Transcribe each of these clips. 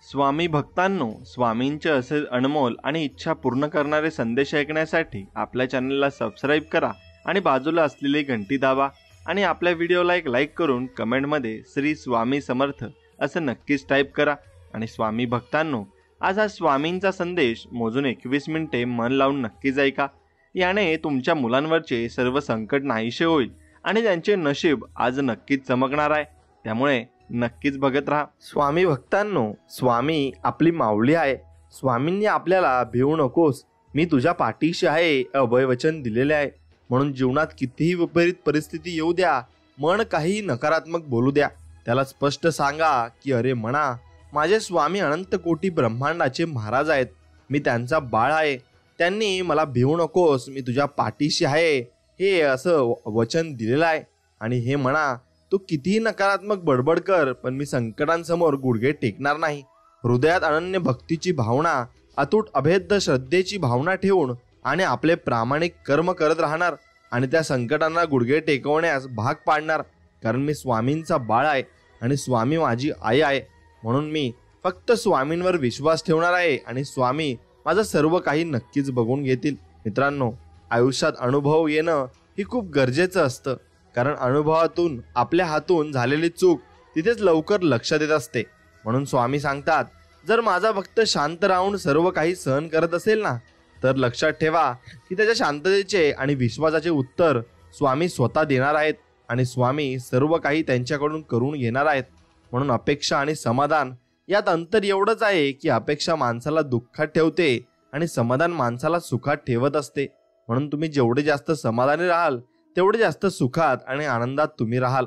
स्वामी भक्तांनो, स्वामींचे असे अनमोल आणि इच्छा पूर्ण करणारे संदेश ऐकण्यासाठी आपल्या चॅनलला सबस्क्राईब करा आणि बाजूला असलेली घंटी दाबा आणि आपल्या व्हिडिओला एक लाईक करून कमेंटमध्ये श्री स्वामी समर्थ असं नक्कीच टाईप करा। आणि स्वामी भक्तांनो, आज हा स्वामींचा संदेश मोजून 21 मिनिटे मन लावून नक्कीच ऐका। याने तुमच्या मुलांवरचे सर्व संकट नाहीसे होईल आणि त्यांचे नशीब आज नक्कीच चमकणार आहे, त्यामुळे नक्कीच बघत राहा। स्वामी भक्तांनो, स्वामी आपली माऊली आहे। स्वामींनी आपल्याला भिवू नकोस, मी तुझ्या पाठीशी आहे अभय वचन दिलेले आहे। म्हणून जीवनात कितीही विपरीत परिस्थिती येऊ द्या, मन काही नकारात्मक बोलू द्या, त्याला स्पष्ट सांगा की अरे म्हणा, माझे स्वामी अनंत कोटी ब्रह्मांडाचे महाराज आहेत, मी त्यांचा बाळ आहे, त्यांनी मला भिवू नकोस, मी तुझ्या पाठीशी आहे हे असं वचन दिलेलं आहे। आणि हे म्हणा, तू कितीही नकारात्मक बडबड कर, पण मी संकटांसमोर गुडघे टेकणार नाही। हृदयात अनन्य भक्तीची भावना, अतूट अभेद्य श्रद्धेची भावना ठेवून आणि आपले प्रामाणिक कर्म करत राहणार आणि त्या संकटांना गुडघे टेकवण्यास भाग पाडणार, कारण मी स्वामींचा बाळ आहे आणि स्वामी माझी आई आहे। म्हणून मी फक्त स्वामींवर विश्वास ठेवणार आहे आणि स्वामी माझं सर्व काही नक्कीच बघून घेतील। मित्रांनो, आयुष्यात अनुभव येणं ही खूप गरजेचं असतं, कारण अनुभवातून आपल्या हातून झालेली चूक तिथेच लवकर लक्षात येत असते। म्हणून स्वामी सांगतात, जर माझा भक्त शांत राहून सर्व काही सहन करत असेल ना, तर लक्षात ठेवा की त्याच्या शांततेचे आणि विश्वासाचे उत्तर स्वामी स्वतः देणार आहेत आणि स्वामी सर्व काही त्यांच्याकडून करून घेणार आहेत। म्हणून अपेक्षा आणि समाधान यात अंतर एवढंच आहे की अपेक्षा माणसाला दुःखात ठेवते आणि समाधान माणसाला सुखात ठेवत असते। म्हणून तुम्ही जेवढे जास्त समाधानी राहाल तेवढे जास्त सुखात आणि आनंदात तुम्ही राहाल।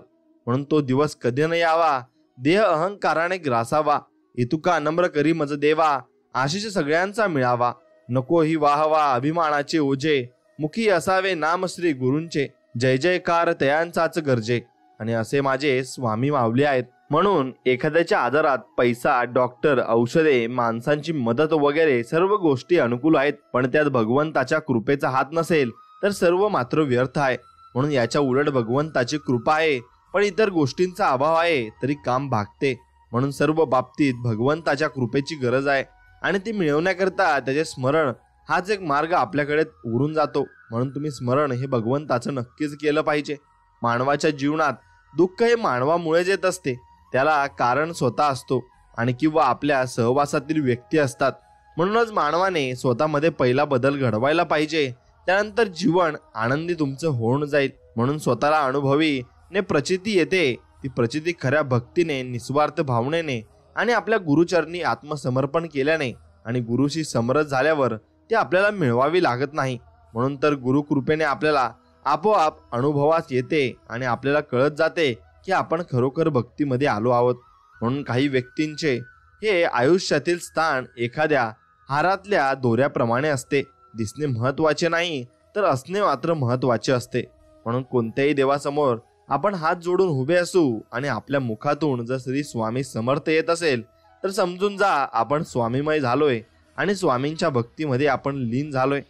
म्हणून तो दिवस कधी न यावा, देह अहंकाराने ग्रासावा, इतुका नम्र करी मज देवा, आशिष सगळ्यांचा मिळावा, नको ही वाहवा अभिमानाचे ओझे, मुखी असावे नाम श्री गुरूंचे, जय जयकार तयांचाच गरजे। आणि असे माझे स्वामी माऊली आहेत। म्हणून एखाद्याच्या आजारात पैसा, डॉक्टर, औषधे, माणसांची मदत वगैरे सर्व गोष्टी अनुकूल आहेत, पण त्यात भगवंताच्या कृपेचा हात नसेल तर सर्व मात्र व्यर्थ आहे। म्हणून याच्या उलट भगवंताची कृपा आहे पण इतर गोष्टींचा अभाव आहे तरी काम भागते। म्हणून सर्व बाबतीत भगवंताच्या कृपेची गरज आहे आणि ती मिळवण्याकरता त्याचे स्मरण हाच एक मार्ग आपल्याकडे उरून जातो। म्हणून तुम्ही स्मरण हे भगवंताचं नक्कीच केलं पाहिजे। मानवाच्या जीवनात दुःख हे मानवामुळेच येत असते, त्याला कारण स्वतः असतो आणि किंवा आपल्या सहवासातील व्यक्ती असतात। म्हणूनच मानवाने स्वतःमध्ये पहिला बदल घडवायला पाहिजे, त्यानंतर जीवन आनंदी तुमचं होऊन जाईल। म्हणून स्वतःला अनुभवी ने प्रचिती येते, ती प्रचिती खऱ्या भक्तीने, निस्वार्थ भावनेने आणि आपल्या गुरुचरणी आत्मसमर्पण केल्याने आणि गुरुशी समरस झाल्यावर ती आपल्याला मिळवावी लागत नाही। म्हणून तर गुरुकृपेने आपल्याला आपोआप अनुभवास येते आणि आपल्याला कळत जाते की आपण खरोखर भक्तीमध्ये आलो आहोत। म्हणून काही व्यक्तींचे हे आयुष्यातील स्थान एखाद्या हारातल्या दोऱ्याप्रमाणे असते, दिसणे महत्वाचे नाही तर असणे मात्र महत्वाचे असते। म्हणून कोणत्याही देवासमोर आपण हात जोडून उभे असू आणि आपल्या मुखातून जर श्री स्वामी समर्थ येत असेल तर समजून जा आपण स्वामीमय झालोय आणि स्वामींच्या भक्तीमध्ये आपण लीन झालोय।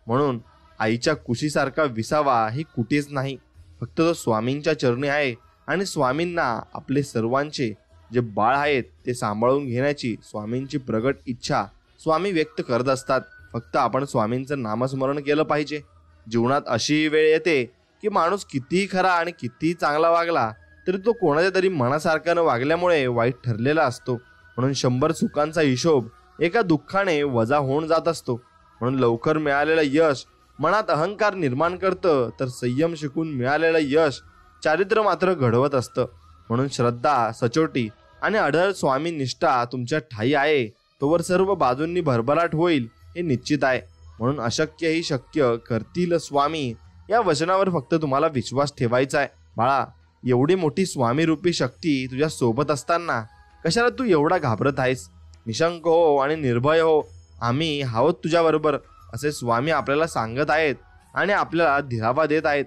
म्हणून आईच्या कुशीसारखा विसावा ही कुठेच नाही, फक्त तो स्वामींच्या चरणी आहे आणि स्वामींना आपले सर्वांचे जे बाळ आहेत ते सांभाळून घेण्याची स्वामींची प्रगट इच्छा स्वामी व्यक्त करत असतात। फक्त आपण स्वामींचं नामस्मरण केलं पाहिजे। जीवनात अशी वेळ येते की माणूस कितीही खरा आणि कितीही चांगला वागला तरी तो कोणाच्या तरी मनासारखा न वागल्यामुळे वाईट ठरलेला असतो। म्हणून 100 सुखांचा हिशोब एका दुःखाने वजा होऊन जात असतो। म्हणून लवकर मिळालेलं यश मनात अहंकार निर्माण करतं, तर संयम शिकून मिळालेलं यश चारित्र्य मात्र घडवत असतं। म्हणून श्रद्धा, सचोटी आणि अढळ स्वामी निष्ठा तुमच्या ठाई आहे, तोवर सर्व बाजूंनी भरभराट होईल हे निश्चित आहे। म्हणून अशक्य ही शक्य करतील स्वामी या वचनावर फक्त तुम्हाला विश्वास ठेवायचा आहे। बाळा, एवढी मोठी स्वामी रूपी शक्ती तुझ्या सोबत असताना कशाला तू एवढा घाबरत आहेस? निशंक हो आणि निर्भय हो, आम्ही आहोत तुझ्या बरोबर, असे स्वामी आपल्याला सांगत आहेत आणि आपल्याला धीरावा देत आहेत।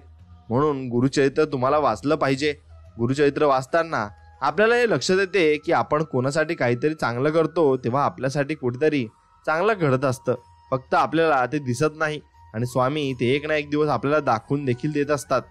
म्हणून गुरुचरित्र तुम्हाला वाचलं पाहिजे। गुरुचरित्र वाचताना आपल्याला हे लक्षात येते की आपण कोणासाठी काहीतरी चांगलं करतो तेव्हा आपल्यासाठी कुठेतरी चांगलं घडत असतं, फक्त आपल्याला ते दिसत नाही आणि स्वामी ते एक ना एक दिवस आपल्याला दाखवून देखील देत असतात।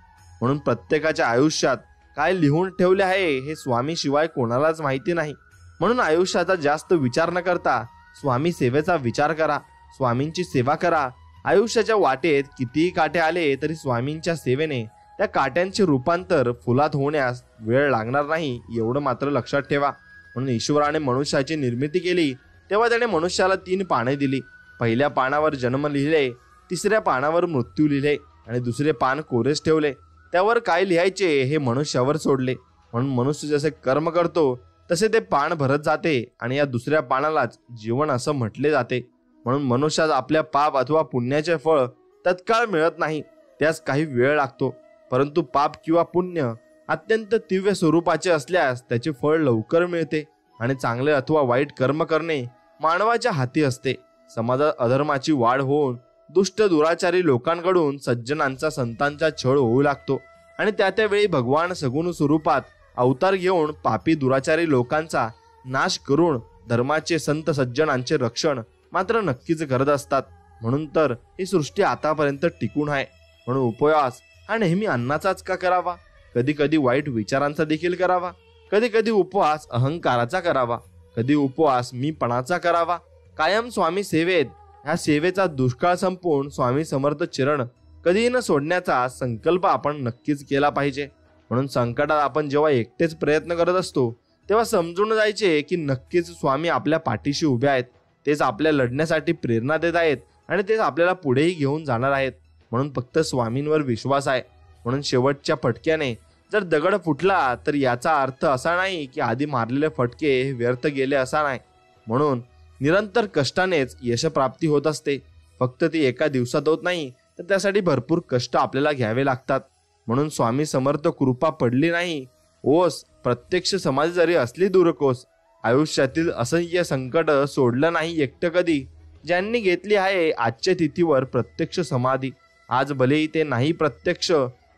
म्हणून प्रत्येकाच्या आयुष्यात काय लिहून ठेवले आहे हे स्वामी शिवाय कोणालाच माहिती नाही। म्हणून आयुष्याचा जास्त विचार न करता स्वामी सेवेचा विचार करा, स्वामींची सेवा करा. आयुष्याच्या वाटेत कितीही काटे आले तरी स्वामींच्या सेवेने त्या काट्यांचे रूपांतर फुलात होण्यास वेळ लागणार नाही, एवढं मात्र लक्षात ठेवा. म्हणून ईश्वराने मनुष्याची निर्मिती केली तेव्हा त्याने मनुष्याला 3 पाने दिली. पहिल्या पानावर जन्म लिहिले, तिसऱ्या पानावर मृत्यू लिहिले आणि दुसरे पान कोरेच ठेवले. त्यावर काय लिहायचे हे मनुष्यावर सोडले. म्हणून मनुष्य जसे कर्म करतो तसे ते पान भरत जाते आणि या दुसऱ्या पानालाच जीवन असं म्हटले जाते. म्हणून मनुष्यास आपल्या पाप अथवा पुण्याचे फळ तत्काळ मिळत नाही, त्यास काही वेळ लागतो. परंतु पाप किंवा पुण्य अत्यंत तीव्र स्वरूपाचे असल्यास त्याचे फळ लवकर मिळते. आणि चांगले अथवा वाईट कर्म करणे मानवाच्या हाती असते. समाजात अधर्माची वाढ होऊन दुष्ट दुराचारी लोकांकडून सज्जनांचा संतांचा छळ होऊ लागतो आणि त्या वेळी भगवान सगुण स्वरूपात अवतार घेऊन पापी दुराचारी लोकांचा नाश करून धर्माचे संत सज्जनांचे रक्षण मात्र नक्कीच करत असतात. म्हणून तर ही सृष्टी आतापर्यंत टिकून आहे. म्हणून उपवास हा नेहमी अन्नाचाच का करावा, कधी कधी वाईट विचारांचा देखील करावा. कधी कधी उपवास अहंकाराचा करावा, कधी उपवास मीपणाचा करावा. कायम स्वामी सेवेत ह्या सेवेचा दुष्काळ संपवून स्वामी समर्थ चरण कधीही न सोडण्याचा संकल्प आपण नक्कीच केला पाहिजे. म्हणून संकटात आपण जेव्हा एकटेच प्रयत्न करत असतो तेव्हा समजून जायचे की नक्कीच स्वामी आपल्या पाठीशी उभे आहेत. तेच आपल्या लढण्यासाठी प्रेरणा देत आहेत आणि तेच आपल्याला पुढेही घेऊन जाणार आहेत. म्हणून फक्त स्वामींवर विश्वास आहे. म्हणून शेवटच्या फटक्याने जर दगड फुटला तर याचा अर्थ असा नाही की आधी मारलेले फटके व्यर्थ गेले असा नाही. म्हणून निरंतर कष्टानेच यशप्राप्ती होत असते. फक्त ती एका दिवसात होत नाही, तर त्यासाठी भरपूर कष्ट आपल्याला घ्यावे लागतात. म्हणून स्वामी समर्थ कृपा पडली नाही ओस, प्रत्यक्ष समाधी जरी असली दूरकोस. आयुष्यातील असंख्य संकट सोडलं नाही एकटं कधी, ज्यांनी घेतली आहे आजच्या तिथीवर प्रत्यक्ष समाधी. आज भलेही ते नाही प्रत्यक्ष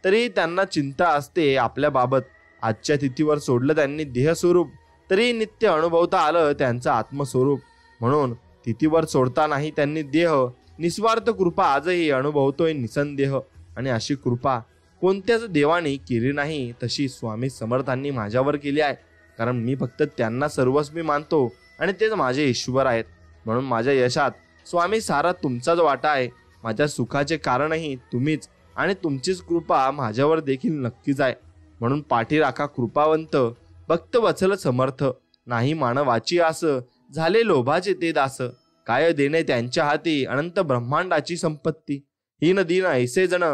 तरी त्यांना चिंता असते आपल्या बाबत. आजच्या तिथीवर सोडलं त्यांनी देहस्वरूप तरी नित्य अनुभवता आलं त्यांचं आत्मस्वरूप. म्हणून तिथीवर सोडता नाही त्यांनी देह, निस्वार्थ कृपा आजही अनुभवतोय निसंदेह. आणि अशी कृपा कोणत्याच देवाने केली नाही तशी स्वामी समर्थांनी माझ्यावर केली आहे. कारण मी फक्त त्यांना सर्वस्वी मानतो आणि तेच माझे ईश्वर आहेत. म्हणून माझ्या यशात स्वामी सारा तुमचाच वाटा आहे. माझ्या सुखाचे कारणही तुम्हीच आणि तुमचीच कृपा माझ्यावर देखील नक्कीच आहे. म्हणून पाठी राखा कृपावंत, भक्त वत्सल समर्थ. नाही मानवाची आस, झाले लोभाचे ते दास. काय देणे त्यांच्या हाती, अनंत ब्रह्मांडाची संपत्ती. हीन दीन ऐसे जण,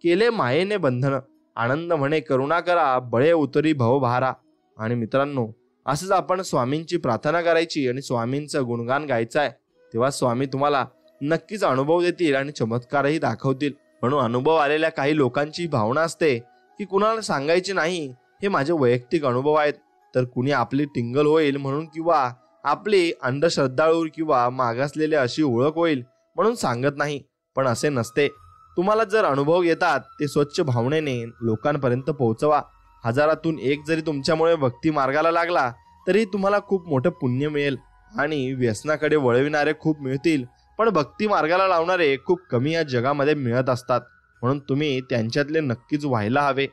केले मायेने बंधन. आनंद म्हणे करुणा करा, बळे उतरी भवभारा. आणि मित्रांनो, असंच आपण स्वामींची प्रार्थना करायची आणि स्वामींचं गुणगान गायचं आहे. तेव्हा स्वामी तुम्हाला नक्कीच अनुभव देतील आणि चमत्कारही दाखवतील. म्हणून अनुभव आलेल्या काही लोकांची भावना असते की कुणाला सांगायची नाही, हे माझे वैयक्तिक अनुभव आहेत. तर कुणी आपली टिंगल होईल म्हणून किंवा आपली अंधश्रद्धाळू किंवा मागासलेली अशी ओळख होईल म्हणून सांगत नाही. पण असे नसते. तुम्हाला जर अनुभव येतात ते स्वच्छ भावनेने लोकांपर्यंत पोहोचवा. हजारातून एक जरी तुमच्यामुळे भक्ती मार्गाला लागला तरी तुम्हाला खूप मोठं पुण्य मिळेल. आणि व्यसनाकडे वळविणारे खूप मिळतील, पण भक्ती मार्गाला लावणारे खूप कमी या जगामध्ये मिळत असतात. म्हणून तुम्ही त्यांच्यातले नक्कीच व्हायला हवे.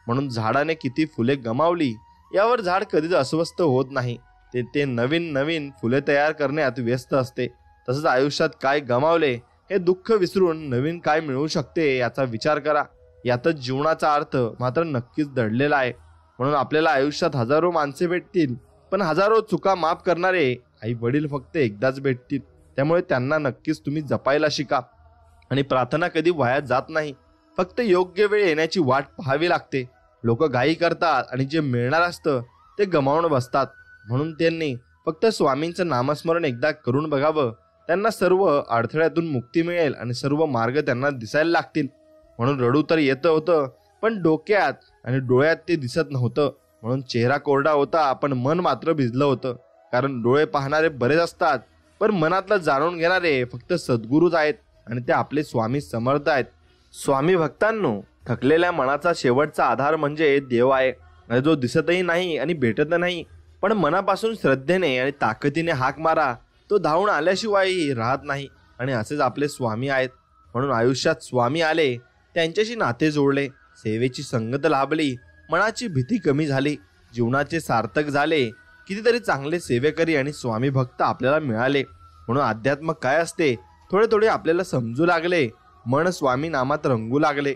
म्हणून झाडाने किती फुले गमावली यावर झाड कधीच अस्वस्थ होत नाही. ते नवीन नवीन फुले तयार करण्यात व्यस्त असते. तसंच आयुष्यात काय गमावले हे दुःख विसरून नवीन काय मिळू शकते याचा विचार करा. यातच जीवनाचा अर्थ मात्र नक्कीच दडलेला आहे. म्हणून आपल्याला आयुष्यात हजारो माणसे भेटतील, पण हजारो चुका माफ करणारे आई वडील फक्त एकदाच भेटतील. त्यामुळे त्यांना नक्कीच तुम्ही जपायला शिका. आणि प्रार्थना कधी वाया जात नाही, फक्त योग्य वेळ येण्याची वाट पाहावी लागते. लोक घाई करतात आणि जे मिळणार असतं ते गमावून बसतात. म्हणून त्यांनी फक्त स्वामींचं नामस्मरण एकदा करून बघावं. त्यांना सर्व अडथळ्यातून मुक्ती मिळेल आणि सर्व मार्ग त्यांना दिसायला लागतील. म्हणून रडू तर येतं होतं, पण डोक्यात आणि डोळ्यात ते दिसत नव्हतं. म्हणून चेहरा कोरडा होता, पण मन मात्र भिजलं होतं. कारण डोळे पाहणारे बरेच असतात, पण मनातलं जाणून घेणारे फक्त सद्गुरूच आहेत आणि ते आपले स्वामी समर्थ आहेत. स्वामी भक्तांनो, थकलेल्या मनाचा शेवटचा आधार म्हणजे देव आहे, जो दिसतही नाही आणि भेटत नाही. पण मनापासून श्रद्धेने आणि ताकदीने हाक मारा, तो धावून आल्याशिवायही राहत नाही. आणि असेच आपले स्वामी आहेत. म्हणून आयुष्यात स्वामी आले, त्यांच्याशी नाते जोडले, सेवेची संगत लाभली, मनाची भीती कमी झाली, जीवनाचे सार्थक झाले. कितीतरी चांगले सेवेकरी आणि स्वामी भक्त आपल्याला मिळाले. म्हणून अध्यात्म काय असते थोडे थोडे आपल्याला समजू लागले. मन स्वामी नामात रंगू लागले.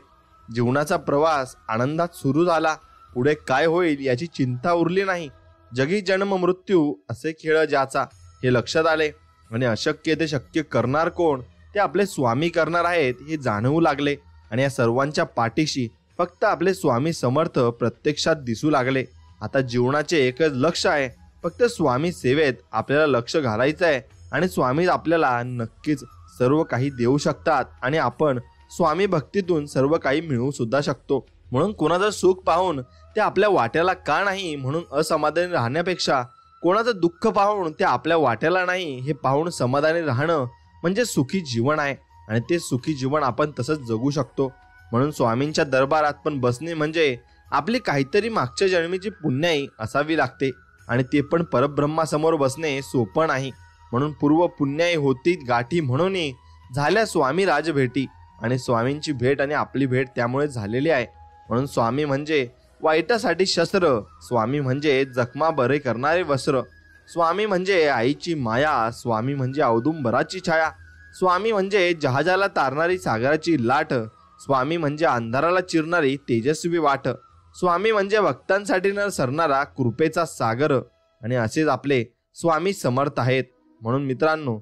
जीवनाचा प्रवास आनंदात सुरू झाला. पुढे काय होईल याची चिंता उरली नाही. जगी जन्म मृत्यू असे खेळ ज्याचा हे लक्षात आले. आणि अशक्य ते शक्य करणार कोण ते आपले स्वामी करणार आहेत हे जाणवू लागले. आणि या सर्वांच्या पाठीशी फक्त आपले स्वामी समर्थ प्रत्यक्षात दिसू लागले. आता जीवनाचे एकच लक्ष आहे, फक्त स्वामी सेवेत आपल्याला लक्ष घालायचं आहे. आणि स्वामी आपल्याला नक्कीच सर्व काही देऊ शकतात आणि आपण स्वामी भक्तीतून सर्व काही मिळवू सुद्धा शकतो. म्हणून कोणाचं सुख पाहून ते आपल्या वाट्याला का नाही म्हणून असमाधानी राहण्यापेक्षा कोणाचं दुःख पाहून ते आपल्या वाट्याला नाही हे पाहून समाधानी राहणं म्हणजे सुखी जीवन आहे. आणि ते सुखी जीवन आपण तसंच जगू शकतो. म्हणून स्वामींच्या दरबारात पण बसणे म्हणजे आपली काहीतरी मागच्या जन्मीची पुण्याई असावी लागते. आणि ते पण परब्रह्मासमोर बसणे सोपं नाही. म्हणून पूर्व पुण्याई होती गाठी म्हणून झाल्या स्वामी राजभेटी. आणि स्वामींची भेट आणि आपली भेट त्यामुळे झालेली आहे. म्हणून स्वामी म्हणजे वाईटासाठी शस्त्र, स्वामी म्हणजे जखमा बरे करणारे वस्त्र, स्वामी म्हणजे आईची माया, स्वामी म्हणजे औदुंबराची छाया, स्वामी म्हणजे जहाजाला तारणारी सागराची लाट, स्वामी म्हणजे अंधाराला चिरणारी तेजस्वी वाट, स्वामी म्हणजे भक्तांसाठी न सरणारा कृपेचा सागर. आणि असेच आपले स्वामी समर्थ आहेत. म्हणून मित्रांनो,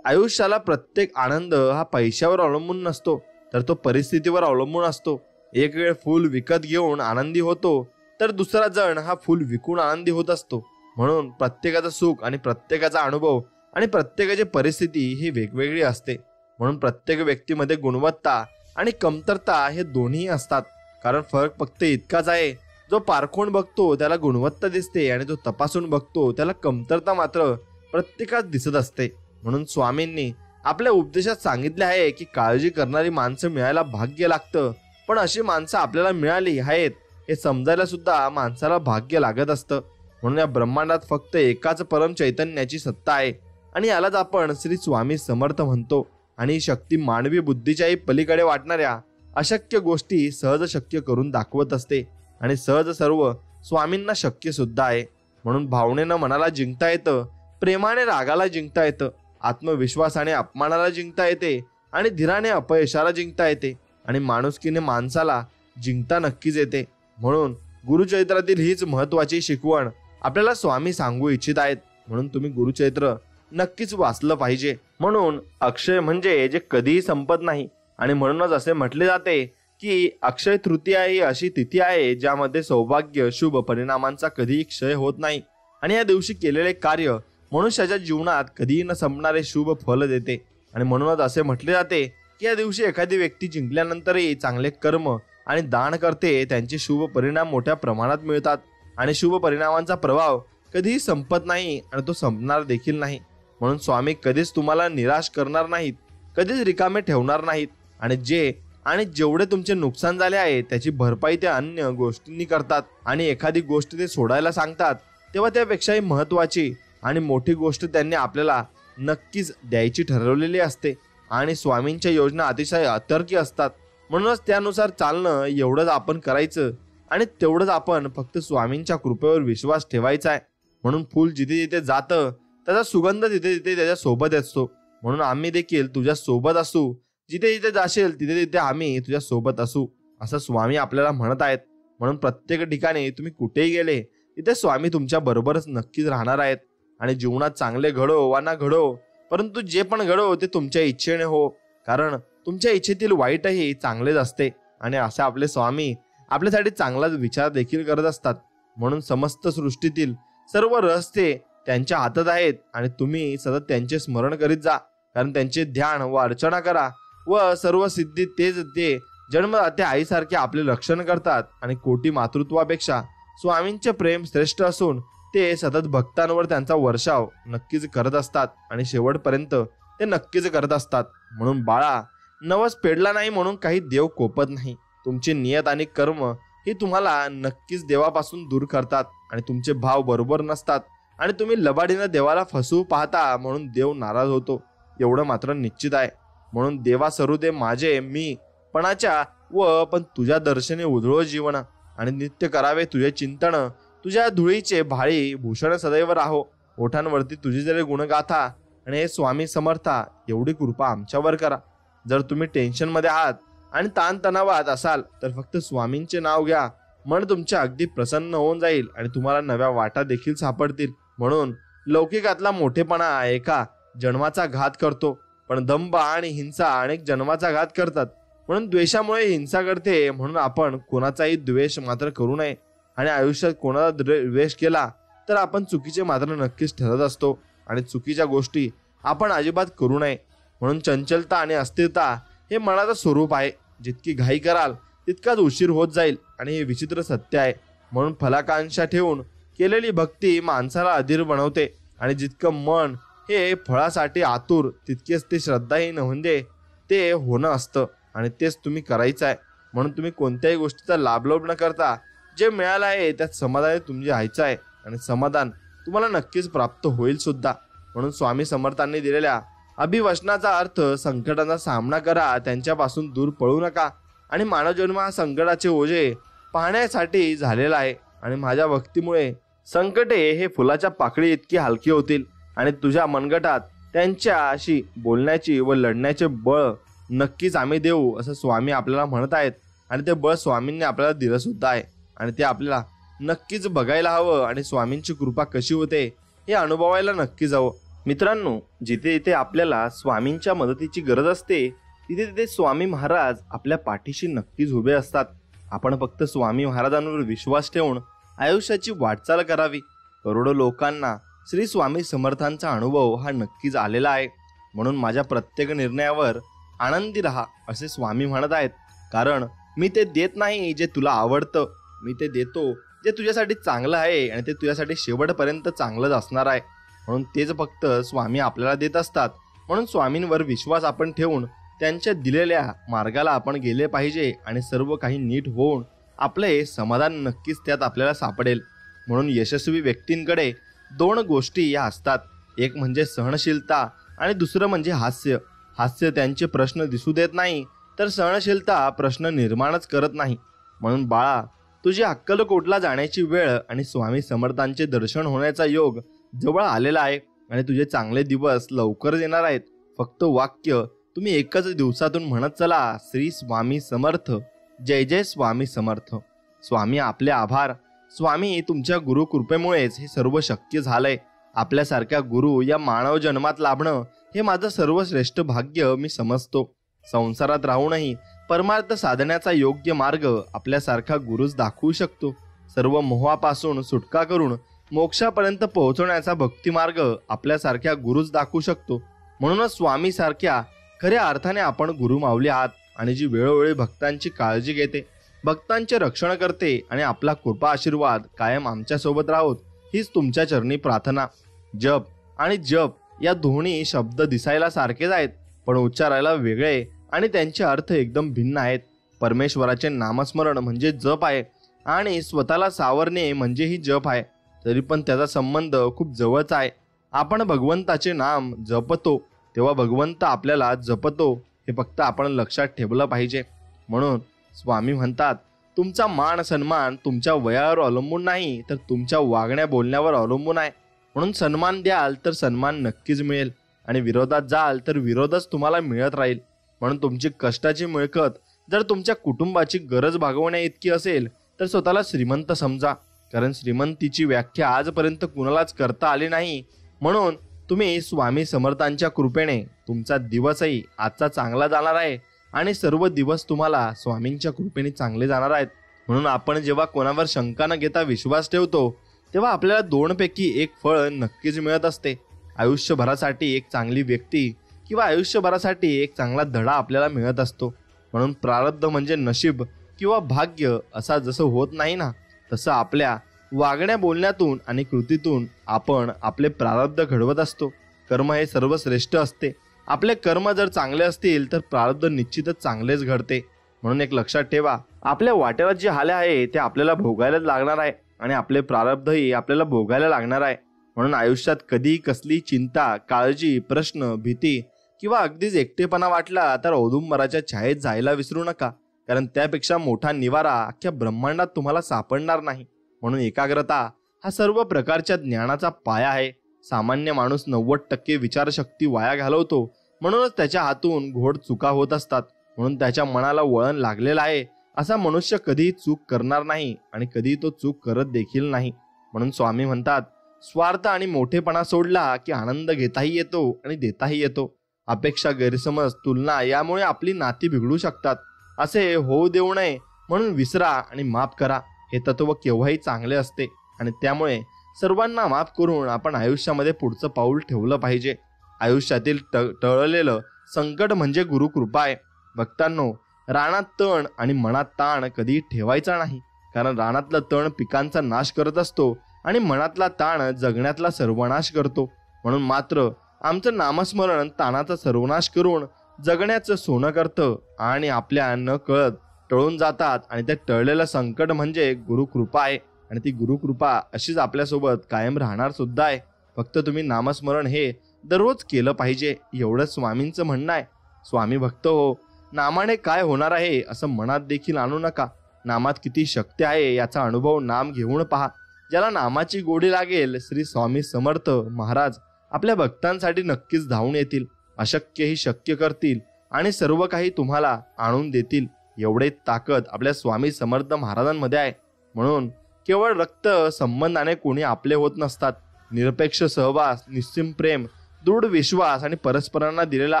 आयुष्याला प्रत्येक आनंद हा पैशावर अवलंबून नसतो, तर तो परिस्थितीवर अवलंबून असतो. एक वेळ फूल विकत घेऊन आनंदी होतो, तर दुसरा जण हा फूल विकून आनंदी होत असतो. म्हणून प्रत्येकाचं सुख आणि प्रत्येकाचा अनुभव आणि प्रत्येकाची परिस्थिती ही वेगवेगळी असते. म्हणून प्रत्येक व्यक्तीमध्ये गुणवत्ता आणि कमतरता हे दोन्ही असतात. कारण फरक फक्त इतकाच आहे, जो पारखून बघतो त्याला गुणवत्ता दिसते आणि जो तपासून बघतो त्याला कमतरता मात्र प्रत्येकात दिसत असते. म्हणून स्वामींनी आपल्या उपदेशात सांगितले आहे की काळजी करणारी माणसं मिळायला भाग्य लागतं, पण अशी माणसं आपल्याला मिळाली आहेत हे समजायला सुद्धा माणसाला भाग्य लागत असतं. म्हणून या ब्रह्मांडात फक्त एकाच परम चैतन्याची सत्ता आहे आणि यालाच आपण श्री स्वामी समर्थ म्हणतो. आणि ही शक्ती मानवी बुद्धीच्याही पलीकडे वाटणाऱ्या अशक्य गोष्टी सहज शक्य करून दाखवत असते. आणि सहज सर्व स्वामींना शक्य सुद्धा आहे. म्हणून भावनेनं मनाला जिंकता येतं, प्रेमाने रागाला जिंकता येतं, आत्मविश्वासाने अपमानाला जिंकता येते आणि धीराने अपयशाला जिंकता येते आणि माणुसकीने माणसाला जिंकता नक्कीच येते. म्हणून गुरुचरित्रातील हीच महत्वाची शिकवण आपल्याला स्वामी सांगू इच्छित आहेत. म्हणून तुम्ही गुरुचरित्र नक्कीच वाचलं पाहिजे. म्हणून अक्षय म्हणजे जे कधीही संपत नाही. आणि म्हणूनच असे म्हटले जाते की अक्षय तृतीया ही अशी तिथी आहे ज्यामध्ये सौभाग्य शुभ परिणामांचा कधीही क्षय होत नाही. आणि या दिवशी केलेले कार्य मनुष्याच्या जीवनात कधीही न संपणारे शुभ फल देते. आणि म्हणूनच असे म्हटले जाते की या दिवशी एखादी व्यक्ती जिंकल्यानंतरही चांगले कर्म आणि दान करते, त्यांचे शुभ परिणाम मोठ्या प्रमाणात मिळतात. आणि शुभ परिणामांचा प्रभाव कधीही संपत नाही आणि तो संपणार देखील नाही. म्हणून स्वामी कधीच तुम्हाला निराश करणार नाहीत, कधीच रिकामे ठेवणार नाहीत. आणि जेवढे तुमचे नुकसान झाले आहे त्याची भरपाई ते अन्य गोष्टींनी करतात. आणि एखादी गोष्ट ते सोडायला सांगतात तेव्हा त्यापेक्षाही महत्वाची आणि मोठी गोष्ट त्यांनी आपल्याला नक्कीच द्यायची ठरवलेली असते. आणि स्वामींच्या योजना अतिशय अतर्की असतात. म्हणूनच त्यानुसार चालणं एवढंच आपण करायचं आणि तेवढंच आपण फक्त स्वामींच्या कृपेवर विश्वास ठेवायचा आहे. म्हणून फूल जिथे जिथे जातं त्याचा सुगंध तिथे तिथे त्याच्या सोबत असतो. म्हणून आम्ही देखील तुझ्या सोबत असू, जिथे जिथे जाशील तिथे तिथे आम्ही तुझ्या सोबत असू, असं स्वामी आपल्याला म्हणत आहेत. म्हणून प्रत्येक ठिकाणी तुम्ही कुठेही गेले तिथे स्वामी तुमच्या बरोबरच नक्कीच राहणार आहेत. आणि जीवनात चांगले घडो वा ना घडो, परंतु जे पण घडो ते तुमच्या इच्छेने हो, कारण तुमच्या इच्छेतील वाईटही चांगलेच असते. आणि असे आपले स्वामी आपल्यासाठी चांगलाच विचार देखील करत असतात. म्हणून समस्त सृष्टीतील सर्व रहस्ये त्यांच्या हातात आहेत आणि तुम्ही सतत त्यांचे स्मरण करीत जा. कारण त्यांचे ध्यान व अर्चना करा व सर्व सिद्धी तेच ते जन्मदात्या आईसारखे आपले रक्षण करतात. आणि कोटी मातृत्वापेक्षा स्वामींचे प्रेम श्रेष्ठ असून ते सतत भक्तांवर त्यांचा वर्षाव नक्कीच करत असतात आणि शेवटपर्यंत ते नक्कीच करत असतात. म्हणून बाळा, नवस पेडला नाही म्हणून काही देव कोपत नाही. तुमची नियत आणि कर्म ही तुम्हाला नक्कीच देवापासून दूर करतात आणि तुमचे भाव बरोबर नसतात आणि तुम्ही लबाडीनं देवाला फसवू पाहता म्हणून देव नाराज होतो, एवढं मात्र निश्चित आहे. म्हणून देवा सरू दे माझे मी पणाच्या व पण तुझ्या दर्शने उजळो जीवन आणि नित्य करावे तुझे चिंतन, तुझ्या धुळीचे भाळी भूषण सदैव राहो. ओठांवरती तुझी जरी गुणगाथा आणि हे स्वामी समर्था एवढी कृपा आमच्यावर करा. जर तुम्ही टेन्शनमध्ये आहात आणि ताणतणावात असाल तर फक्त स्वामींचे नाव घ्या. मन तुमच्या अगदी प्रसन्न होऊन जाईल आणि तुम्हाला नव्या वाटा देखील सापडतील. म्हणून लौकिकातला मोठेपणा एका जन्माचा घात करतो, पण दंभ आणि हिंसा अनेक जन्माचा घात करतात. म्हणून द्वेषामुळे हिंसा घडते. म्हणून आपण कोणाचाही द्वेष मात्र करू नये. आणि आयुष्यात कोणाला द्वेष केला तर आपण चुकीचे मात्र नक्कीच ठरत असतो आणि चुकीच्या गोष्टी आपण अजिबात करू नये. म्हणून चंचलता आणि अस्थिरता हे मनाचं स्वरूप आहे. जितकी घाई कराल तितकाच उशीर होत जाईल आणि हे विचित्र सत्य आहे. म्हणून फलाकांक्षा ठेवून केलेली भक्ती माणसाला अधीर बनवते आणि जितकं मन हे फळासाठी आतुर तितकेच ते श्रद्धाहीन म्हणजे ते होणं असतं आणि तेच तुम्ही करायचं आहे. म्हणून तुम्ही कोणत्याही गोष्टीचा लाभलोभ न करता जे मिळालं आहे त्यात समाधानी तुम्ही राहायचं आहे आणि समाधान तुम्हाला नक्कीच प्राप्त होईल सुद्धा. म्हणून स्वामी समर्थांनी दिलेल्या अभिवचनाचा अर्थ संकटांचा सामना करा, त्यांच्यापासून दूर पळू नका. आणि मानवजन्म हा संकटाचे ओझे पाहण्यासाठी झालेला आहे आणि माझ्या भक्तीमुळे संकटे हे फुलाच्या पाकळी इतकी हलकी होतील आणि तुझ्या मनगटात त्यांच्याशी बोलण्याची व लढण्याचे बळ नक्कीच आम्ही देऊ असं स्वामी आपल्याला म्हणत आहेत. आणि ते बळ स्वामींनी आपल्याला दिलं सुद्धा आहे आणि ते आपल्याला नक्कीच बघायला हवं आणि स्वामींची कृपा कशी होते हे अनुभवायला नक्कीच हवं. मित्रांनो, जिथे जिथे आपल्याला स्वामींच्या मदतीची गरज असते तिथे तिथे स्वामी महाराज आपल्या पाठीशी नक्कीच उभे असतात. आपण फक्त स्वामी महाराजांवर विश्वास ठेवून आयुष्याची वाटचाल करावी. करोडो लोकांना श्री स्वामी समर्थांचा अनुभव हा नक्कीच आलेला आहे. म्हणून माझ्या प्रत्येक निर्णयावर आनंदी राहा असे स्वामी म्हणत आहेत. कारण मी ते देत नाही जे तुला आवडतं, मी ते देतो जे तुझ्यासाठी चांगलं आहे आणि ते तुझ्यासाठी शेवटपर्यंत चांगलंच असणार आहे. म्हणून तेच फक्त स्वामी आपल्याला देत असतात. म्हणून स्वामींवर विश्वास आपण ठेवून त्यांच्या दिलेल्या मार्गाला आपण गेले पाहिजे आणि सर्व काही नीट होऊन आपले समाधान नक्कीच त्यात आपल्याला सापडेल. म्हणून यशस्वी व्यक्तींकडे दोन गोष्टी या असतात. एक म्हणजे सहनशीलता आणि दुसरं म्हणजे हास्य. हास्य त्यांचे प्रश्न दिसू देत नाही तर सहनशीलता प्रश्न निर्माणच करत नाही. म्हणून बाळा, तुझी अक्कलकोटला जाण्याची वेळ आणि स्वामी समर्थांचे दर्शन होण्याचा योग जवळ आलेला आहे आणि तुझे चांगले दिवस लवकरच येणार आहेत. फक्त वाक्य तुम्ही एकच दिवसातून म्हणत चला, श्री स्वामी समर्थ, जय जय स्वामी समर्थ. स्वामी आपले आभार. स्वामी, तुमच्या गुरु कृपेमुळेच हे सर्व शक्य झालंय. आपल्यासारख्या गुरु या मानव जन्मात लाभणं हे माझं सर्वश्रेष्ठ भाग्य मी समजतो. संसारात राहूनही परमार्थ साधण्याचा योग्य मार्ग आपल्यासारखा गुरुच दाखवू शकतो. सर्व मोहापासून सुटका करून मोक्षापर्यंत पोहोचवण्याचा भक्ती मार्ग आपल्यासारख्या गुरुच दाखवू शकतो. म्हणूनच स्वामी सारख्या खऱ्या अर्थाने आपण गुरु माऊली आहात आणि जी वेळोवेळी भक्तांची काळजी घेते, भक्तांचे रक्षण करते आणि आपला कृपा आशीर्वाद कायम आमच्या सोबत राहोत हीच तुमच्या चरणी प्रार्थना. जप आणि जप या दोन्ही शब्द दिसायला सारखेच आहेत पण उच्चारायला वेगळे आणि त्यांचे अर्थ एकदम भिन्न आहेत. परमेश्वराचे नामस्मरण म्हणजे जप आहे आणि स्वतःला सावरणे म्हणजेही जप आहे. तरी पण त्याचा संबंध खूप जवळचा आहे. आपण भगवंताचे नाम जपतो तेव्हा भगवंत आपल्याला जपतो हे फक्त आपण लक्षात ठेवलं पाहिजे. म्हणून स्वामी म्हणतात, तुमचा मान सन्मान तुमच्या वयावर अवलंबून नाही तर तुमच्या वागण्या बोलण्यावर अवलंबून आहे. म्हणून सन्मान द्याल तर सन्मान नक्कीच मिळेल आणि विरोधात जाल तर विरोधच तुम्हाला मिळत राहील. म्हणून तुमची कष्टाची मिळकत जर तुमच्या कुटुंबाची गरज भागवण्या इतकी असेल तर स्वतःला श्रीमंत समजा. कारण श्रीमंतीची व्याख्या आजपर्यंत कुणालाच करता आली नाही. म्हणून तुम्ही स्वामी समर्थांच्या कृपेने तुमचा दिवसही आजचा चांगला जाणार आहे आणि सर्व दिवस तुम्हाला स्वामींच्या कृपेने चांगले जाणार आहेत. म्हणून आपण जेव्हा कोणावर शंका न घेता विश्वास ठेवतो तेव्हा आपल्याला दोनपैकी एक फळ नक्कीच मिळत असते. आयुष्यभरासाठी एक चांगली व्यक्ती किंवा आयुष्यभरासाठी एक चांगला धडा आपल्याला मिळत असतो. म्हणून प्रारब्ध म्हणजे नशीब किंवा भाग्य असा जसं होत नाही ना, तसं आपल्या वागण्या बोलण्यातून आणि कृतीतून आपण आपले प्रारब्ध घडवत असतो. कर्म हे सर्वश्रेष्ठ असते. आपले कर्म जर चांगले असतील तर प्रारब्ध निश्चितच चांगलेच घडते. म्हणून एक लक्षात ठेवा, आपल्या वाट्याला जे आले आहे ते आपल्याला भोगायलाच लागणार आहे आणि आपले प्रारब्धही आपल्याला भोगायला लागणार आहे. म्हणून आयुष्यात कधी कसली चिंता, काळजी, प्रश्न, भीती किंवा अगदीच एकटेपणा वाटला तर औदुंबराच्या छायेत जायला विसरू नका. कारण त्यापेक्षा मोठा निवारा अख्ख्या ब्रह्मांडात तुम्हाला सापडणार नाही. म्हणून एकाग्रता हा सर्व प्रकारच्या ज्ञानाचा पाया आहे. सामान्य माणूस 90% विचारशक्ती वाया घालवतो, म्हणूनच त्याच्या हातून घोड चुका होत असतात. म्हणून त्याच्या मनाला वळण लागलेलं आहे. असा मनुष्य कधीही चूक करणार नाही आणि कधीही तो चूक करत देखील नाही. म्हणून स्वामी म्हणतात, स्वार्थ आणि मोठेपणा सोडला की आनंद घेताही येतो आणि देताही येतो. अपेक्षा, गैरसमज, तुलना यामुळे आपली नाती बिघडू शकतात. असे होऊ देऊ नये म्हणून विसरा आणि माफ करा. हे तत्व केव्हाही चांगले असते आणि त्यामुळे सर्वांना माफ करून आपण आयुष्यामध्ये पुढचं पाऊल ठेवलं पाहिजे. आयुष्यातील टळलेलं संकट म्हणजे गुरुकृपा आहे. भक्तांनो, रानात तण आणि मनात ताण कधी ठेवायचा नाही, कारण रानातलं तण पिकांचा नाश करत असतो आणि मनातला ताण जगण्यातला सर्वनाश करतो. म्हणून मात्र आमचं नामस्मरण ताणाचा सर्वनाश करून जगण्याचं सोनं करतं आणि आपल्या न कळत टळून जातात. आणि ते टळलेलं संकट म्हणजे गुरुकृपा आहे आणि ती गुरुकृपा अशीच आपल्यासोबत कायम राहणार सुद्धा आहे. फक्त तुम्ही नामस्मरण हे दररोज केलं पाहिजे, एवढंच स्वामींचं म्हणणं आहे. स्वामी भक्त हो, नामाने काय होणार आहे असं मनात देखील आणू नका. नामात किती शक्ती आहे याचा अनुभव नाम घेऊन पहा. ज्याला नामाची गोडी लागेल, श्री स्वामी समर्थ महाराज आपल्या भक्तांसाठी नक्कीच धावून येतील, अशक्य ही शक्य करतील आणि सर्व काही तुम्हाला आणून देतील. एवढे ताकद आपल्या स्वामी समर्थ महाराजांमध्ये आहे. म्हणून केवळ रक्त संबंधाने कोणी आपले होत नसतात. निरपेक्ष सहवास, निस्सीम प्रेम, दृढ विश्वास आणि परस्परांना दिलेला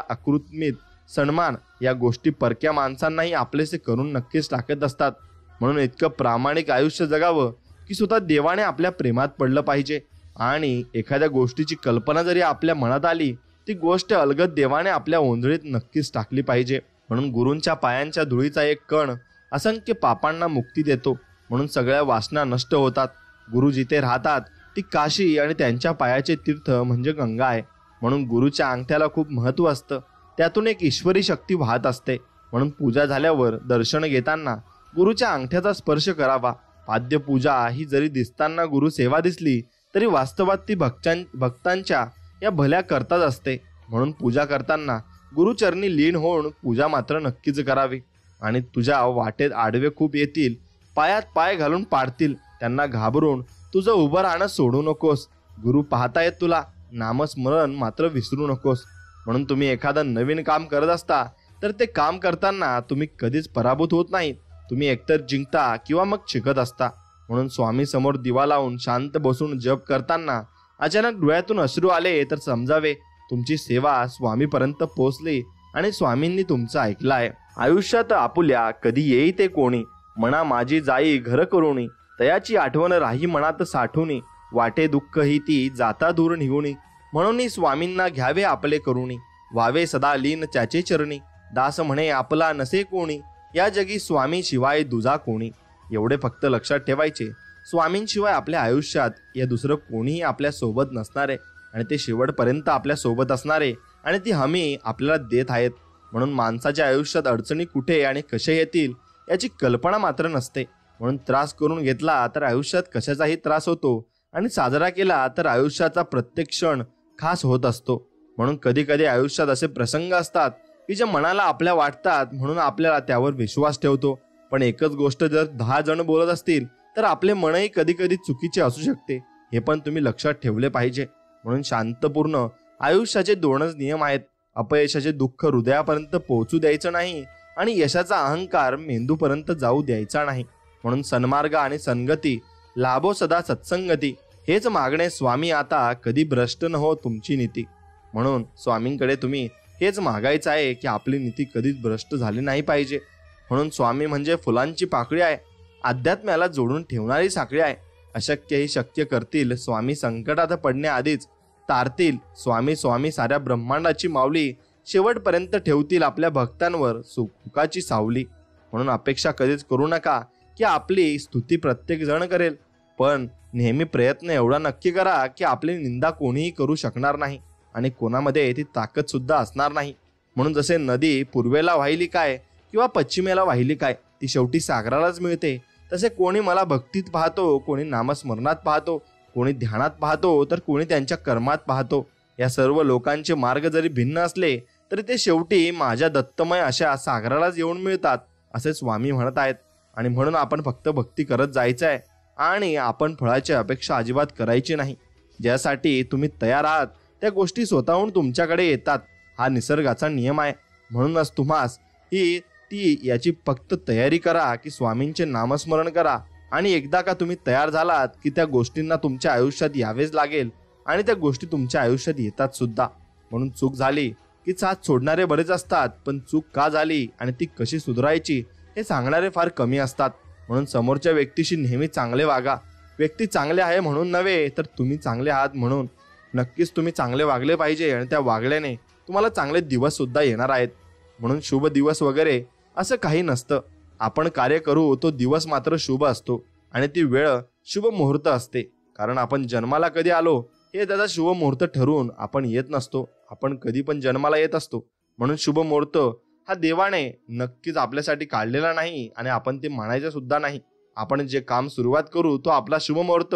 अकृत्रिम सन्मान या गोष्टी परक्या माणसांनाही आपलेसे करून नक्कीच टाकत असतात. म्हणून इतकं प्रामाणिक आयुष्य जगावं की स्वतः देवाने आपल्या प्रेमात पडलं पाहिजे. आणि एखाद्या गोष्टीची कल्पना जरी आपल्या मनात आली, ती गोष्ट अलगद देवाने आपल्या ओंजळीत नक्कीच टाकली पाहिजे. म्हणून गुरूंच्या पायांच्या धुळीचा एक कण असंख्य पापांना मुक्ती देतो. म्हणून सगळ्या वासना नष्ट होतात. गुरु जिथे राहतात ती काशी आणि त्यांच्या पायाचे तीर्थ म्हणजे गंगा आहे. म्हणून गुरुच्या अंगठ्याला खूप महत्त्व असतं. त्यातून एक ईश्वरी शक्ती वाहत असते. म्हणून पूजा झाल्यावर दर्शन घेताना गुरुच्या अंगठ्याचा स्पर्श करावा. पाद्य पूजा ही जरी दिसताना गुरु सेवा दिसली तरी वास्तवात ती भक्तांच्या या भल्या करताच असते. म्हणून पूजा करताना गुरुचरणी लीन होऊन पूजा मात्र नक्कीच करावी. आणि तुझ्या वाटेत आडवे खूप येतील, पायात पाय घालून पाडतील, त्यांना घाबरून तुझं उभं राहणं सोडू नकोस. गुरु पाहतायत तुला, नामस्मरण मात्र विसरू नकोस. म्हणून तुम्ही एखादं नवीन काम करत असता तर ते काम करताना तुम्ही कधीच पराभूत होत नाही. तुम्ही एकतर जिंकता किंवा मग शिकत असता. म्हणून स्वामी समोर दिवा लावून शांत बसून जप करताना अचानक डोळ्यातून अश्रू आले तर समजावे तुमची सेवा स्वामीपर्यंत पोहोचली आणि स्वामींनी तुमचं ऐकलं आहे. आयुष्यात आपुल्या कधी येई ते कोणी, मना माझी जाई घर करुणी, तयाची आठवण राही मनात साठवणी, वाटे दुःख ही ती जाता दूर निघुणी, म्हणून स्वामींना घ्यावे आपले करुणी, व्हावे सदा लीन त्याचे चरणी, दास म्हणे आपला नसे कोणी, या जगी स्वामी शिवाय दुजा कोणी. एवढे फक्त लक्षात ठेवायचे, स्वामींशिवाय आपल्या आयुष्यात या दुसरं कोणीही आपल्या सोबत नसणारे आणि ते शेवटपर्यंत आपल्या सोबत असणारे आणि ती हमी आपल्याला देत आहेत. म्हणून माणसाच्या आयुष्यात अडचणी कुठे आणि कसे येतील याची कल्पना मात्र नसते. म्हणून त्रास करून घेतला तर आयुष्यात कशाचाही त्रास होतो आणि साजरा केला तर आयुष्याचा प्रत्येक क्षण खास होत असतो. म्हणून कधी कधी आयुष्यात असे प्रसंग असतात की जे मनाला आपल्या वाटतात, म्हणून आपल्याला त्यावर विश्वास ठेवतो. पण एकच गोष्ट जर 10 जण बोलत असतील तर आपले मनही कधी कधी चुकीचे असू शकते. हे पण तुम्ही लक्षात ठेवले पाहिजे. म्हणून शांतपूर्ण आयुष्याचे 2च नियम आहेत. अपयशाचे दुःख हृदयापर्यंत पोहोचू द्यायचं नाही आणि यशाचा अहंकार मेंदूपर्यंत जाऊ द्यायचा नाही. म्हणून सन्मार्ग आणि संगती लाभो सदा सत्संगती, हेच मागणे स्वामी आता, कधी भ्रष्ट न हो तुमची नीती. म्हणून स्वामींकडे तुम्ही हेच मागायचं आहे की आपली नीती कधीच भ्रष्ट झाली नाही पाहिजे. म्हणून स्वामी म्हणजे फुलांची पाकळी आहे, अध्यात्म्याला जोडून ठेवणारी साखळी आहे. अशक्य ही शक्य करतील स्वामी, संकटात पडण्याआधीच तारतील स्वामी. स्वामी साऱ्या ब्रह्मांडाची माऊली, शेवटपर्यंत ठेवतील आपल्या भक्तांवर सुखाची सावली. म्हणून अपेक्षा कधीच करू नका की आपली स्तुती प्रत्येक जण करेल, पण नेहमी प्रयत्न एवढा नक्की करा की आपली निंदा कोणीही करू शकणार नाही आणि कोणामध्ये ती ताकद सुद्धा असणार नाही. म्हणून जसे नदी पूर्वेला वाहिली काय किंवा पश्चिमेला वाहिली काय, ती शेवटी सागरालाच मिळते. तसे कोणी मला भक्तीत पाहतो, कोणी नामस्मरणात पाहतो, कोणी ध्यानात पाहतो, तर कोणी त्यांच्या कर्मात पाहतो. या सर्व लोकांचे मार्ग जरी भिन्न असले तरी ते शेवटी माझ्या दत्तमय अशा सागरालाच येऊन मिळतात, असे स्वामी म्हणत आहेत. आणि म्हणून आपण फक्त भक्ती करत जायचं आहे आणि आपण फळाची अपेक्षा अजिबात करायची नाही. ज्यासाठी तुम्ही तयार आहात त्या गोष्टी स्वतःहून तुमच्याकडे येतात. हा निसर्गाचा नियम आहे. म्हणूनच तुम्हास याची फक्त तयारी करा की स्वामींचे नामस्मरण करा, आणि एकदा का तुम्ही तयार झालात की त्या गोष्टींना तुमच्या आयुष्यात यावेच लागेल आणि त्या गोष्टी तुमच्या आयुष्यात येतात सुद्धा. म्हणून चूक झाली की साथ सोडणारे बरेच असतात, पण चूक का झाली आणि ती कशी सुधारायची हे सांगणारे फार कमी असतात. म्हणून समोरच्या व्यक्तीशी नेहमी चांगले वागा. व्यक्ती चांगले आहे म्हणून नव्हे, तर तुम्ही चांगले आहात म्हणून. नक्कीच तुम्ही चांगले वागले पाहिजे आणि त्या वागल्याने तुम्हाला चांगले दिवस सुद्धा येणार आहेत. म्हणून शुभ दिवस वगैरे असं काही नसतं. आपण कार्य करू तो दिवस मात्र शुभ असतो आणि ती वेळ शुभ मुहूर्त असते. कारण आपण जन्माला कधी आलो हे त्याचा शुभ मुहूर्त ठरवून आपण येत नसतो. आपण कधी पण जन्माला येत असतो. म्हणून शुभ मुहूर्त हा देवाने नक्कीच आपल्यासाठी काढलेला नाही आणि आपण ते मानायचं सुद्धा नाही. आपण जे काम सुरुवात करू तो आपला शुभ मुहूर्त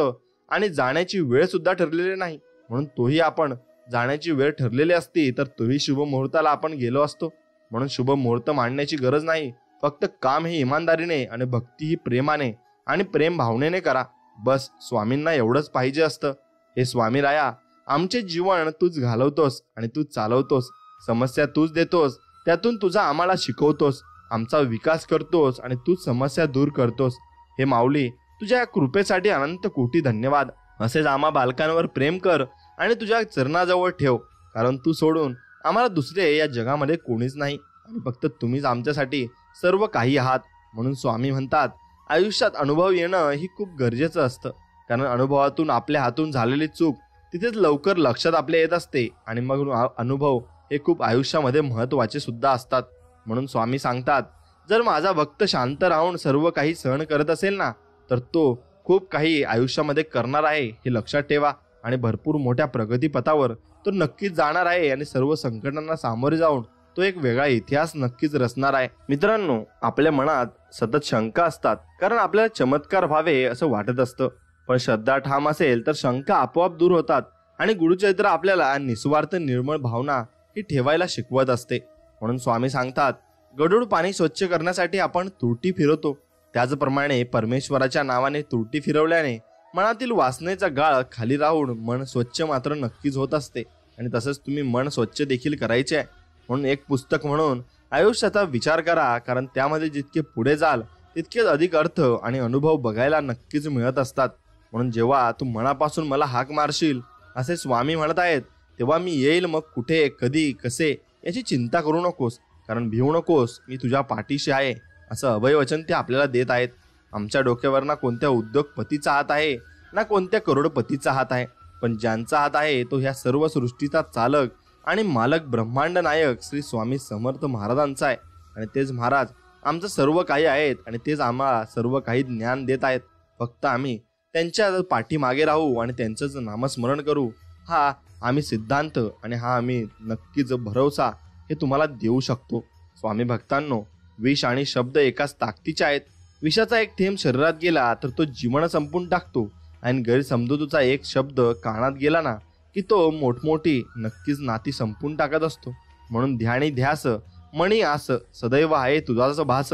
आणि जाण्याची वेळ सुद्धा ठरलेली नाही. म्हणून तोही आपण जाण्याची वेळ ठरलेली असती तर तोही शुभ मुहूर्ताला आपण गेलो असतो. म्हणून शुभ मुहूर्त मांडण्याची गरज नाही. फक्त काम ही इमानदारीने आणि भक्ती ही प्रेमाने आणि प्रेम भावनेने करा. बस स्वामींना एवढंच पाहिजे असतं. हे स्वामी राया, आमचे जीवन तूच घालवतोस आणि तूच चालवतोस. समस्या तूच देतोस, त्यातून तुझा आम्हाला शिकवतोस. आमचा विकास करतोस आणि तूच समस्या दूर करतोस. हे माऊली, तुझ्या या कृपेसाठी अनंत कोटी धन्यवाद. असेच आम्हा बालकांवर प्रेम कर आणि तुझ्या चरणाजवळ ठेव. कारण तू सोडून आम्हाला दुसरे या जगामध्ये कोणीच नाही आणि फक्त तुम्हीच आमच्यासाठी सर्व काही आहात. म्हणून स्वामी म्हणतात, आयुष्यात अनुभव येणं ही खूप गरजेचं असतं. कारण अनुभवातून आपल्या हातून झालेली चूक तिथेच लवकर लक्षात आपल्या येत असते आणि मग अनुभव हे खूप आयुष्यामध्ये महत्त्वाचे सुद्धा असतात. म्हणून स्वामी सांगतात, जर माझा भक्त शांत राहून सर्व काही सहन करत असेल ना, तर तो खूप काही आयुष्यामध्ये करणार आहे हे लक्षात ठेवा. आणि भरपूर मोठ्या प्रगतीपथावर तो नक्कीच जाणार आहे आणि सर्व संकटांना सामोरे जाऊन तो एक वेगळा इतिहास नक्कीच रचणार आहे. मित्रांनो, आपल्या मनात सतत शंका असतात. कारण आपल्याला चमत्कार व्हावे असं वाटत असतं. पण श्रद्धा ठाम असेल तर शंका आपोआप दूर होतात आणि गुरुचरित्र आपल्याला निस्वार्थ निर्मळ भावना ही ठेवायला शिकवत असते. म्हणून स्वामी सांगतात, गढूळ पाणी स्वच्छ करण्यासाठी आपण तुरटी फिरवतो. त्याचप्रमाणे परमेश्वराच्या नावाने तुरटी फिरवल्याने मनातील वासनेचा गाळ खाली राहून मन स्वच्छ मात्र नक्कीच होत असते. आणि तसंच तुम्ही मन स्वच्छ देखील करायचे आहे. म्हणून एक पुस्तक म्हणून आयुष्याचा विचार करा. कारण त्यामध्ये जितके पुढे जाल तितकेच अधिक अर्थ आणि अनुभव बघायला नक्कीच मिळत असतात. म्हणून जेव्हा तू मनापासून मला हाक मारशील असे स्वामी म्हणत आहेत, तेव्हा मी येईल. मग कुठे, कधी, कसे याची चिंता करू नकोस. कारण भिवू नकोस, मी तुझ्या पाठीशी आहे असं अभयवचन ते आपल्याला देत आहेत. आमच्या डोक्यावर ना कोणत्या उद्योगपतीचा हात आहे ना कोणत्या करोडपतीचा हात आहे, पण ज्यांचा हात आहे तो ह्या सर्व सृष्टीचा चालक आणि मालक ब्रह्मांड नायक श्री स्वामी समर्थ महाराजांचा आहे. आणि तेच महाराज आमचं सर्व काही आहेत आणि तेच आम्हाला सर्व काही ज्ञान देत आहेत. फक्त आम्ही त्यांच्या पाठीमागे राहू आणि त्यांचंच नामस्मरण करू. हा आम्ही सिद्धांत आणि हा आम्ही नक्कीच भरवसा हे तुम्हाला देऊ शकतो. स्वामी भक्तांनो, विष आणि शब्द एकाच ताकदीचे आहेत. विषाचा एक थेंब शरीरात गेला तर तो जीवन संपून टाकतो आणि गैरसमजुतीचा एक शब्द कानात गेला ना की तो मोठमोठी नक्कीच नाती संपून टाकत असतो. म्हणून ध्यानी ध्यास मणी आस सदैव आहे तुझाच भास.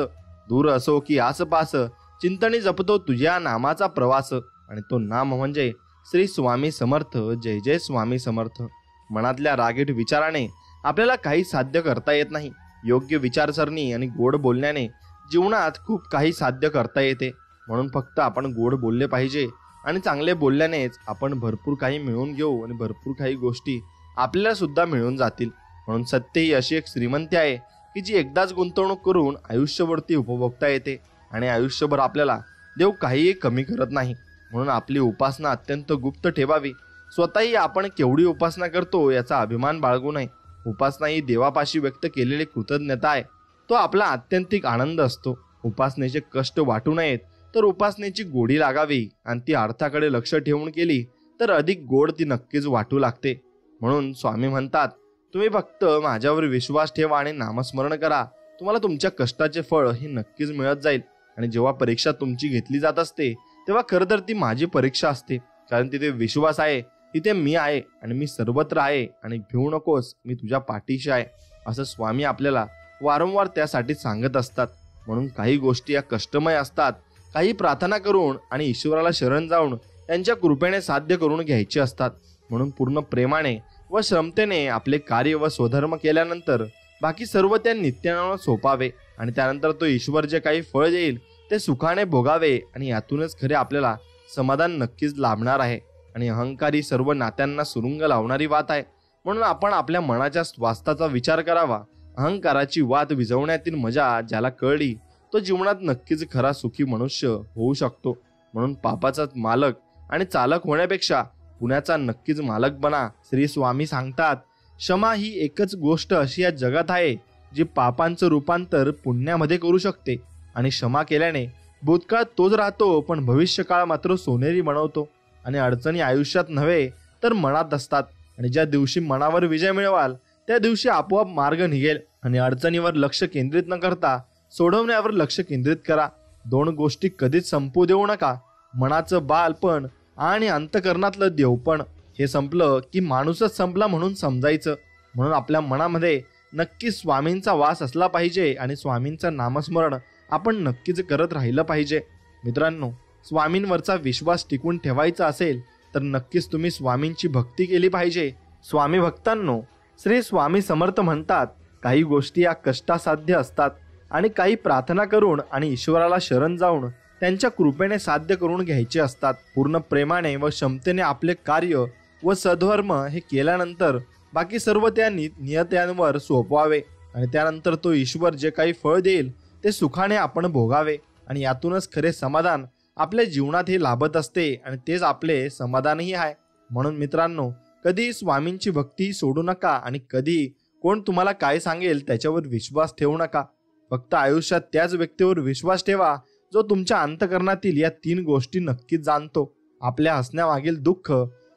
दूर असो की आस पास चिंतनी जपतो तुझ्या नामाचा प्रवास. आणि तो नाम म्हणजे श्री स्वामी समर्थ. जय जय स्वामी समर्थ. मनातल्या रागीट विचाराने आपल्याला काही साध्य करता येत नाही. योग्य विचारसरणी आणि गोड बोलण्याने जीवनात खूप काही साध्य करता येते. म्हणून फक्त आपण गोड बोलले पाहिजे आणि चांगले बोलल्यानेच आपण भरपूर काही मिळवून घेऊ आणि भरपूर काही गोष्टी आपल्याला सुद्धा मिळून जातील. म्हणून सत्य ही अशी एक श्रीमंती आहे की जी एकदाच गुंतवणूक करून आयुष्यभरती उपभोगता येते आणि आयुष्यभर आपल्याला देव काहीही कमी करत नाही. म्हणून आपली उपासना अत्यंत गुप्त ठेवावी. स्वतःही आपण केवढी उपासना करतो याचा अभिमान बाळगू नये. उपासना ही देवापाशी व्यक्त केलेली कृतज्ञता आहे. तो आपला आत्यंतिक आनंद असतो. उपासनेचे कष्ट वाटू नयेत तर उपासनेची गोडी लागावी आणि ती अर्थाकडे लक्ष ठेवून केली तर अधिक गोड ती नक्कीच वाटू लागते. म्हणून स्वामी म्हणतात, तुम्ही फक्त माझ्यावर विश्वास ठेवा आणि नामस्मरण करा. तुम्हाला तुमच्या कष्टाचे फळ हे नक्कीच मिळत जाईल. आणि जेव्हा परीक्षा तुमची घेतली जात असते तेव्हा खरं तर ती माझी परीक्षा असते. कारण तिथे विश्वास आहे, तिथे मी आहे आणि मी सर्वत्र आहे आणि भिवू नकोस, मी तुझ्या पाठीशी आहे असं स्वामी आपल्याला वारंवार त्यासाठी सांगत असतात. म्हणून काही गोष्टी या कष्टमय असतात काही प्रार्थना करून आणि ईश्वराला शरण जाऊन त्यांच्या कृपेने साध्य करून घ्यायचे असतात. म्हणून पूर्ण प्रेमाने व श्रमतेने आपले कार्य व स्वधर्म केल्यानंतर बाकी सर्व त्या नित्यानं सोपावे आणि त्यानंतर तो ईश्वर जे काही फळ देईल ते सुखाने भोगावे आणि यातूनच खरे आपल्याला समाधान नक्कीच लाभणार आहे. आणि अहंकारी सर्व नात्यांना सुरुंग लावणारी वात आहे. म्हणून आपण आपल्या मनाच्या स्वास्थ्याचा विचार करावा. अहंकाराची वात विझवण्यातील मजा ज्याला कळली तो जीवनात नक्कीच खरा सुखी मनुष्य होऊ शकतो. म्हणून पापाचा मालक आणि चालक होण्यापेक्षा पुण्याचा नक्कीच मालक बना. श्री स्वामी सांगतात, क्षमा ही एकच गोष्ट अशी या जगात आहे जी पापांचं रूपांतर पुण्यामध्ये करू शकते. आणि क्षमा केल्याने भूतकाळ तोच राहतो पण भविष्यकाळ मात्र सोनेरी बनवतो. आणि अडचणी आयुष्यात नव्हे तर मनात असतात. आणि ज्या दिवशी मनावर विजय मिळवाल त्या दिवशी आपोआप मार्ग निघेल. आणि अडचणीवर लक्ष केंद्रित न करता सोडवण्यावर लक्ष केंद्रित करा. दोन गोष्टी कधीच संपू देऊ नका. मनाचं बालपण आणि अंतकरणातलं देवपण. हे संपलं की माणूसच संपला म्हणून समजायचं. म्हणून आपल्या मनामध्ये नक्कीच स्वामींचा वास असला पाहिजे आणि स्वामींचं नामस्मरण आपण नक्कीच करत राहिलं पाहिजे. मित्रांनो, स्वामींवरचा विश्वास टिकून ठेवायचा असेल तर नक्कीच तुम्ही स्वामींची भक्ती केली पाहिजे. स्वामी भक्तांनो, श्री स्वामी समर्थ म्हणतात, काही गोष्टी या कष्टासाध्य असतात आणि काही प्रार्थना करून आणि ईश्वराला शरण जाऊन त्यांच्या कृपेने साध्य करून घ्यायचे असतात. पूर्ण प्रेमाने व क्षमतेने आपले कार्य व सद्धर्म हे केल्यानंतर बाकी सर्व त्या नियत्यांवर सोपवावे आणि त्यानंतर तो ईश्वर जे काही फळ देईल ते सुखाने आपण भोगावे. आणि यातूनच खरे समाधान आपल्या जीवनात हे लाभत असते आणि तेच आपले समाधानही आहे. म्हणून मित्रांनो, कधी स्वामींची भक्ती सोडू नका आणि कधी कोण तुम्हाला काय सांगेल त्याच्यावर विश्वास ठेवू नका. फक्त आयुष्यात त्याच व्यक्तीवर विश्वास ठेवा जो तुमच्या अंतकरणातील या 3 गोष्टी नक्कीच जाणतो. आपल्या हसण्यामागील दुःख,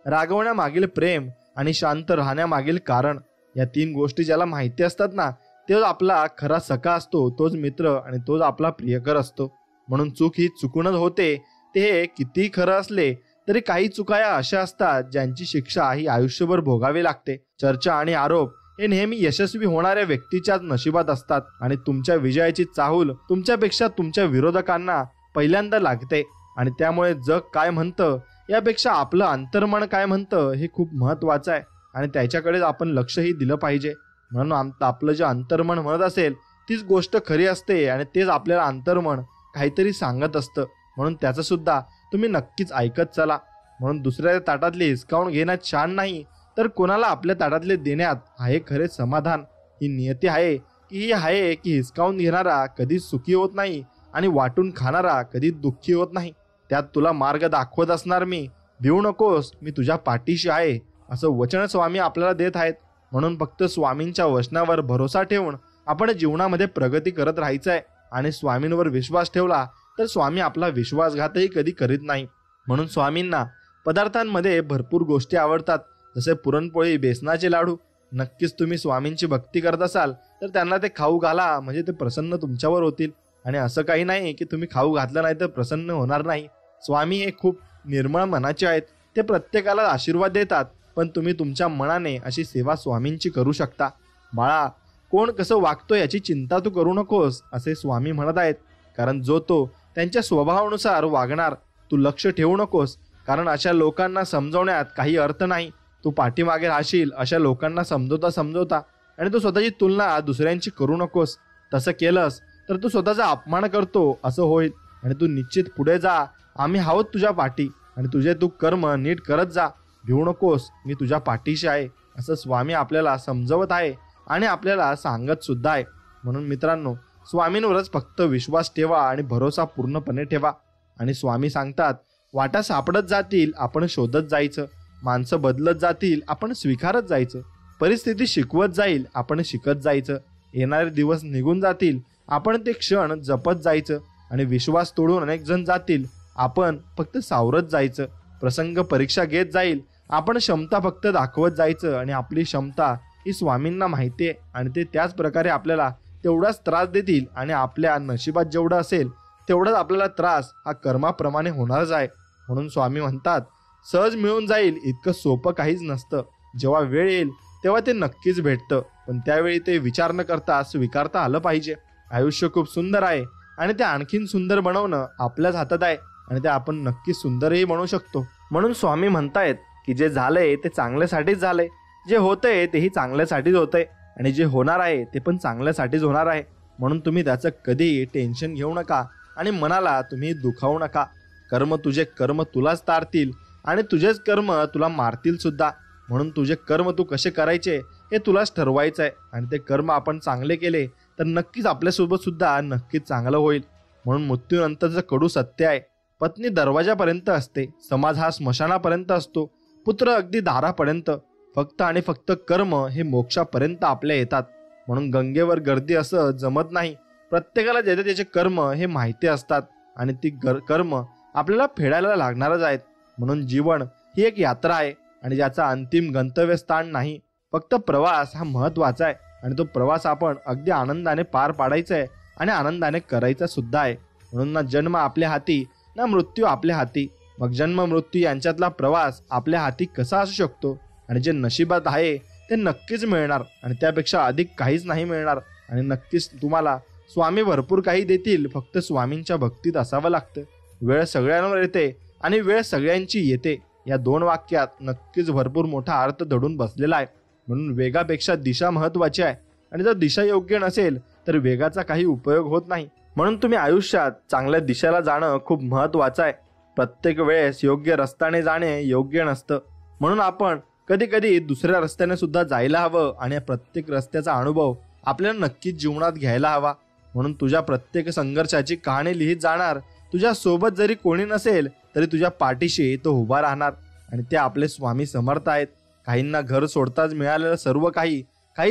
रागवण्यामागील प्रेम आणि शांत राहण्यामागील कारण. या 3 गोष्टी ज्याला माहिती असतात ना, तोच आपला खरा सखा असतो, तोच मित्र आणि तोच आपला प्रियकर असतो. म्हणून चूक ही चुकूनच होते. ते कितीही खरं असले तरी काही चुका या अशा असतात ज्यांची शिक्षा ही आयुष्यभर भोगावी लागते. चर्चा आणि आरोप हे नेहमी यशस्वी होणाऱ्या व्यक्तीच्याच नशिबात असतात आणि तुमच्या विजयाची चाहूल तुमच्यापेक्षा तुमच्या विरोधकांना पहिल्यांदा लागते. आणि त्यामुळे जग काय म्हणतं यापेक्षा आपलं अंतर्मन काय म्हणतं हे खूप महत्वाचं आहे आणि त्याच्याकडेच आपण लक्षही दिलं पाहिजे. म्हणून आपलं जे अंतर्मन म्हणत असेल तीच गोष्ट खरी असते आणि तेच आपल्याला अंतर्मन काहीतरी सांगत असतं. म्हणून त्याचं सुद्धा तुम्ही नक्कीच ऐकत चला. म्हणून दुसऱ्या ताटातले हिसकावून घेण्यात छान नाही तर कोणाला आपल्या ताटातले देण्यात आहे खरे समाधान. ही नियती आहे की हिसकावून घेणारा कधीच सुखी होत नाही आणि वाटून खाणारा कधीच दुःखी होत नाही. त्यात तुला मार्ग दाखवत असणार मी. भिवू नकोस, मी तुझ्या पाठीशी आहे, असं वचन स्वामी आपल्याला देत आहेत. म्हणून फक्त स्वामींच्या वचनावर भरोसा ठेवून आपण जीवनामध्ये प्रगती करत राहायचं आहे. आणि स्वामींवर विश्वास ठेवला तर स्वामी आपला विश्वासघातही कधी करीत नाही. म्हणून स्वामींना पदार्थांमध्ये भरपूर गोष्टी आवडतात, जसे पुरणपोळी, बेसनाचे लाडू. नक्कीच तुम्ही स्वामींची भक्ती करत असाल तर त्यांना ते खाऊ घाला, म्हणजे ते प्रसन्न तुमच्यावर होतील. आणि असं काही नाही की तुम्ही खाऊ घातलं नाही तर प्रसन्न होणार नाही. स्वामी हे खूप निर्मळ मनाचे आहेत. ते प्रत्येकाला आशीर्वाद देतात, पण तुम्ही तुमच्या मनाने अशी सेवा स्वामींची करू शकता. बाळा, कोण कसं वागतो याची चिंता तू करू नकोस, असे स्वामी म्हणत आहेत. कारण जो तो त्यांच्या स्वभावानुसार वागणार. तू लक्ष ठेवू नकोस, कारण अशा लोकांना समजवण्यात काही अर्थ नाही. तू पाठीमागे राहशील अशा लोकांना समजवता आणि तू स्वतःची तुलना दुसऱ्यांची करू नकोस. तसं केलंस तर तू स्वतःचा अपमान करतो असं होईल. आणि तू निश्चित पुढे जा, आम्ही आहोत तुझ्या पाठी आणि तुझे तू कर्म नीट करत जा. भिवू नकोस, मी तुझ्या पाठीशी आहे, असं स्वामी आपल्याला समजवत आहे आणि आपल्याला सांगत सुद्धा आहे. म्हणून मित्रांनो, स्वामींवरच फक्त विश्वास ठेवा आणि भरोसा पूर्णपणे ठेवा. आणि स्वामी सांगतात, वाटा सापडत जातील आपण शोधत जायचं, माणसं बदलत जातील आपण स्वीकारत जायचं, परिस्थिती शिकवत जाईल आपण शिकत जायचं, येणारे दिवस निघून जातील आपण ते क्षण जपत जायचं आणि विश्वास तोडून अनेक जण जातील आपण फक्त सावरत जायचं. प्रसंग परीक्षा घेत जाईल आपण क्षमता फक्त दाखवत जायचं आणि आपली क्षमता ही स्वामींना माहिती आहे आणि ते त्याच प्रकारे आपल्याला तेवढाच त्रास देतील आणि आपल्या नशिबात जेवढं असेल तेवढाच आपल्याला त्रास हा कर्माप्रमाणे होणारच आहे. म्हणून स्वामी म्हणतात, सहज मिळून जाईल इतकं सोपं काहीच नसतं. जेव्हा वेळ येईल तेव्हा ते नक्कीच भेटतं, पण त्यावेळी ते विचार न करता स्वीकारता आलं पाहिजे. आयुष्य खूप सुंदर आहे आणि ते आणखीन सुंदर बनवणं आपल्याच हातात आहे आणि ते आपण नक्की सुंदरही बनवू शकतो. म्हणून स्वामी म्हणतायत की जे झालंय ते चांगल्यासाठीच झालंय, जे होतंय तेही चांगल्यासाठीच होतंय आणि जे होणार आहे ते पण चांगल्यासाठीच होणार आहे. म्हणून तुम्ही त्याचं कधीही टेन्शन घेऊ नका आणि मनाला तुम्ही दुखावू नका. तुझे कर्म तुलाच तारतील आणि तुझेच कर्म तुला मारतील सुद्धा. म्हणून तुझे कर्म तू कसे करायचे हे तुलाच ठरवायचं आहे आणि ते कर्म आपण चांगले केले तर नक्कीच आपल्यासोबत सुद्धा नक्कीच चांगलं होईल. म्हणून मृत्यूनंतरचं कडू सत्य आहे, पत्नी दरवाजापर्यंत असते, समाज हा स्मशानापर्यंत असतो, पुत्र अगदी दारापर्यंत. फक्त आणि फक्त कर्म हे मोक्षापर्यंत आपल्या येतात. म्हणून गंगेवर गर्दी असं जमत नाही. प्रत्येकाला ज्याचे त्याचे कर्म हे माहिती असतात आणि ती कर्म आपल्याला फेडायला लागणारच आहेत. म्हणून जीवन ही एक यात्रा आहे आणि ज्याचा अंतिम गंतव्यस्थान नाही, फक्त प्रवास हा महत्वाचा आहे आणि तो प्रवास आपण अगदी आनंदाने पार पाडायचा आहे आणि आनंदाने करायचा सुद्धा आहे. म्हणून ना जन्म आपल्या हाती ना मृत्यू आपल्या हाती. मग जन्म मृत्यू यांच्यातला प्रवास आपल्या हाती कसा असू शकतो? आणि जे नशिबात आहे ते नक्कीच मिळणार आणि त्यापेक्षा अधिक काहीच नाही मिळणार. आणि नक्कीच तुम्हाला स्वामी भरपूर काही देतील, फक्त स्वामींच्या भक्तीत असावं लागतं. वेळ सगळ्यांवर येते आणि वेळ सगळ्यांची येते, या 2 वाक्यात नक्कीच भरपूर मोठा अर्थ दडून बसलेला आहे. म्हणून वेगापेक्षा दिशा महत्वाची आहे आणि जर दिशा योग्य नसेल तर वेगाचा काही उपयोग होत नाही. म्हणून तुम्ही आयुष्यात चांगल्या दिशेला जाणं खूप महत्वाचं आहे. प्रत्येक वेळेस योग्य रस्त्याने जाणे योग्य नसतं. म्हणून आपण कधी कधी दुसऱ्या रस्त्याने सुद्धा जायला हवं आणि प्रत्येक रस्त्याचा अनुभव आपल्याला नक्कीच जीवनात घ्यायला हवा. म्हणून तुझ्या प्रत्येक संघर्षाची कहाणी लिहित जाणार. तुझ्या सोबत जरी कोणी नसेल तरी तुझ्या पाठीशी तो उभा राहणार आणि ते आपले स्वामी समर्थ आहेत. काहींना घर सोडताच मिळालेलं सर्व काही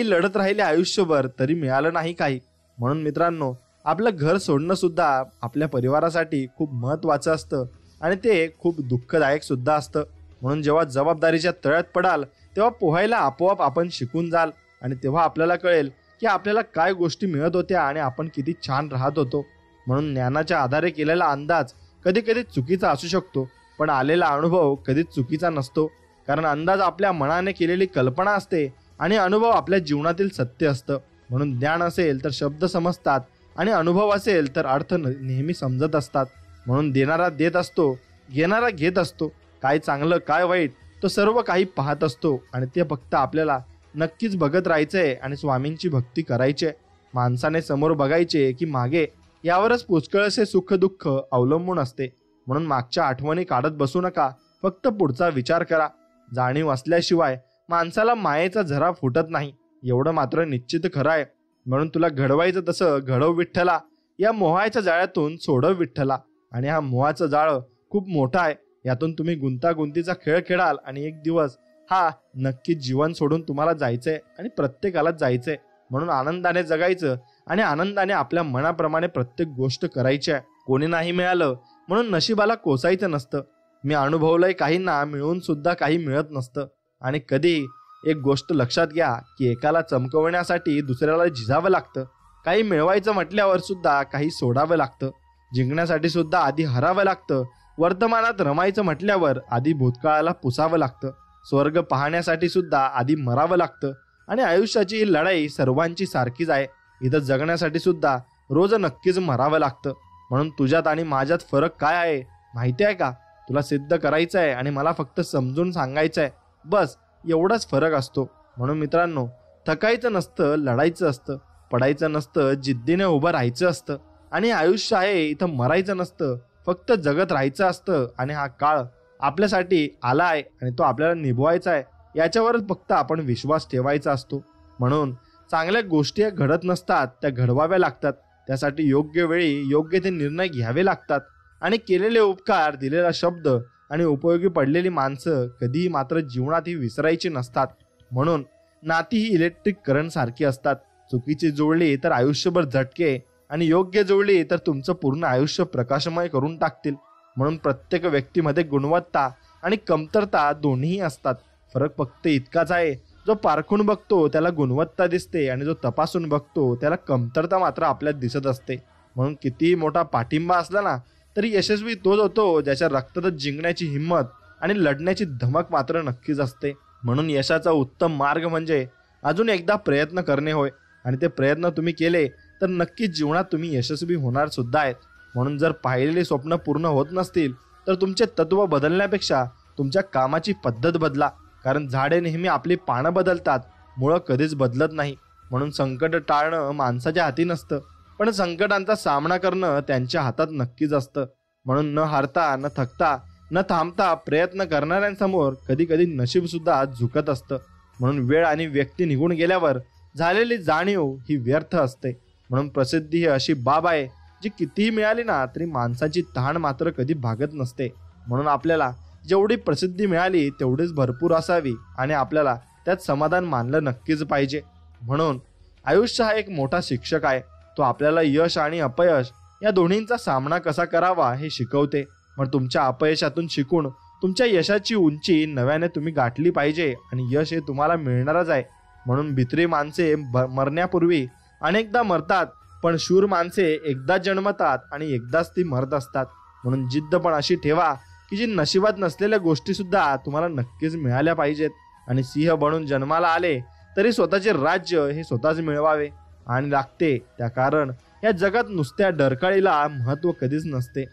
लढत राहिले आयुष्यभर तरी मिळालं नाही काही. म्हणून मित्रांनो, आपलं घर सोडणं सुद्धा आपल्या परिवारासाठी खूप महत्वाचं असतं आणि ते खूप दुःखदायक सुद्धा असतं. म्हणून जेव्हा जबाबदारीच्या तळ्यात पडाल तेव्हा पोहायला आपोआप आपण शिकून जाल आणि तेव्हा आपल्याला कळेल की आपल्याला काय गोष्टी मिळत होत्या आणि आपण किती छान राहत होतो. म्हणून ज्ञानाच्या आधारे केलेला अंदाज कधी कधी चुकीचा असू शकतो, पण आलेला अनुभव कधीच चुकीचा नसतो. कारण अंदाज आपल्या मनाने केलेली कल्पना असते आणि अनुभव आपल्या जीवनातील सत्य असतं. म्हणून ज्ञान असेल तर शब्द समजतात आणि अनुभव असेल तर अर्थ नेहमी समजत असतात. म्हणून देणारा देत असतो, घेणारा घेत असतो. काय चांगलं काय वाईट तो सर्व काही पाहत असतो आणि ते फक्त आपल्याला नक्कीच बघत राहायचंय आणि स्वामींची भक्ती करायची. माणसाने समोर बघायचे की मागे, यावरच पुष्कळसे सुख दुःख अवलंबून असते. म्हणून मागच्या आठवणी काढत बसू नका, फक्त पुढचा विचार करा. जाणीव असल्याशिवाय माणसाला मायेचा झरा फुटत नाही, एवढं मात्र निश्चित खरं आहे. म्हणून तुला घडवायचं तसं घडव विठ्ठला, या मोहाच्या जाळ्यातून सोडव विठ्ठला. आणि हा मोहाचं जाळं खूप मोठं आहे, यातून तुम्ही गुंतागुंतीचा खेळ खेळाल आणि एक दिवस हा नक्कीच जीवन सोडून तुम्हाला जायचंय आणि प्रत्येकालाच जायचंय. म्हणून आनंदाने जगायचं आणि आनंदाने आपल्या मनाप्रमाणे प्रत्येक गोष्ट करायची आहे. कोणी नाही मिळालं म्हणून नशिबाला कोसायचं नसतं. मी अनुभवलंय, काहींना मिळून सुद्धा काही मिळत नसतं. आणि कधी एक गोष्ट लक्षात घ्या की एकाला चमकवण्यासाठी दुसऱ्याला झिजावं लागतं. काही मिळवायचं म्हटल्यावर सुद्धा काही सोडावं लागतं. जिंकण्यासाठी सुद्धा आधी हरावं लागतं. वर्तमानात रमायचं म्हटल्यावर आधी भूतकाळाला पुसावं लागतं. स्वर्ग पाहण्यासाठी सुद्धा आधी मरावं लागतं. आणि आयुष्याची ही लढाई सर्वांची सारखीच आहे. इथं जगण्यासाठी सुद्धा रोज नक्कीच मरावं लागतं. म्हणून तुझ्यात आणि माझ्यात फरक काय आहे माहिती आहे का? तुला सिद्ध करायचं आहे आणि मला फक्त समजून सांगायचं आहे, बस एवढाच फरक असतो. म्हणून मित्रांनो, थकायचं नसतं, लढायचं असतं. पडायचं नसतं, जिद्दीने उभं राहायचं असतं. आणि आयुष्य आहे इथं मरायचं नसतं, फक्त जगत राहायचं असतं. आणि हा काळ आपल्यासाठी आला आहे आणि तो आपल्याला निभवायचा आहे, याच्यावरच फक्त आपण विश्वास ठेवायचा असतो. म्हणून चांगल्या गोष्टी घडत नसतात, त्या घडवाव्या लागतात. त्यासाठी योग्य वेळी योग्य ते निर्णय घ्यावे लागतात. आणि केलेले उपकार, दिलेला शब्द आणि उपयोगी पडलेली माणसं कधीही मात्र जीवनात ही विसरायची नसतात. म्हणून नाती ही इलेक्ट्रिक करंट सारखी असतात. चुकीची जोडली तर आयुष्यभर झटके आणि योग्य जोडली तर तुमचं पूर्ण आयुष्य प्रकाशमय करून टाकतील. म्हणून प्रत्येक व्यक्तीमध्ये गुणवत्ता आणि कमतरता दोन्हीही असतात. फरक फक्त इतकाच आहे, जो पारखून बघतो त्याला गुणवत्ता दिसते आणि जो तपासून बघतो त्याला कमतरता मात्र आपल्यात दिसत असते. म्हणून कितीही मोठा पाठिंबा असला ना तरी यशस्वी तोच होतो ज्याच्या रक्तातच जिंकण्याची हिंमत आणि लढण्याची धमक मात्र नक्कीच असते. म्हणून यशाचा उत्तम मार्ग म्हणजे अजून एकदा प्रयत्न करणे होय. आणि ते प्रयत्न तुम्ही केले तर नक्कीच जीवनात तुम्ही यशस्वी होणार सुद्धा आहेत. म्हणून जर पाहिलेली स्वप्न पूर्ण होत नसतील तर तुमचे तत्व बदलण्यापेक्षा तुमच्या कामाची पद्धत बदला. कारण झाडे नेहमी आपली पानं बदलतात, मुळं कधीच बदलत नाही. म्हणून संकट टाळणं माणसाच्या हाती नसतं, पण संकटांचा सामना करणं त्यांच्या हातात नक्कीच असतं. म्हणून न हारता, न थकता, न थांबता प्रयत्न करणाऱ्यांसमोर कधी कधी नशीब सुद्धा झुकत असतं. म्हणून वेळ आणि व्यक्ती निघून गेल्यावर झालेली जाणीव ही व्यर्थ असते. म्हणून प्रसिद्धी ही अशी बाब आहे जी कितीही मिळाली ना तरी माणसाची तहान मात्र कधी भागत नसते. म्हणून आपल्याला जेवढी प्रसिद्धी मिळाली तेवढीच भरपूर असावी आणि आपल्याला त्यात समाधान मानलं नक्कीच पाहिजे. म्हणून आयुष्य हा एक मोठा शिक्षक आहे. तो आपल्याला यश आणि अपयश या दोन्हींचा सामना कसा करावा हे शिकवते. मग तुमच्या अपयशातून शिकून तुमच्या यशाची उंची नव्याने तुम्ही गाठली पाहिजे आणि यश हे तुम्हाला मिळणारच आहे. म्हणून भित्री माणसे मरण्यापूर्वी अनेकदा मरतात, पण शूर माणसे एकदा जन्मतात आणि एकदाच ती मरत असतात. म्हणून जिद्द पण अशी ठेवा की जी नशिबात नसलेल्या गोष्टी सुद्धा तुम्हाला नक्कीच मिळाल्या पाहिजेत. आणि सिंह बनून जन्माला आले तरी स्वतःचे राज्य हे स्वतःच मिळवावे आणि लागते त्या, कारण या जगात नुसत्या डरकाळीला महत्त्व कधीच नसते.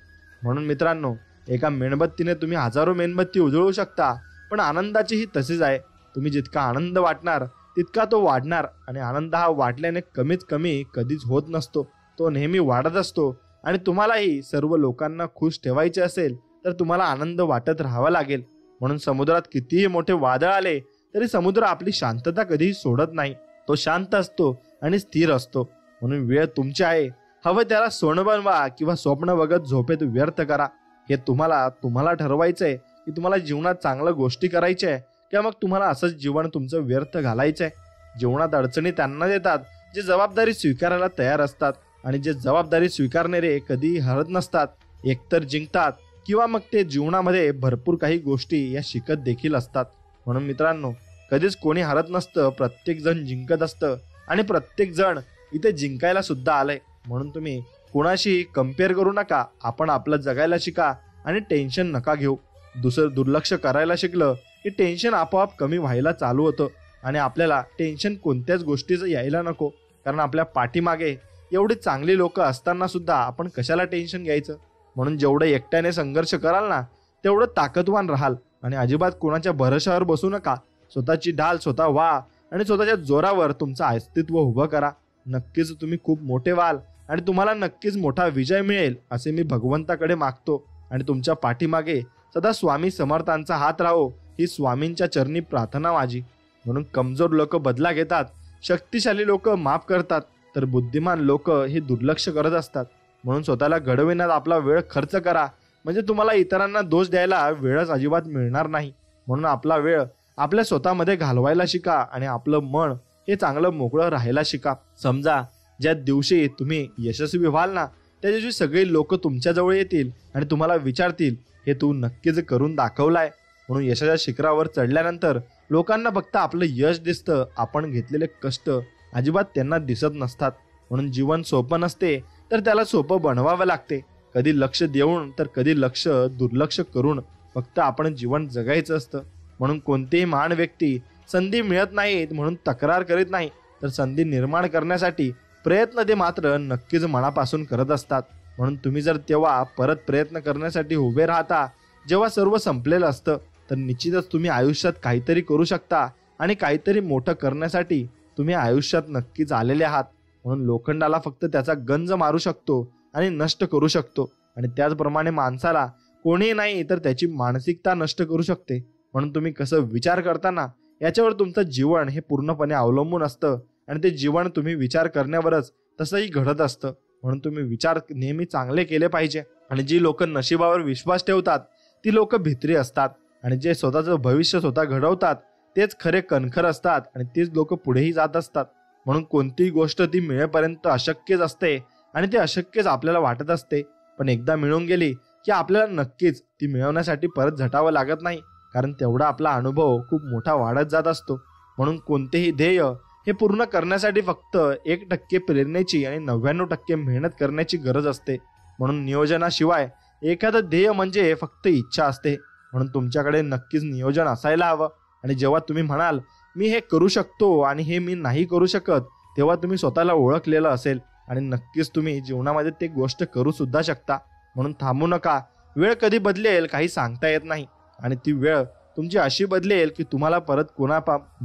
म्हणून मित्रांनो, एका मेणबत्तीने तुम्ही हजारो मेणबत्ती उजळू शकता, पण आनंदाचीही तशीच आहे. तुम्ही जितका आनंद वाटणार तितका तो वाढणार आणि आनंद हा वाटल्याने कमीत कमी कधीच होत नसतो, तो नेहमी वाढत असतो. आणि तुम्हालाही सर्व लोकांना खुश ठेवायचे असेल तर तुम्हाला आनंद वाटत राहावा लागेल. म्हणून समुद्रात कितीही मोठे वादळ आले तरी समुद्र आपली शांतता कधीही सोडत नाही, तो शांत असतो आणि स्थिर असतो. म्हणून वेळ तुमची आहे, हवं त्याला सोनं बनवा किंवा स्वप्न बघत झोपेत व्यर्थ करा. हे तुम्हाला ठरवायचंय की तुम्हाला जीवनात चांगल्या गोष्टी करायच्या आहे किंवा मग तुम्हाला असंच जीवन तुमचं व्यर्थ घालायचंय. जीवनात अडचणी त्यांना देतात जे जबाबदारी स्वीकारायला तयार असतात, आणि जे जबाबदारी स्वीकारणारे कधीही हरत नसतात, एकतर जिंकतात किंवा मग ते जीवनामध्ये भरपूर काही गोष्टी या शिकत देखील असतात. म्हणून मित्रांनो, कधीच कोणी हरत नसतं, प्रत्येक जण जिंकत असतं आणि प्रत्येक जण इथे जिंकायला सुद्धा आलंय. म्हणून तुम्ही कोणाशी कम्पेअर करू नका, आपण आपलं जगायला शिका आणि टेन्शन नका घेऊ. दुर्लक्ष करायला शिकलं की टेन्शन आपोआप कमी व्हायला चालू होतं आणि आपल्याला टेन्शन कोणत्याच गोष्टीचं यायला नको, कारण आपल्या पाठीमागे एवढी चांगली लोक असताना सुद्धा आपण कशाला टेन्शन घ्यायचं. म्हणून जेवढं एकट्याने संघर्ष कराल ना तेवढं ताकदवान राहाल आणि अजिबात कोणाच्या भरोशावर बसू नका. स्वतःची ढाल स्वतः व्हा आणि स्वतःच्या जोरावर तुमचं अस्तित्व उभं करा. नक्कीच तुम्ही खूप मोठे व्हाल आणि तुम्हाला नक्कीच मोठा विजय मिळेल असे मी भगवंताकडे मागतो. आणि तुमच्या पाठीमागे सदा स्वामी समर्थांचा हात राहो ही स्वामींच्या चरणी प्रार्थना माझी. म्हणून कमजोर लोक बदला घेतात, शक्तिशाली लोक माफ करतात, तर बुद्धिमान लोक हे दुर्लक्ष करत असतात. म्हणून स्वतःला घडविण्यात आपला वेळ खर्च करा, म्हणजे तुम्हाला इतरांना दोष द्यायला वेळच अजिबात मिळणार नाही. म्हणून आपला वेळ आपल्या स्वतःमध्ये घालवायला शिका आणि आपलं मन हे चांगलं मोकळं राहायला शिका. समजा ज्या दिवशी तुम्ही यशस्वी व्हाल ना त्या दिवशी सगळे लोक तुमच्याजवळ येतील आणि तुम्हाला विचारतील, हे तू नक्कीच करून दाखवलाय. म्हणून यशाच्या शिखरावर चढल्यानंतर लोकांना फक्त आपलं यश दिसतं, आपण घेतलेले कष्ट अजिबात त्यांना दिसत नसतात. म्हणून जीवन सोपं नसते तर त्याला सोपं बनवावं लागते, कधी लक्ष देऊन तर कधी लक्ष दुर्लक्ष करून. फक्त आपण जीवन जगायचं असतं. म्हणून कोणतीही महान व्यक्ती संधी मिळत नाहीत म्हणून तक्रार करीत नाही, तर संधी निर्माण करण्यासाठी प्रयत्न ते मात्र नक्कीच मनापासून करत असतात. म्हणून तुम्ही जर तेव्हा परत प्रयत्न करण्यासाठी उभे राहता जेव्हा सर्व संपलेलं असतं, तर निश्चितच तुम्ही आयुष्यात काहीतरी करू शकता आणि काहीतरी मोठं करण्यासाठी तुम्ही आयुष्यात नक्कीच आलेले आहात. म्हणून लोखंडाला फक्त त्याचा गंज मारू शकतो आणि नष्ट करू शकतो, आणि त्याचप्रमाणे माणसाला कोणी नाही तर त्याची मानसिकता नष्ट करू शकते. म्हणून तुम्ही कसं विचार करताना याच्यावर तुमचं जीवन हे पूर्णपणे अवलंबून असतं आणि ते जीवन तुम्ही विचार करण्यावरच तसंही घडत असतं. म्हणून तुम्ही विचार नेहमी चांगले केले पाहिजे. आणि जी लोक नशिबावर विश्वास ठेवतात ती लोक भित्री असतात, आणि जे स्वतःचं भविष्य स्वतः घडवतात तेच खरे कणखर असतात आणि तेच लोक पुढेही जात असतात. म्हणून कोणतीही गोष्ट ती मिळेपर्यंत अशक्यच असते आणि ते अशक्यच आपल्याला वाटत असते, पण एकदा मिळून गेली की आपल्याला नक्कीच ती मिळवण्यासाठी परत झटावं लागत नाही, कारण तेवढा आपला अनुभव खूप मोठा वाढत जात असतो. म्हणून कोणतेही ध्येय हे पूर्ण करण्यासाठी फक्त 1% प्रेरणेची आणि 99% मेहनत करण्याची गरज असते. म्हणून नियोजनाशिवाय एखादं ध्येय म्हणजे फक्त इच्छा असते. म्हणून तुमच्याकडे नक्कीच नियोजन असायला हवं. आणि जेव्हा तुम्ही म्हणाल मी हे करू शकतो आणि हे मी नाही करू शकत, तेव्हा तुम्ही स्वतःला ओळखलेलं असेल आणि नक्कीच तुम्ही जीवनामध्ये ते गोष्ट करू सुद्धा शकता. म्हणून थांबू नका. वेळ कधी बदलेल काही सांगता येत नाही आणि ती वेळ तुमची अशी बदलेल की तुम्हाला परत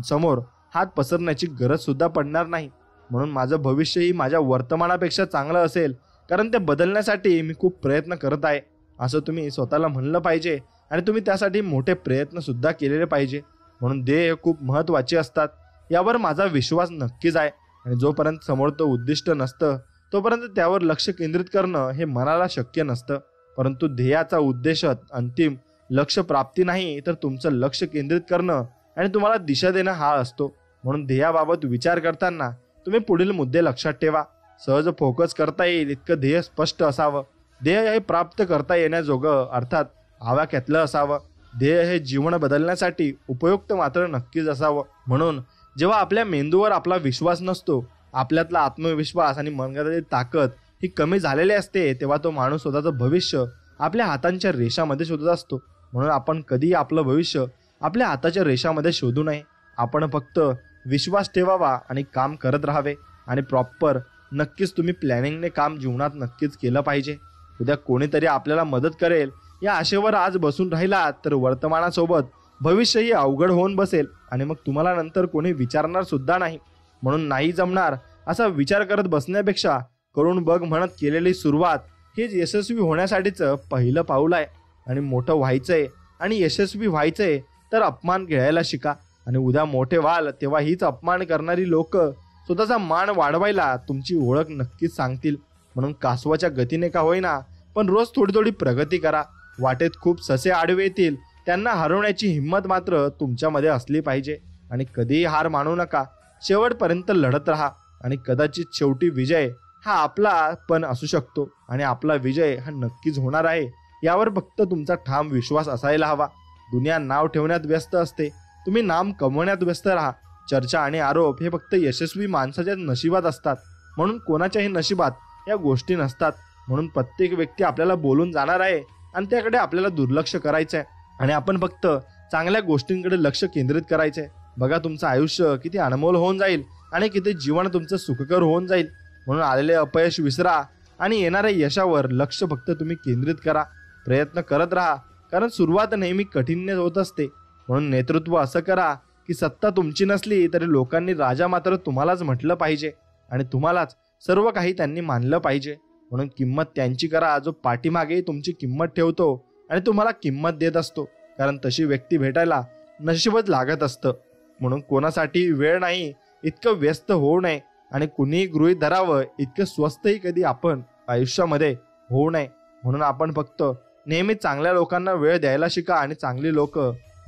समोर हात पसरण्याची गरज सुद्धा पडणार नाही. म्हणून माझं भविष्यही माझ्या वर्तमानापेक्षा चांगलं असेल, कारण ते बदलण्यासाठी मी खूप प्रयत्न करत आहे असं तुम्ही स्वतःला म्हणलं पाहिजे आणि तुम्ही त्यासाठी मोठे प्रयत्न सुद्धा केलेले पाहिजे. म्हणून ध्येय हे खूप महत्त्वाचे असतात. यावर माझा विश्वास नक्कीच आहे आणि जोपर्यंत समोरचं उद्दिष्ट नसतं तोपर्यंत त्यावर लक्ष केंद्रित करणं हे मनाला शक्य नसतं. परंतु ध्येयाचा उद्देश अंतिम लक्ष प्राप्ती नाही, तर तुमचं लक्ष केंद्रित करणं आणि तुम्हाला दिशा देणं हा असतो. म्हणून ध्येयाबाबत विचार करताना तुम्ही पुढील मुद्दे लक्षात ठेवा. सहज फोकस करता येईल इतकं ध्येय स्पष्ट असावं. ध्येय हे प्राप्त करता येण्याजोगं अर्थात आवाक्यातलं असावं. ध्येय हे जीवन बदलण्यासाठी उपयुक्त मात्र नक्कीच असावं. म्हणून जेव्हा आपल्या मेंदूवर आपला विश्वास नसतो, आपल्यातला आत्मविश्वास आणि मनगटाची ताकद ही कमी झालेली असते, तेव्हा तो माणूस स्वतःचं भविष्य आपल्या हातांच्या रेषामध्ये शोधत असतो. म्हणून आपण कधीही आपलं भविष्य आपल्या हाताच्या रेषामध्ये शोधू नये. आपण फक्त विश्वास ठेवावा आणि काम करत राहावे आणि प्रॉपर नक्कीच तुम्ही प्लॅनिंगने काम जीवनात नक्कीच केलं पाहिजे. उद्या कोणीतरी आपल्याला मदत करेल या आशेवर आज बसून राहिलात तर वर्तमानासोबत भविष्यही अवघड होऊन बसेल आणि मग तुम्हाला नंतर कोणी विचारणार सुद्धा नाही. म्हणून नाही जमणार असा विचार करत बसण्यापेक्षा करून बघ म्हणत केलेली सुरुवात हेच यशस्वी होण्यासाठीचं पहिलं पाऊल आहे. आणि मोठं व्हायचंय आणि यशस्वी व्हायचंय तर अपमान घ्यायला शिका आणि उद्या मोठे व्हाल तेव्हा हीच अपमान करणारी लोक स्वतःचा मान वाढवायला तुमची ओळख नक्कीच सांगतील. म्हणून कासवाच्या गतीने का होईना पण रोज थोडी थोडी प्रगती करा. वाटेत खूप ससे आडवे येतील, त्यांना हरवण्याची हिंमत मात्र तुमच्यामध्ये असली पाहिजे. आणि कधीही हार मानू नका. शेवटपर्यंत लढत राहा आणि कदाचित शेवटी विजय हा आपला पण असू शकतो आणि आपला विजय हा नक्कीच होणार आहे. यावर फक्त तुमचा ठाम विश्वास असायला हवा. दुनिया नाव ठेवण्यात व्यस्त असते, तुम्ही नाम कमवण्यात व्यस्त राहा. चर्चा आणि आरोप हे फक्त यशस्वी माणसाच्या नशिबात असतात, म्हणून कोणाच्याही नशिबात या गोष्टी नसतात. म्हणून प्रत्येक व्यक्ती आपल्याला बोलून जाणार आहे आणि त्याकडे आपल्याला दुर्लक्ष करायचं आहे आणि आपण फक्त चांगल्या गोष्टींकडे लक्ष केंद्रित करायचं आहे. बघा तुमचं आयुष्य किती अनमोल होऊन जाईल आणि किती जीवन तुमचं सुखकर होऊन जाईल. म्हणून आलेले अपयश विसरा आणि येणाऱ्या यशावर लक्ष फक्त तुम्ही केंद्रित करा. प्रयत्न करत राहा, कारण सुरुवात नेहमी कठीण होत असते. म्हणून नेतृत्व असं करा की सत्ता तुमची नसली तरी लोकांनी राजा मात्र तुम्हालाच म्हटलं पाहिजे आणि तुम्हालाच सर्व काही त्यांनी मानलं पाहिजे. म्हणून किंमत त्यांची करा जो पाठीमागे तुमची किंमत ठेवतो आणि तुम्हाला किंमत देत असतो, कारण तशी व्यक्ती भेटायला नशीबच लागत असतं. म्हणून कोणासाठी वेळ नाही इतकं व्यस्त होऊ नये आणि कुणीही गृहीत धरावं इतकं स्वस्तही कधी आपण आयुष्यामध्ये होऊ नये. म्हणून आपण फक्त नेहमी चांगल्या लोकांना वेळ द्यायला शिका आणि चांगली लोक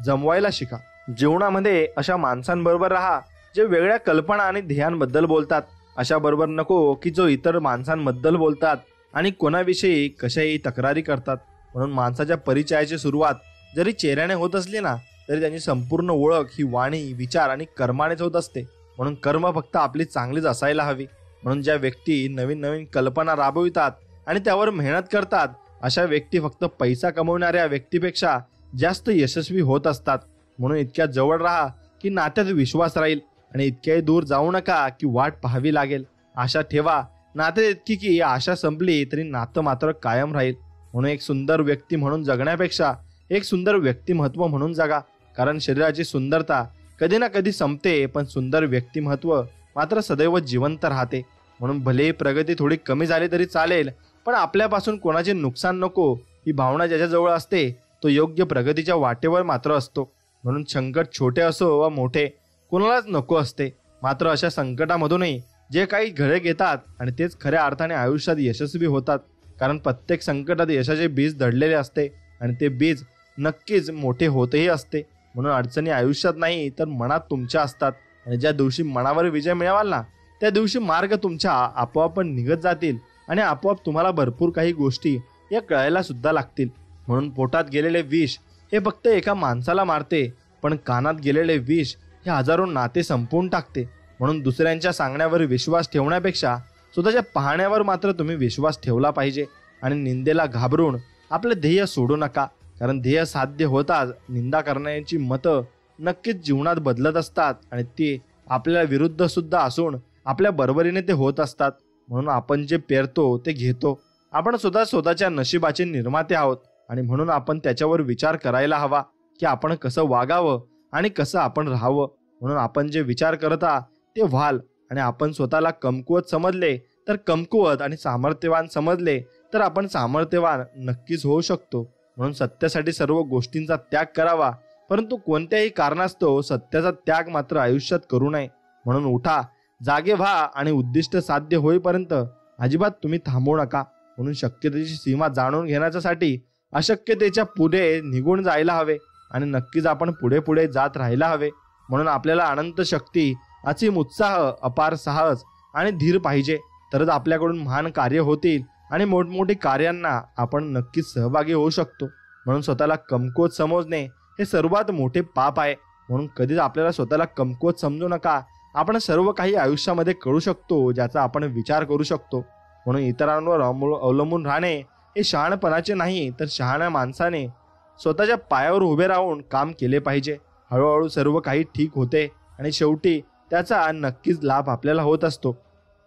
जमवायला शिका. जीवनामध्ये अशा माणसांबरोबर राहा जे वेगळ्या कल्पना आणि ध्येयांबद्दल बोलतात. अशा बरोबर नको की जो इतर माणसांबद्दल बोलतात आणि कोणाविषयी कशाही तक्रारी करतात. म्हणून माणसाच्या परिचयाची सुरुवात जरी चेहऱ्याने होत असली ना तरी त्यांची संपूर्ण ओळख ही वाणी, विचार आणि कर्मानेच होत असते. म्हणून कर्म फक्त आपली चांगलीच असायला हवी. म्हणून ज्या व्यक्ती नवीन नवीन कल्पना राबवितात आणि त्यावर मेहनत करतात अशा व्यक्ती फक्त पैसा कमवणाऱ्या व्यक्तीपेक्षा जास्त यशस्वी होत असतात. म्हणून इतक्या जवळ राहा की नात्यात विश्वास राहील आणि इतक्याही दूर जाऊ नका की वाट पाहावी लागेल. आशा ठेवा नात्यात इतकी की आशा संपली तरी नातं मात्र कायम राहील. म्हणून एक सुंदर व्यक्ती म्हणून जगण्यापेक्षा एक सुंदर व्यक्तिमत्व म्हणून जगा, कारण शरीराची सुंदरता कधी ना कधी संपते पण सुंदर व्यक्तिमत्व मात्र सदैव जिवंत राहते. म्हणून भले प्रगती थोडी कमी झाली तरी चालेल, पण आपल्यापासून कोणाचे नुकसान नको ही भावना ज्याच्याजवळ असते तो योग्य प्रगतीच्या वाटेवर मात्र असतो. म्हणून संकट छोटे असो वा मोठे कोणालाच नको असते. मात्र अशा संकटामधूनही जे काही घडे घेतात आणि तेच खऱ्या अर्थाने आयुष्यात यशस्वी होतात, कारण प्रत्येक संकटात यशाचे बीज दडलेले असते आणि ते बीज नक्कीच मोठे होतेही असते. म्हणून अडचणी आयुष्यात नाही तर मनात तुमच्या असतात आणि ज्या दिवशी मनावर विजय मिळवाल ना त्या दिवशी मार्ग तुमच्या आपोआप निघत जातील आणि आपोआप तुम्हाला भरपूर काही गोष्टी या कळायला सुद्धा लागतील. म्हणून पोटात गेलेले विष हे फक्त एका माणसाला मारते, पण कानात गेलेले विष हे हजारो नाते संपवून टाकते. म्हणून दुसऱ्यांच्या सांगण्यावर विश्वास ठेवण्यापेक्षा स्वतःच्या पाहण्यावर मात्र तुम्ही विश्वास ठेवला पाहिजे आणि निंदेला घाबरून आपलं ध्येय सोडू नका, कारण ध्येय साध्य होताच निंदा करण्याची मतं नक्कीच जीवनात बदलत असतात आणि ते आपल्या विरुद्ध सुद्धा असून आपल्या बरोबरीने ते होत असतात. म्हणून आपण जे पेरतो ते घेतो. आपण स्वतःच्या नशिबाचे निर्माते आहोत आणि म्हणून आपण त्याच्यावर विचार करायला हवा की आपण कसं वागावं आणि कसं आपण राहावं. म्हणून आपण जे विचार करता ते व्हाल. आणि आपण स्वतःला कमकुवत समजले तर कमकुवत आणि सामर्थ्यवान समजले तर आपण सामर्थ्यवान नक्कीच होऊ शकतो. म्हणून सत्यासाठी सर्व गोष्टींचा त्याग करावा, परंतु कोणत्याही कारणास्तव सत्याचा त्याग मात्र आयुष्यात करू नये. म्हणून उठा, जागे व्हा आणि उद्दिष्ट साध्य होईपर्यंत अजिबात तुम्ही थांबू नका. म्हणून शक्यतेची सीमा जाणून घेण्यासाठी अशक्यतेच्या पुढे निघून जायला हवे आणि नक्कीच आपण पुढे पुढे जात राहायला हवे. म्हणून आपल्याला अनंत शक्ती, असीम उत्साह, अपार साहस आणि धीर पाहिजे. तरच आपल्याकडून महान कार्य होतील आणि मोठमोठी कार्यांना आपण नक्कीच सहभागी होऊ शकतो. म्हणून स्वतःला कमकुवत समजणे हे सर्वात मोठे पाप आहे. म्हणून कधीच आपल्याला स्वतःला कमकुवत समजू नका. आपण सर्व काही आयुष्यामध्ये करू शकतो ज्याचा आपण विचार करू शकतो. म्हणून इतरांवर अवलंबून राहणे हे शहाणपणाचे नाही, तर शहाण्या माणसाने स्वतःच्या पायावर उभे राहून काम केले पाहिजे. हळूहळू सर्व काही ठीक होते आणि शेवटी त्याचा नक्कीच लाभ आपल्याला होत असतो.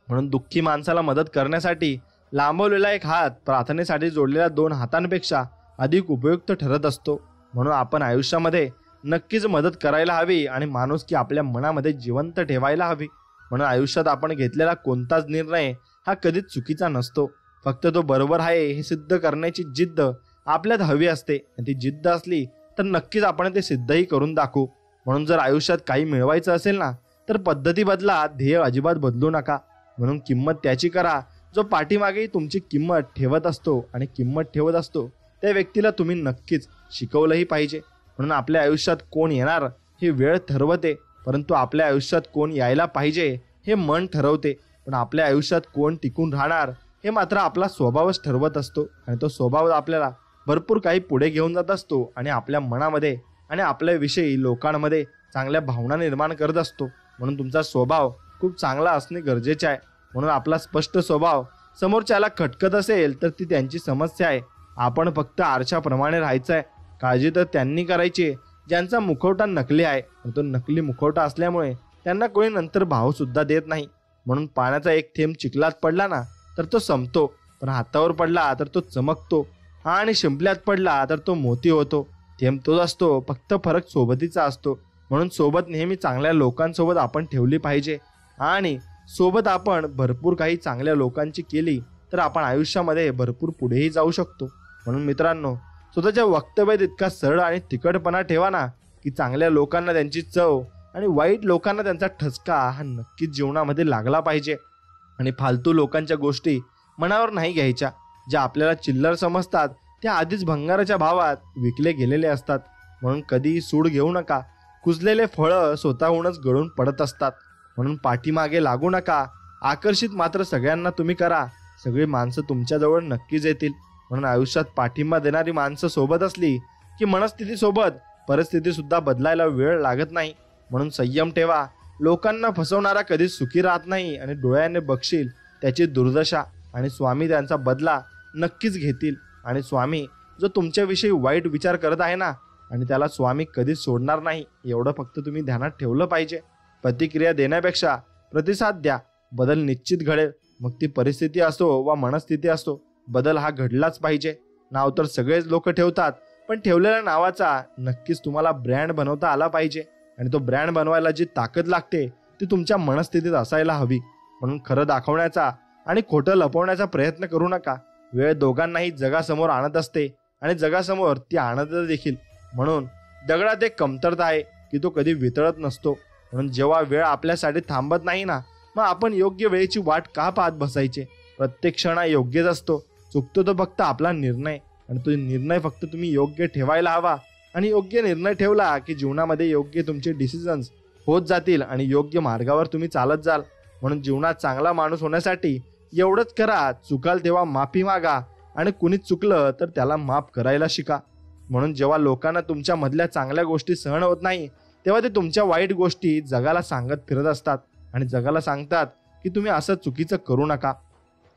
म्हणून दुःखी माणसाला मदत करण्यासाठी लांबवलेला एक हात प्रार्थनेसाठी जोडलेल्या 2 हातांपेक्षा अधिक उपयुक्त ठरत असतो. म्हणून आपण आयुष्यामध्ये नक्कीच मदत करायला हवी आणि माणुसकी आपल्या मनामध्ये जिवंत ठेवायला हवी. म्हणून आयुष्यात आपण घेतलेला कोणताच निर्णय हा कधीच चुकीचा नसतो. फक्त तो बरोबर आहे हे सिद्ध करण्याची जिद्द आपल्यात हवी असते. आणि ती जिद्द असली तर नक्कीच आपण ते सिद्धही करून दाखवू. म्हणून जर आयुष्यात काही मिळवायचं असेल ना, तर पद्धती बदला, ध्येय अजिबात बदलू नका. म्हणून किंमत त्याची करा जो पाठीमागे तुमची किंमत ठेवत असतो आणि किंमत ठेवत असतो त्या व्यक्तीला तुम्ही नक्कीच शिकवलंही पाहिजे. म्हणून आपल्या आयुष्यात कोण येणार हे वेळ ठरवते, परंतु आपल्या आयुष्यात कोण यायला पाहिजे हे मन ठरवते. पण आपल्या आयुष्यात कोण टिकून राहणार हे मात्र आपला स्वभावच ठरवत असतो. आणि तो स्वभाव आपल्याला भरपूर काही पुढे घेऊन जात असतो आणि आपल्या मनामध्ये आणि आपल्याविषयी लोकांमध्ये चांगल्या भावना निर्माण करत असतो. म्हणून तुमचा स्वभाव खूप चांगला असणे गरजेचे आहे. म्हणून आपला स्पष्ट स्वभाव समोरच्याला खटकत असेल तर ती त्यांची समस्या आहे. आपण फक्त आरशाप्रमाणे राहायचं आहे. काळजी तर त्यांनी करायची ज्यांचा मुखवटा नकली आहे. तो नकली मुखवटा असल्यामुळे त्यांना कोणी नंतर भाव सुद्धा देत नाही. म्हणून पाण्याचा एक थेंब चिखलात पडला ना तर तो संपतो, पण हातावर पडला तर तो चमकतो आणि शिंपल्यात पडला तर तो मोती होतो. थेंब तोच असतो, फक्त फरक सोबतीचा असतो. म्हणून सोबत नेहमी चांगल्या लोकांसोबत आपण ठेवली पाहिजे आणि सोबत आपण भरपूर काही चांगल्या लोकांची केली तर आपण आयुष्यामध्ये भरपूर पुढेही जाऊ शकतो. म्हणून मित्रांनो, स्वतःच्या वक्तव्यात इतका सरळ आणि तिखटपणा ठेवा ना की चांगल्या लोकांना त्यांची चव आणि वाईट लोकांना त्यांचा ठसका हा नक्कीच जीवनामध्ये लागला पाहिजे. आणि फालतू लोकांच्या गोष्टी मनावर नाही घ्यायच्या. ज्या आपल्याला चिल्लर समजतात त्या आधीच भंगाराच्या भावात विकले गेलेले असतात. म्हणून कधीही सूड घेऊ नका. कुजलेले फळं स्वतःहूनच गळून पडत असतात. म्हणून पाठीमागे लागू नका. आकर्षित मात्र सगळ्यांना तुम्ही करा. सगळी माणसं तुमच्याजवळ नक्कीच येतील. म्हणून आयुष्यात पाठिंबा देणारी माणसं सोबत असली की मनस्थितीसोबत परिस्थिती सुद्धा बदलायला वेळ लागत नाही. म्हणून संयम ठेवा. लोकांना फसवणारा कधीच सुखी राहत नाही आणि डोळ्याने बघशील त्याची दुर्दशा. आणि स्वामी त्यांचा बदला नक्कीच घेतील. आणि स्वामी जो तुमच्याविषयी वाईट विचार करत आहे ना, आणि त्याला स्वामी कधीच सोडणार नाही, एवढं फक्त तुम्ही ध्यानात ठेवलं पाहिजे. प्रतिक्रिया देण्यापेक्षा प्रतिसाद द्या. बदल निश्चित घडेल. मग ती परिस्थिती असो वा मनस्थिती असो, बदल हा घडलाच पाहिजे. नाव तर सगळेच लोक ठेवतात, पण ठेवलेल्या नावाचा नक्कीच तुम्हाला ब्रँड बनवता आला पाहिजे. आणि तो ब्रँड बनवायला जी ताकद लागते ती तुमच्या मनस्थितीत असायला हवी. म्हणून खरं दाखवण्याचा आणि खोटं लपवण्याचा प्रयत्न करू नका. वेळ दोघांनाही जगासमोर आणत असते आणि जगासमोर ती आणत देखील. म्हणून दगडात एक कमतरता आहे की तो कधी वितळत नसतो. म्हणून जेव्हा वेळ आपल्यासाठी थांबत नाही ना, मग आपण योग्य वेळेची वाट का पाहत बसायचे. प्रत्येक क्षण हा योग्यच असतो. चुकतो तो फक्त आपला निर्णय. आणि तो निर्णय फक्त तुम्ही योग्य ठेवायला हवा. आणि योग्य निर्णय ठेवला की जीवनामध्ये योग्य तुमचे डिसिजन्स होत जातील आणि योग्य मार्गावर तुम्ही चालत जाल. म्हणून जीवनात चांगला माणूस होण्यासाठी एवढंच करा, चुकाल तेव्हा माफी मागा आणि कुणीच चुकलं तर त्याला माफ करायला शिका. म्हणून जेव्हा लोकांना तुमच्या मधल्या चांगल्या गोष्टी सहन होत नाही तेव्हा ते तुमच्या वाईट गोष्टी जगाला सांगत फिरत असतात आणि जगाला सांगतात की तुम्ही असं चुकीचं करू नका.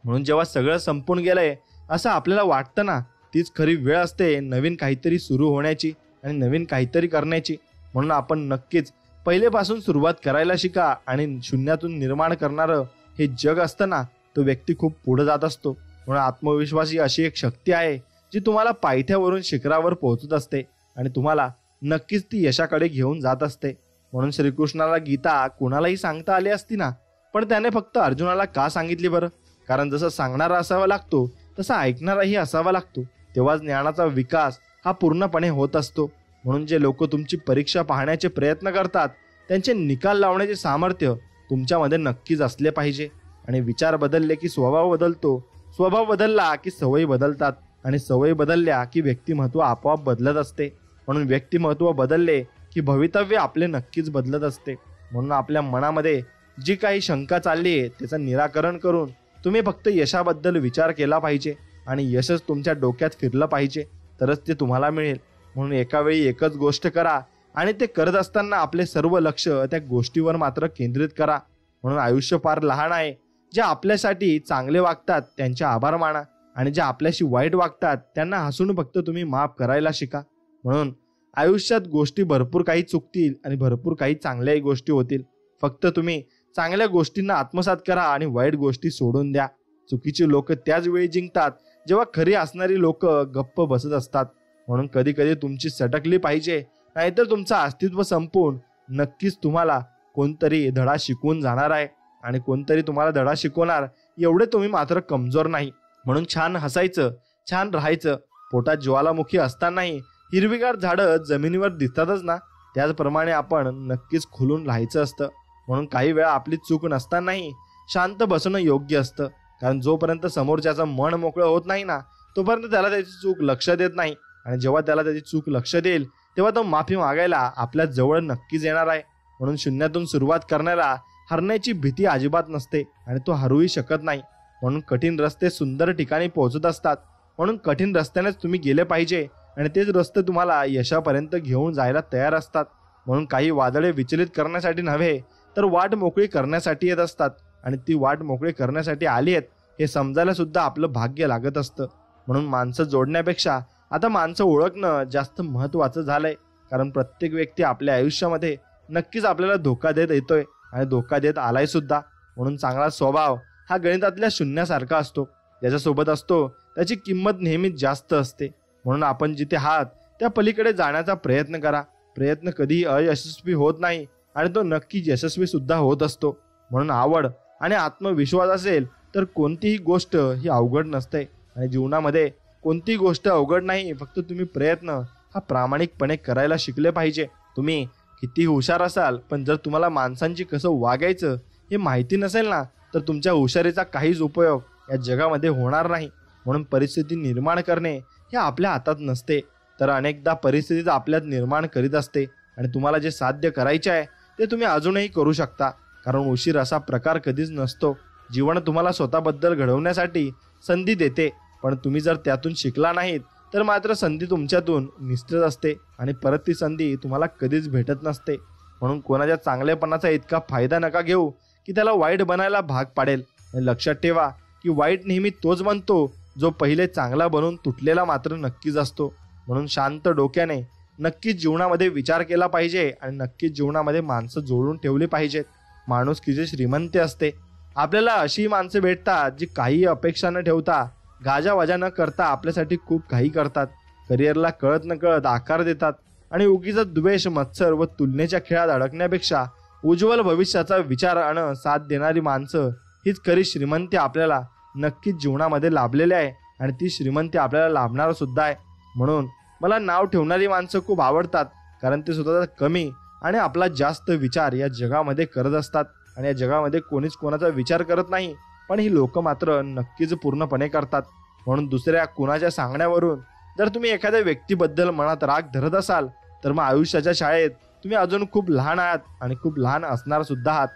म्हणून जेव्हा सगळं संपून गेलंय असं आपल्याला वाटतं ना, तीच खरी वेळ असते नवीन काहीतरी सुरू होण्याची आणि नवीन काहीतरी करण्याची. म्हणून आपण नक्कीच पहिलेपासून सुरुवात करायला शिका. आणि शून्यातून निर्माण करणारं हे जग असतं ना, तो व्यक्ती खूप पुढे जात असतो. म्हणून आत्मविश्वास ही अशी एक शक्ती आहे जी तुम्हाला पायथ्यावरून शिखरावर पोहोचत असते आणि तुम्हाला नक्कीच ती यशाकडे घेऊन जात असते. म्हणून श्रीकृष्णाला गीता कुणालाही सांगता आली असती ना, पण त्याने फक्त अर्जुनाला का सांगितली बरं? कारण जसं सांगणारा असावा लागतो तसा ऐकणाराही असावा लागतो, तेव्हाच ज्ञानाचा विकास हा पूर्णपणे होत असतो. म्हणून जे लोक तुमची परीक्षा पाहण्याचे प्रयत्न करतात त्यांचे निकाल लावण्याचे सामर्थ्य तुमच्यामध्ये नक्कीच असले पाहिजे. आणि विचार बदलले की स्वभाव बदलतो, स्वभाव बदलला की सवयी बदलतात आणि सवयी बदलल्या की व्यक्तिमत्व आपोआप बदलत असते. म्हणून व्यक्तिमत्व बदलले की भवितव्य आपले नक्कीच बदलत असते. म्हणून आपल्या मनामध्ये जी काही शंका चालली आहे त्याचं निराकरण करून तुम्ही फक्त यशाबद्दल विचार केला पाहिजे आणि यशच तुमच्या डोक्यात फिरलं पाहिजे, तरच ते तुम्हाला मिळेल. म्हणून एका वेळी एकच गोष्ट करा आणि ते करत असताना आपले सर्व लक्ष त्या गोष्टीवर मात्र केंद्रित करा. म्हणून आयुष्य फार लहान आहे. जे आपल्यासाठी चांगले वागतात त्यांचे आभार माना आणि जे आपल्याशी वाईट वागतात त्यांना हसून फक्त तुम्ही माफ करायला शिका. म्हणून आयुष्यात गोष्टी भरपूर काही चुकतील आणि भरपूर काही चांगल्याही गोष्टी होतील. फक्त तुम्ही चांगल्या गोष्टींना आत्मसात करा आणि वाईट गोष्टी सोडून द्या. चुकीची लोक त्याच वेळी जिंकतात जेव्हा खरी असणारी लोक गप्प बसत असतात. म्हणून कधी कधी तुमची सटकली पाहिजे, नाहीतर तुमचं अस्तित्व संपून नक्कीच तुम्हाला कोणतरी धडा शिकवून जाणार आहे आणि कोणतरी तुम्हाला धडा शिकवणार एवढे तुम्ही मात्र कमजोर नाही. म्हणून छान हसायचं, छान राहायचं. पोटात ज्वालामुखी असतानाही हिरवीगार झाडं जमिनीवर दिसतातच ना, त्याचप्रमाणे आपण नक्कीच खुलून राहायचं असतं. म्हणून काही वेळा आपली चूक नसतानाही शांत बसणं योग्य असतं. कारण जोपर्यंत समोरच्याचं मन मोकळं होत नाही ना, तोपर्यंत त्याला त्याची चूक लक्ष देत नाही आणि जेव्हा त्याला त्याची चूक लक्ष देईल तेव्हा तो माफी मागायला आपल्या जवळ नक्कीच येणार आहे. म्हणून शून्यातून सुरुवात करण्याला हरण्याची भीती अजिबात नसते आणि तो हरूही शकत नाही. म्हणून कठीण रस्ते सुंदर ठिकाणी पोहोचत असतात. म्हणून कठीण रस्त्यानेच तुम्ही गेले पाहिजे आणि तेच रस्ते तुम्हाला यशापर्यंत घेऊन जायला तयार असतात. म्हणून काही वादळे विचलित करण्यासाठी नव्हे तर वाट मोकळी करण्यासाठी येत असतात आणि ती वाट मोकळी करण्यासाठी आली आहेत हे समजायला सुद्धा आपलं भाग्य लागत असतं. म्हणून माणसं जोडण्यापेक्षा आता माणसं ओळखणं जास्त महत्त्वाचं झालंय. कारण प्रत्येक व्यक्ती आपल्या आयुष्यामध्ये नक्कीच आपल्याला धोका देत येतोय आणि धोका देत आलाय सुद्धा. म्हणून चांगला स्वभाव हा गणितातल्या शून्यासारखा असतो, ज्याच्यासोबत असतो त्याची किंमत नेहमीच जास्त असते. म्हणून आपण जिथे आहात त्या पलीकडे जाण्याचा प्रयत्न करा. प्रयत्न कधीही अयशस्वी होत नाही आणि तो नक्कीच यशस्वी सुद्धा होत असतो. म्हणून आवड आणि आत्मविश्वास असेल तर कोणतीही गोष्ट ही अवघड नसते आणि जीवनामध्ये कोणतीही गोष्ट अवघड नाही. फक्त तुम्ही प्रयत्न हा प्रामाणिकपणे करायला शिकले पाहिजे. तुम्ही किती हुशार असाल पण जर तुम्हाला माणसांची कसं वागायचं हे माहिती नसेल ना, तर तुमच्या हुशारीचा काहीच उपयोग या जगामध्ये होणार नाही. म्हणून परिस्थिती निर्माण करणे हे आपल्या हातात नसते, तर अनेकदा परिस्थितीच आपल्यात निर्माण करीत असते आणि तुम्हाला जे साध्य करायचे आहे ते तुम्ही अजूनही करू शकता. कारण उशीर असा प्रकार कधीच नसतो. जीवन तुम्हाला स्वतःबद्दल घडवण्यासाठी संधी देते, पण तुम्ही जर त्यातून शिकला नाहीत तर मात्र संधी तुमच्यातून निसटत असते आणि परत ती संधी तुम्हाला कधीच भेटत नसते. म्हणून कोणाच्या चांगलेपणाचा इतका फायदा नका घेऊ की त्याला वाईट बनायला भाग पाडेल. आणि लक्षात ठेवा की वाईट नेहमी तोच बनतो जो पहिले चांगला बनून तुटलेला मात्र नक्कीच असतो. म्हणून शांत डोक्याने नक्कीच जीवनामध्ये विचार केला पाहिजे आणि नक्कीच जीवनामध्ये माणसं जोडून ठेवली पाहिजेत. माणुसकीची श्रीमंती असते. आपल्याला अशी माणसं भेटतात जी काही अपेक्षा न ठेवता, गाजावाजा न करता आपल्यासाठी खूप काही करतात. करिअरला कळत न कळत आकार देतात आणि उगीच द्वेष, मत्सर व तुलनेच्या खेळात अडकण्यापेक्षा उज्ज्वल भविष्याचा विचार आणि साथ देणारी माणसं हीच खरी श्रीमंती आपल्याला नक्कीच जीवनामध्ये लाभलेली आहे आणि ती श्रीमंती आपल्याला लाभणार सुद्धा आहे. म्हणून मला नाव ठेवणारी माणसं खूप आवडतात, कारण ते स्वतःचा कमी आणि आपला जास्त विचार या जगामध्ये करत असतात आणि या जगामध्ये कोणीच कोणाचा विचार करत नाही, पण ही लोक मात्र नक्कीच पूर्णपणे करतात. म्हणून दुसऱ्या कुणाच्या सांगण्यावरून जर तुम्ही एखाद्या व्यक्तीबद्दल मनात राग धरत असाल तर मग आयुष्याच्या शाळेत तुम्ही अजून खूप लहान आहात आणि खूप लहान असणार सुद्धा आहात.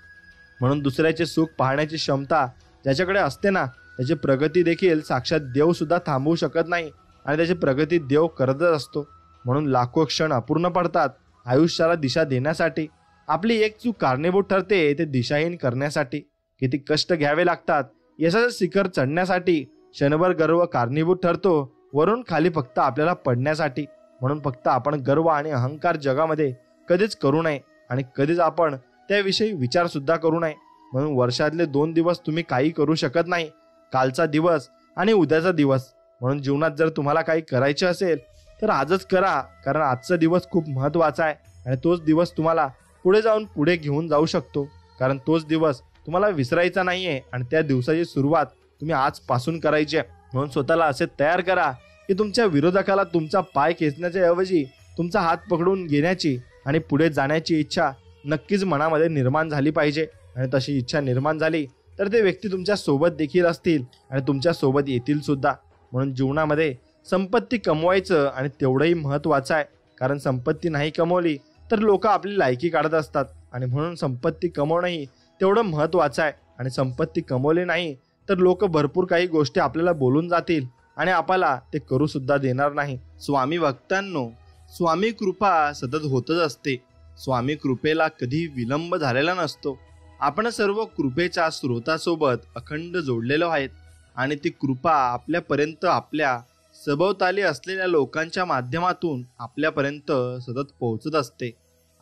म्हणून दुसऱ्याचे सुख पाहण्याची क्षमता ज्याच्याकडे असते ना, त्याची प्रगती देखील साक्षात देव सुद्धा थांबवू शकत नाही आणि त्याची प्रगती देव करतच असतो. म्हणून लाखो क्षण अपूर्ण पडतात आयुष्याला दिशा देण्यासाठी. आपली एक चूक कारणीभूत ठरते ते दिशाहीन करण्यासाठी. किती कष्ट घ्यावे लागतात यशाचं शिखर चढण्यासाठी. क्षणभर गर्व कारणीभूत ठरतो वरून खाली फक्त आपल्याला पडण्यासाठी. म्हणून फक्त आपण गर्व आणि अहंकार जगामध्ये कधीच करू नये आणि कधीच आपण त्याविषयी विचार सुद्धा करू नये. म्हणून वर्षातले 2 दिवस तुम्ही काही करू शकत नाही, कालचा दिवस आणि उद्याचा दिवस. म्हणून जीवनात जर तुम्हाला काही करायचे असेल तर आजच करा, कारण आजचा दिवस खूप महत्त्वाचा आहे आणि तोच दिवस तुम्हाला पुढे जाऊन पुढे घेऊन जाऊ शकतो. कारण तोच दिवस तुम्हाला विसरायचा नाहीये आणि त्या दिवसाची सुरुवात तुम्ही आजपासून करायची आहे. म्हणून स्वतःला असे तयार करा की तुमच्या विरोधकाला तुमचा पाय खेचण्याच्या ऐवजी तुमचा हात पकडून घेण्याची आणि पुढे जाण्याची इच्छा नक्कीच मनामध्ये निर्माण झाली पाहिजे. आणि तशी इच्छा निर्माण झाली तर ते व्यक्ती तुमच्या सोबत देखील असतील आणि तुमच्या सोबत येतील सुद्धा. म्हणून जीवनामध्ये संपत्ती कमवायचं आणि तेवढंही महत्त्वाचं आहे, कारण संपत्ती नाही कमवली तर लोक आपली लायकी काढत असतात आणि म्हणून संपत्ती कमवणंही तेवढं महत्त्वाचं आहे. आणि संपत्ती कमवली नाही तर लोक भरपूर काही गोष्टी आपल्याला बोलून जातील आणि आपल्याला ते करू सुद्धा देणार नाही. स्वामी भक्तांनो, स्वामी कृपा सतत होतच असते. स्वामी कृपेला कधी विलंब झालेला नसतो. आपण सर्व कृपेच्या स्रोतासोबत अखंड जोडलेलो आहेत आणि ती कृपा आपल्यापर्यंत आपल्या सभोवताली असलेल्या लोकांच्या माध्यमातून आपल्यापर्यंत सतत पोहोचत असते.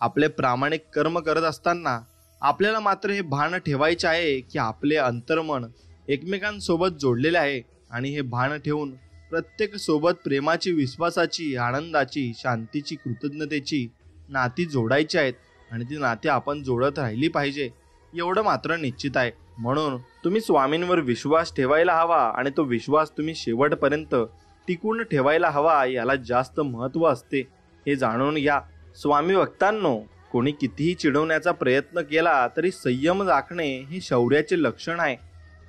आपले प्रामाणिक कर्म करत असताना आपल्याला मात्र हे भान ठेवायचे आहे की आपले अंतर्मन एकमेकांसोबत जोडलेले आहे आणि हे भान ठेवून प्रत्येक सोबत प्रेमाची, विश्वासाची, आनंदाची, शांतीची, कृतज्ञतेची नाती जोडायची आहेत आणि ती नाती आपण जोडत राहिली पाहिजे एवढं मात्र निश्चित आहे. म्हणून तुम्ही स्वामींवर विश्वास ठेवायला हवा आणि तो विश्वास तुम्ही शेवटपर्यंत टिकून ठेवायला हवा, याला जास्त महत्त्व असते, हे जाणून घ्या. स्वामी भक्तांनो, कोणी कितीही चिडवण्याचा प्रयत्न केला तरी संयम राखणे हे शौर्याचे लक्षण आहे.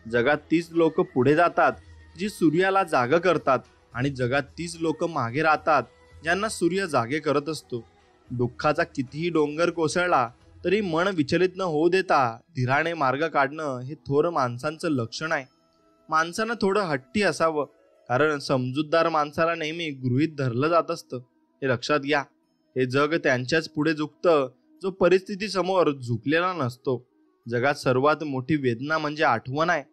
जगात तीच लोक पुढे जातात जी सूर्याला जाग करतात आणि जगात तीच लोक मागे राहतात ज्यांना सूर्य जागे करत असतो. दुःखाचा कितीही डोंगर कोसळला तरी मन विचलित न होऊ देता धीराने मार्ग काढणं हे थोर माणसांचं लक्षण आहे. माणसानं थोडं हट्टी असावं, कारण समजूतदार माणसाला नेहमी गृहीत धरलं जात असतं, हे लक्षात घ्या. हे जग त्यांच्याच पुढे झुकतं जो परिस्थितीसमोर झुकलेला नसतो. जगात सर्वात मोठी वेदना म्हणजे आठवण आहे,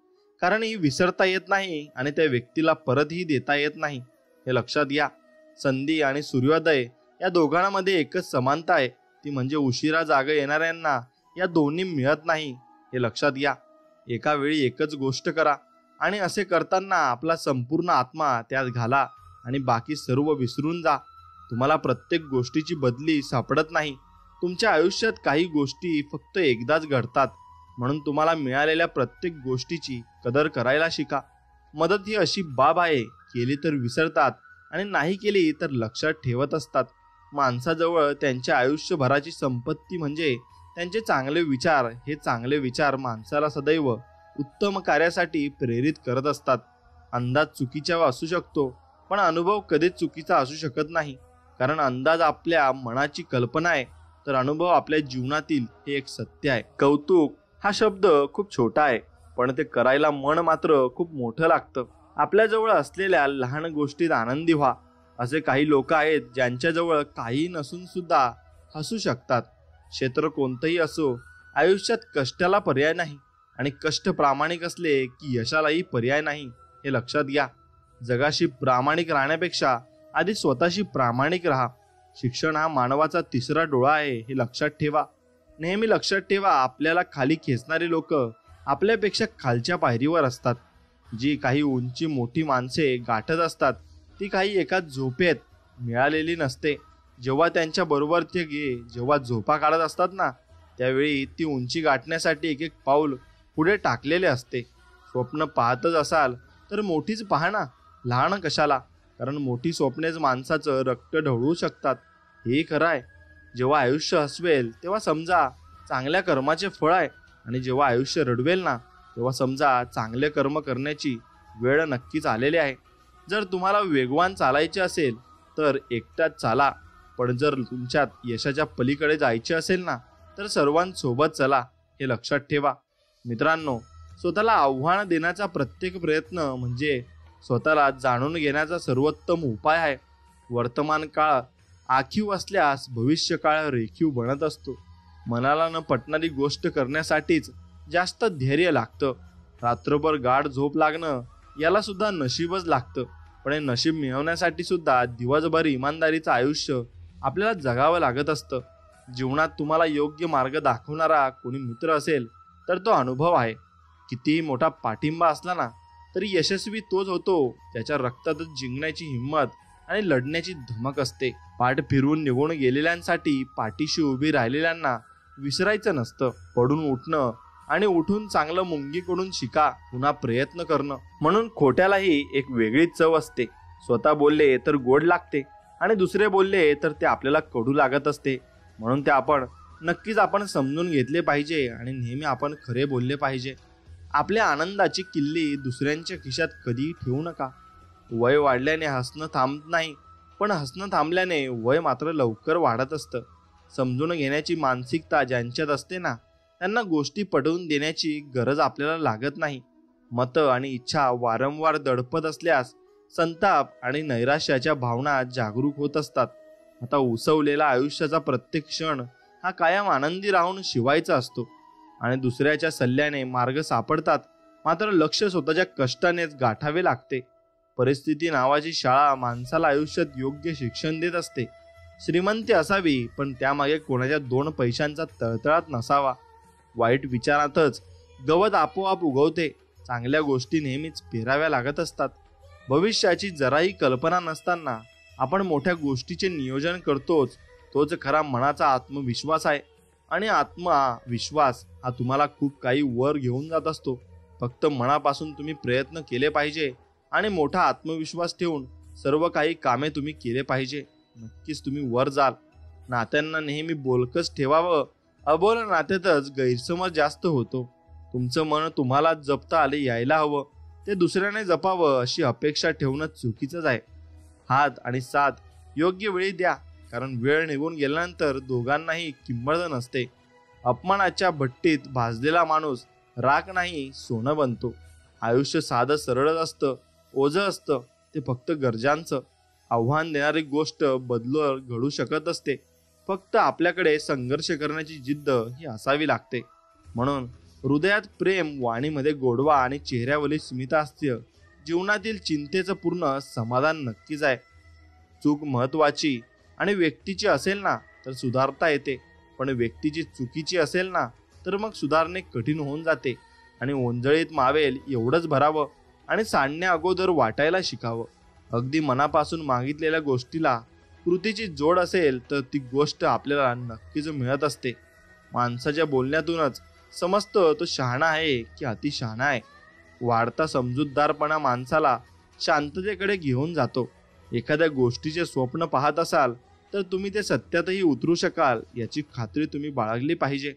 कारण ही विसरता येत नाही आणि त्या व्यक्तीला परतही देता येत नाही, हे लक्षात घ्या. संधी आणि सूर्योदय या दोघांमध्ये एकच समानता आहे, ती म्हणजे उशिरा जागा येणाऱ्यांना या दोन्ही मिळत नाही, हे लक्षात घ्या. एका वेळी एकच गोष्ट करा आणि असे करताना आपला संपूर्ण आत्मा त्यात घाला आणि बाकी सर्व विसरून जा. तुम्हाला प्रत्येक गोष्टीची बदली सापडत नाही. तुमच्या आयुष्यात काही गोष्टी फक्त एकदाच घडतात, म्हणून तुम्हाला मिळालेल्या प्रत्येक गोष्टीची कदर करायला शिका. मदत ही अशी बाब आहे, केली तर विसरतात आणि नाही केली तर लक्षात ठेवत असतात. माणसाजवळ त्यांच्या आयुष्यभराची संपत्ती म्हणजे त्यांचे चांगले विचार. हे चांगले विचार माणसाला सदैव उत्तम कार्यासाठी प्रेरित करत असतात. अंदाज चुकीचा असू शकतो, पण अनुभव कधीच चुकीचा असू शकत नाही, कारण अंदाज आपल्या मनाची कल्पना आहे तर अनुभव आपल्या जीवनातील हे एक सत्य आहे. कौतुक हा शब्द खूप छोटा आहे, पण ते करायला मन मात्र खूप मोठं लागतं. आपल्याजवळ असलेल्या लहान गोष्टीत आनंदी व्हा. असे काही लोक आहेत ज्यांच्याजवळ काही नसून सुद्धा हसू शकतात. क्षेत्र कोणतंही असो, आयुष्यात कष्टाला पर्याय नाही आणि कष्ट प्रामाणिक असले की यशालाही पर्याय नाही, हे लक्षात घ्या. जगाशी प्रामाणिक राहण्यापेक्षा आधी स्वतःशी प्रामाणिक राहा. शिक्षण हा मानवाचा तिसरा डोळा आहे, हे लक्षात ठेवा. नेहमी लक्षात ठेवा, आपल्याला खाली खेचणारी लोक आपल्यापेक्षा खालच्या पायरीवर असतात. जी काही उंची मोठी माणसे गाठत असतात ती काही एका झोपेत मिळालेली नसते. जेव्हा त्यांच्या बरोबर ते जेव्हा झोपा काढत असतात ना, त्यावेळी ती उंची गाठण्यासाठी एक एक पाऊल पुढे टाकलेले असते. स्वप्न पाहतच असाल तर मोठीच पहा ना, लहान कशाला, कारण मोठी स्वप्नेच माणसाचं रक्त ढवळू शकतात. हे खरं आहे. जेव्हा आयुष्य हसवेल तेव्हा समजा चांगल्या कर्माचे फळ आहे आणि जेव्हा आयुष्य रडवेल ना, तेव्हा समजा चांगले कर्म करण्याची वेळ नक्कीच आलेली आहे. जर तुम्हाला वेगवान चालायचे असेल तर एकटाच चाला, पण जर तुमच्यात यशाच्या पलीकडे जायचे असेल ना तर सर्वांसोबत चला, हे लक्षात ठेवा. मित्रांनो, स्वतःला आव्हान देण्याचा प्रत्येक प्रयत्न म्हणजे स्वतःला जाणून घेण्याचा सर्वोत्तम उपाय आहे. वर्तमान काळ आखीव असल्यास भविष्य काळ रेखीव बनत असतो. मनाला न पटणारी गोष्ट करण्यासाठीच जास्त धैर्य लागतं. रात्रभर गाढ झोप लागणं याला सुद्धा नशीबच लागतं, पण हे नशीब मिळवण्यासाठी सुद्धा दिवसभर इमानदारीचं आयुष्य आपल्याला जगावं लागत असतं. जीवनात तुम्हाला योग्य मार्ग दाखवणारा कोणी मित्र असेल तर तो अनुभव आहे. कितीही मोठा पाठिंबा असला ना तरी यशस्वी तोच होतो त्याच्या रक्तातच जिंकण्याची हिंमत आणि लढण्याची धमक असते. पाठ फिरवून निघून गेलेल्यांसाठी पाठीशी उभी राहिलेल्यांना विसरायचं नसतं. पडून उठणं आणि उठून चांगलं मुंगीकडून शिका, पुन्हा प्रयत्न करणं. म्हणून खोट्यालाही एक वेगळी चव असते. स्वतः बोलले तर गोड लागते आणि दुसरे बोलले तर ते आपल्याला कडू लागत असते. म्हणून ते आपण समजून घेतले पाहिजे आणि नेहमी आपण खरे बोलले पाहिजे. आपल्या आनंदाची किल्ली दुसऱ्यांच्या खिशात कधीही ठेवू नका. वय वाढल्याने हसणं थांबत नाही, पण हसणं थांबल्याने वय मात्र लवकर वाढत असतं. समजून घेण्याची मानसिकता ज्यांच्यात असते ना त्यांना गोष्टी पटवून देण्याची गरज आपल्याला लागत नाही. मतं आणि इच्छा वारंवार दडपत असल्यास संताप आणि नैराश्याच्या भावना जागरूक होत असतात. आता उसवलेला आयुष्याचा प्रत्येक क्षण हा कायम आनंदी राहून शिवायचा असतो आणि दुसऱ्याच्या सल्ल्याने मार्ग सापडतात, मात्र लक्ष स्वतःच्या कष्टानेच गाठावे लागते. परिस्थिती नावाची शाळा माणसाला आयुष्यात योग्य शिक्षण देत असते. श्रीमंती असावी, पण त्यामागे कोणाच्या 2 पैशांचा तळतळाट नसावा. वाईट विचारातच गवत आपोआप उगवते. चांगल्या गोष्टी नेहमीच पेराव्या लागत असतात. भविष्याची जराही कल्पना नसताना आपण मोठ्या गोष्टीचे नियोजन करतोच, तोच खरा मनाचा आत्मविश्वास आहे. आणि आत्मविश्वास हा तुम्हाला खूप काही वर घेऊन जात असतो. फक्त मनापासून तुम्ही प्रयत्न केले पाहिजे आणि मोठा आत्मविश्वास ठेवून सर्व काही कामे तुम्ही केले पाहिजे. नक्कीच तुम्ही वर जाल. नात्यांना नेहमी बोलकच ठेवावं. अबोल नात्यातच गैरसमज जास्त होतो. तुमचं मन तुम्हाला जपता आले यायला हवं, ते दुसऱ्याने जपावं अशी अपेक्षा ठेवणं चुकीचंच आहे. हात आणि साथ योग्य वेळी द्या, कारण वेळ निघून गेल्यानंतर दोघांनाही किंमत नसते. अपमानाच्या भट्टीत भाजलेला माणूस राख नाही सोनं बनतो. आयुष्य साधं सरळच असतं, ओझं असतं ते फक्त गरजांचं. आव्हान देणारी गोष्ट बदलून घडू शकत असते. फक्त आपल्याकडे संघर्ष करण्याची जिद्द ही असावी लागते. म्हणून हृदयात प्रेम, वाणीमध्ये गोडवा आणि चेहऱ्यावरील स्मितहास्य जीवनातील चिंतेचं पूर्ण समाधान नक्कीच आहे. चूक महत्वाची आणि व्यक्तीची असेल ना तर सुधारता येते, पण व्यक्तीची चुकीची असेल ना तर मग सुधारणे कठीण होऊन जाते. आणि ओंजळीत मावेल एवढंच भरावं आणि सांडण्या अगोदर वाटायला शिकावं. अगदी मनापासून मागितलेल्या गोष्टीला कृतीची जोड असेल तर ती गोष्ट आपल्याला नक्कीच मिळत असते. माणसाच्या बोलण्यातूनच समजतं तो शहाणा आहे की अतिशहाणा आहे. वाढता समजूतदारपणा माणसाला शांततेकडे घेऊन जातो. एखाद्या गोष्टीचे स्वप्न पाहत असाल तर तुम्ही ते सत्यातही उतरू शकाल याची खात्री तुम्ही बाळगली पाहिजे.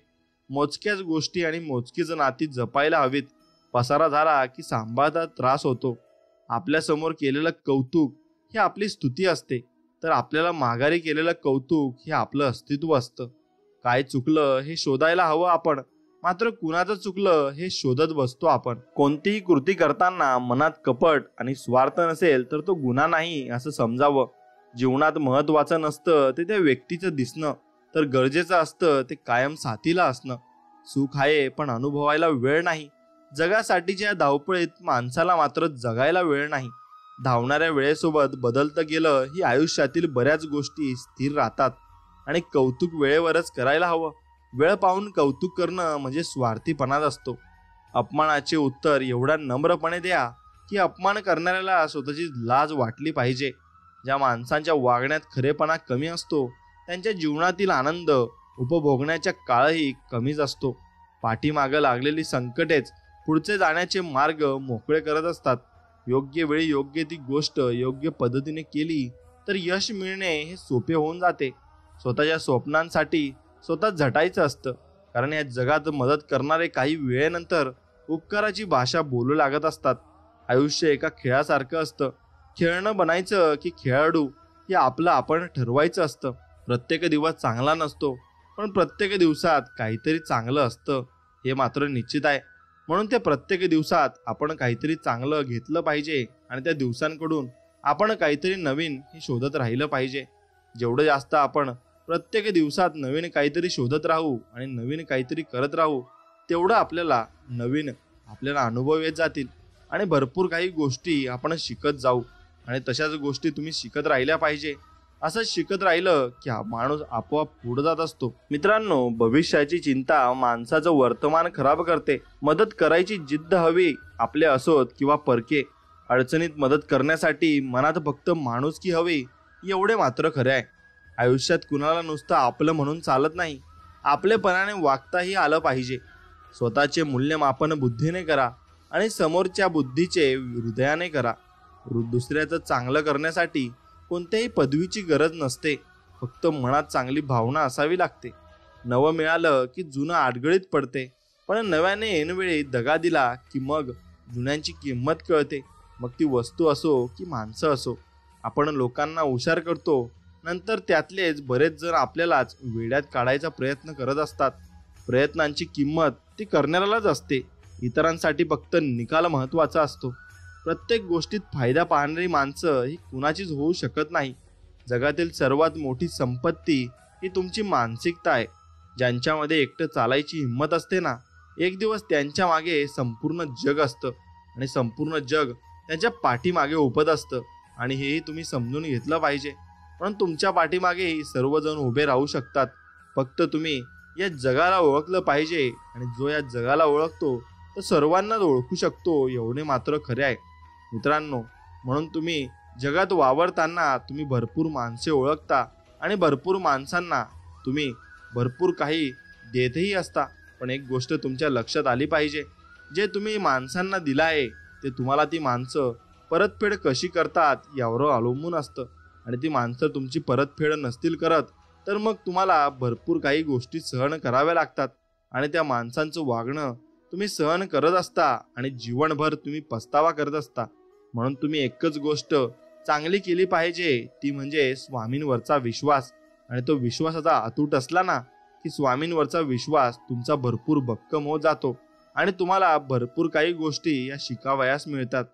मोजक्याच गोष्टी आणि मोजकीच नाती जपायला हवीत. पसारा झाला की सांभाळता त्रास होतो. आपल्या समोर केलेलं कौतुक हे आपली स्तुती असते, तर आपल्याला माघारी केलेलं कौतुक हे आपलं अस्तित्व असतं. काय चुकलं हे शोधायला हवं आपण, मात्र कुणाचं चुकलं हे शोधत बसतो आपण. कोणतीही कृती करताना मनात कपट आणि स्वार्थ नसेल तर तो गुन्हा नाही असं समजावं. जीवनात महत्वाचं नसतं ते त्या व्यक्तीचं दिसणं, तर गरजेचं असतं ते कायम साथीला असणं. सुख आहे पण अनुभवायला वेळ नाही. जगासाठीच्या धावपळीत माणसाला मात्र जगायला वेळ नाही. धावणाऱ्या वेळेसोबत बदलतं गेलं ही आयुष्यातील बऱ्याच गोष्टी स्थिर राहतात. आणि कौतुक वेळेवरच करायला हवं. वेळ पाहून कौतुक करणं म्हणजे स्वार्थीपणाच असतो. अपमानाचे उत्तर एवढ्या नम्रपणे द्या की अपमान करणाऱ्याला स्वतःची लाज वाटली पाहिजे. ज्या माणसांच्या वागण्यात खरेपणा कमी असतो त्यांच्या जीवनातील आनंद उपभोगण्याच्या काळही कमीच असतो. पाठीमागं लागलेली संकटेच पुढचे जाण्याचे मार्ग मोकळे करत असतात. योग्य वेळी योग्य ती गोष्ट योग्य पद्धतीने केली तर यश मिळणे हे सोपे होऊन जाते. स्वतःच्या स्वप्नांसाठी स्वतः झटायचं असतं, कारण या जगात मदत करणारे काही वेळेनंतर उपकाराची भाषा बोलू लागत असतात. आयुष्य एका खेळासारखं असतं. खेळणं बनायचं की खेळाडू हे आपलं आपण ठरवायचं असतं. प्रत्येक दिवस चांगला नसतो, पण प्रत्येक दिवसात काहीतरी चांगलं असतं हे मात्र निश्चित आहे. म्हणून त्या प्रत्येक दिवसात आपण काहीतरी चांगलं घेतलं पाहिजे आणि त्या दिवसांकडून आपण काहीतरी नवीन हे शोधत राहिलं पाहिजे. जेवढं जास्त आपण प्रत्येक दिवसात नवीन काहीतरी शोधत राहू आणि नवीन काहीतरी करत राहू तेवढं आपल्याला अनुभव येत जातील आणि भरपूर काही गोष्टी आपण शिकत जाऊ. आणि तशाच गोष्टी तुम्ही शिकत राहिल्या पाहिजे. असं शिकत राहिलं की हा माणूस आपोआप पुढे जात असतो. मित्रांनो, भविष्याची चिंता माणसाचं वर्तमान खराब करते. मदत करायची जिद्द हवी, आपले असोत किंवा परके. अडचणीत मदत करण्यासाठी मनात फक्त माणुसकी हवी, एवढे मात्र खरे आहे. आयुष्यात कुणाला नुसतं आपलं म्हणून चालत नाही, आपलेपणाने वागताही आलं पाहिजे. स्वतःचे मूल्यमापन बुद्धीने करा आणि समोरच्या बुद्धीचे हृदयाने करा. दुसऱ्याचं चांगलं करण्यासाठी कोणत्याही पदवीची गरज नसते, फक्त मनात चांगली भावना असावी लागते. नवं मिळालं की जुनं आडगळीत पडते, पण नव्याने ऐनवेळी दगा दिला की मग जुन्यांची किंमत कळते. मग ती वस्तू असो की माणसं असो. आपण लोकांना हुशार करतो, नंतर त्यातलेच बरेच जण आपल्यालाच वेड्यात काढायचा प्रयत्न करत असतात. प्रयत्नांची किंमत ती करणाऱ्यालाच असते, इतरांसाठी फक्त निकाल महत्त्वाचा असतो. प्रत्येक गोष्टीत फायदा पाहणारी माणसं ही कुणाचीच होऊ शकत नाही. जगातील सर्वात मोठी संपत्ती ही तुमची मानसिकता आहे. ज्यांच्यामध्ये एकटं चालायची हिंमत असते ना, एक दिवस त्यांच्या मागे संपूर्ण जग असतं आणि संपूर्ण जग त्यांच्या पाठीमागे उभत असतं. आणि हेही तुम्ही समजून घेतलं पाहिजे. पण तुमच्या पाठीमागेही सर्वजण उभे राहू शकतात. फक्त तुम्ही या जगाला ओळखलं पाहिजे, आणि जो या जगाला ओळखतो तो सर्वांनाच ओळखू शकतो, एवढे मात्र खरे आहे. मित्रांनो, म्हणून तुम्ही जगात वावरताना तुम्ही भरपूर माणसे ओळखता आणि भरपूर माणसांना तुम्ही भरपूर काही देतही असता. पण एक गोष्ट तुमच्या लक्षात आली पाहिजे, जे तुम्ही माणसांना दिलं आहे ते तुम्हाला ती माणसं परतफेड कशी करतात यावर अवलंबून असतं. आणि ती माणसं तुमची परतफेड नसतील करत तर मग तुम्हाला भरपूर काही गोष्टी सहन कराव्या लागतात, आणि त्या माणसांचं वागणं तुम्ही सहन करत असता आणि जीवनभर तुम्ही पस्तावा करत असता. म्हणून तुम्ही एकच गोष्ट चांगली केली पाहिजे, ती म्हणजे स्वामींवरचा विश्वास. आणि तो विश्वासाचा अतूट असला ना की स्वामींवरचा विश्वास तुमचा भरपूर भक्कम होत जातो आणि तुम्हाला भरपूर काही गोष्टी या शिकावयास मिळतात.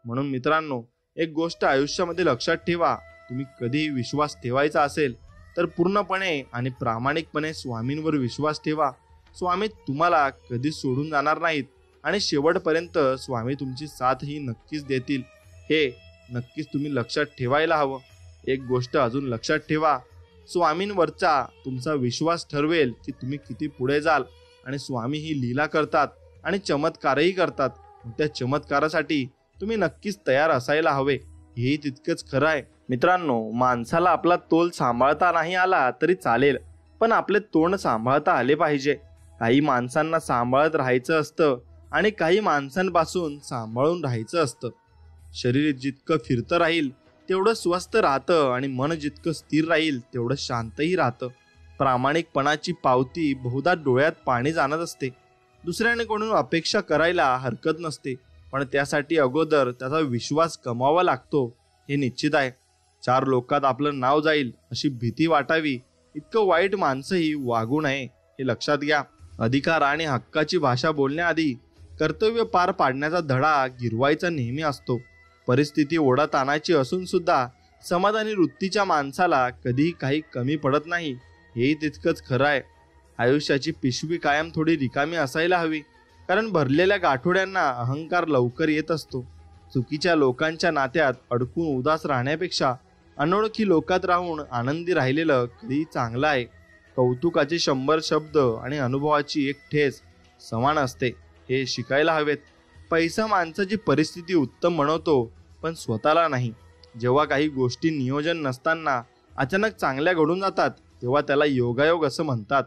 म्हणून मित्रांनो, एक गोष्ट आयुष्यामध्ये लक्षात ठेवा, तुम्ही कधीही विश्वास ठेवायचा असेल तर पूर्णपणे आणि प्रामाणिकपणे स्वामींवर विश्वास ठेवा. स्वामी तुम्हाला कधीच सोडून जाणार नाहीत आणि शेवटपर्यंत स्वामी तुमची साथ ही नक्कीच देतील. हे नक्कीच तुम्ही लक्षात ठेवायला हवं. एक गोष्ट अजून लक्षात ठेवा, स्वामींवरचा तुमचा विश्वास ठरवेल की तुम्ही किती पुढे जाल. आणि स्वामी ही लीला करतात आणि चमत्कारही करतात. त्या चमत्कारासाठी तुम्ही नक्कीच तयार असायला हवे, हेही तितकंच खरं आहे. मित्रांनो, माणसाला आपला तोल सांभाळता नाही आला तरी चालेल, पण आपले तोंड सांभाळता आले पाहिजे. काही माणसांना सांभाळत राहायचं असतं आणि काही माणसांपासून सांभाळून राहायचं असतं. शरीर जितकं फिरतं राहील तेवढं स्वस्थ राहतं आणि मन जितकं स्थिर राहील तेवढं शांतही राहतं. प्रामाणिकपणाची पावती बहुधा डोळ्यात पाणी जाणत असते. दुसऱ्याकडून अपेक्षा करायला हरकत नसते, पण त्यासाठी अगोदर त्याचा विश्वास कमावा लागतो, हे निश्चित आहे. 4 लोकात आपलं नाव जाईल अशी भीती वाटावी इतकं वाईट माणसंही वागू नये, हे लक्षात घ्या. अधिकार आणि हक्काची भाषा बोलण्याआधी कर्तव्य पार पाडण्याचा धडा गिरवायचा नेहमी असतो. परिस्थिती ओढत आणायची असून सुद्धा समाधानी वृत्तीच्या माणसाला कधीही काही कमी पडत नाही, हेही तितकंच खरं आहे. आयुष्याची पिशवी कायम थोडी रिकामी असायला हवी, कारण भरलेल्या गाठोड्यांना अहंकार लवकर येत असतो. चुकीच्या लोकांच्या नात्यात अडकून उदास राहण्यापेक्षा अनोळखी लोकात राहून आनंदी राहिलेलं कधी चांगलं आहे. कौतुकाचे 100 शब्द आणि अनुभवाची एक ठेस समान असते, हे शिकायला हवेत. पैसा माणसाची परिस्थिती उत्तम बनवतो, पण स्वतःला नाही. जेव्हा काही गोष्टी नियोजन नसताना अचानक चांगल्या घडून जातात तेव्हा त्याला योगायोग असं म्हणतात.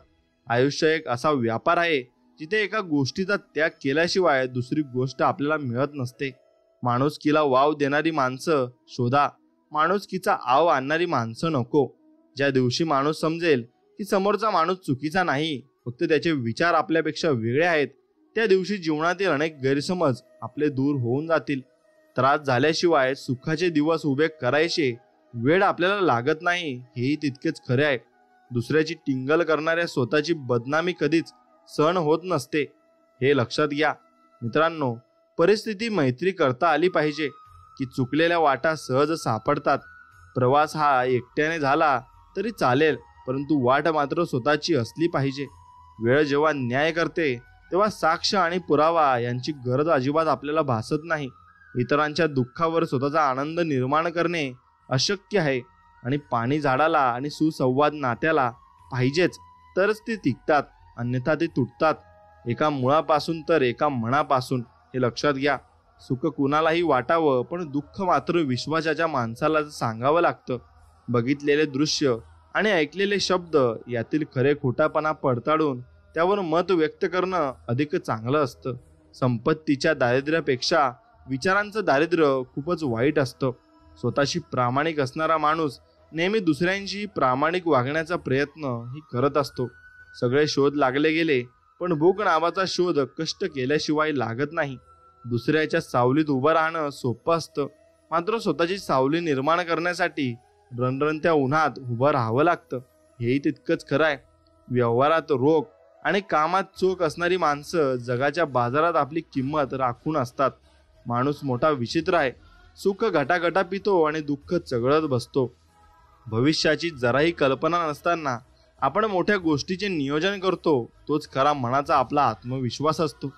आयुष्य एक असा व्यापार आहे जिथे एका गोष्टीचा त्याग केल्याशिवाय दुसरी गोष्ट आपल्याला मिळत नसते. माणुसकीला वाव देणारी माणसं शोधा, माणुसकीचा आव आणणारी माणसं नको. ज्या दिवशी माणूस समजेल की समोरचा माणूस चुकीचा नाही, फक्त त्याचे विचार आपल्यापेक्षा वेगळे आहेत, त्या दिवशी जीवनातील अनेक गैरसमज आपले दूर होऊन जातील. त्रास झाल्याशिवाय सुखाचे दिवस उभे करायचे वेळ आपल्याला लागत नाही, हेही तितकेच खरे आहे. दुसऱ्याची टिंगल करणाऱ्या स्वतःची बदनामी कधीच सहन होत नसते, हे लक्षात घ्या. मित्रांनो, परिस्थिती मैत्री करता आली पाहिजे की चुकलेल्या वाटा सहज सापडतात. प्रवास हा एकट्याने झाला तरी चालेल, परंतु वाट मात्र स्वतःची असली पाहिजे. वेळ जेव्हा न्याय करते तेव्हा साक्ष आणि पुरावा यांची गरज अजिबात आपल्याला भासत नाही. इतरांच्या दुःखावर स्वतःचा आनंद निर्माण करणे अशक्य आहे, आणि पाणी झाडाला आणि सुसंवाद नात्याला पाहिजेच, तरच ते टिकतात, अन्यथा ते तुटतात. एका मुळापासून तर एका मनापासून, हे लक्षात घ्या. सुख कुणालाही वाटावं, पण दुःख मात्र विश्वासाच्या माणसाला सांगावं लागतं. बघितलेले दृश्य आणि ऐकलेले शब्द यातील खरे खोटापणा पडताळून त्यावर मत व्यक्त करणं अधिक चांगलं असतं. संपत्तीच्या दारिद्र्यापेक्षा विचारांचं दारिद्र्य खूपच वाईट असतं. स्वतःशी प्रामाणिक असणारा माणूस नेहमी दुसऱ्यांशी प्रामाणिक वागण्याचा प्रयत्न ही करत असतो. सगळे शोध लागले गेले, पण भूक नावाचा शोध कष्ट केल्याशिवाय लागत नाही. दुसऱ्याच्या सावलीत उभं राहणं सोपं असतं, मात्र स्वतःची सावली निर्माण करण्यासाठी रणरणत्या उन्हात उभं राहावं लागतं. हेही तितकंच खरं आहे. व्यवहारात रोख आणि कामात चोख असणारी माणसं जगाच्या बाजारात आपली किंमत राखून असतात. माणूस मोठा विचित्र आहे. सुख घटाघटा पितो आणि दुःख चघळत बसतो. भविष्याची जराही कल्पना नसताना आपण मोठ्या गोष्टीचे नियोजन करतो. तोच खरा मनाचा आपला आत्मविश्वास असतो.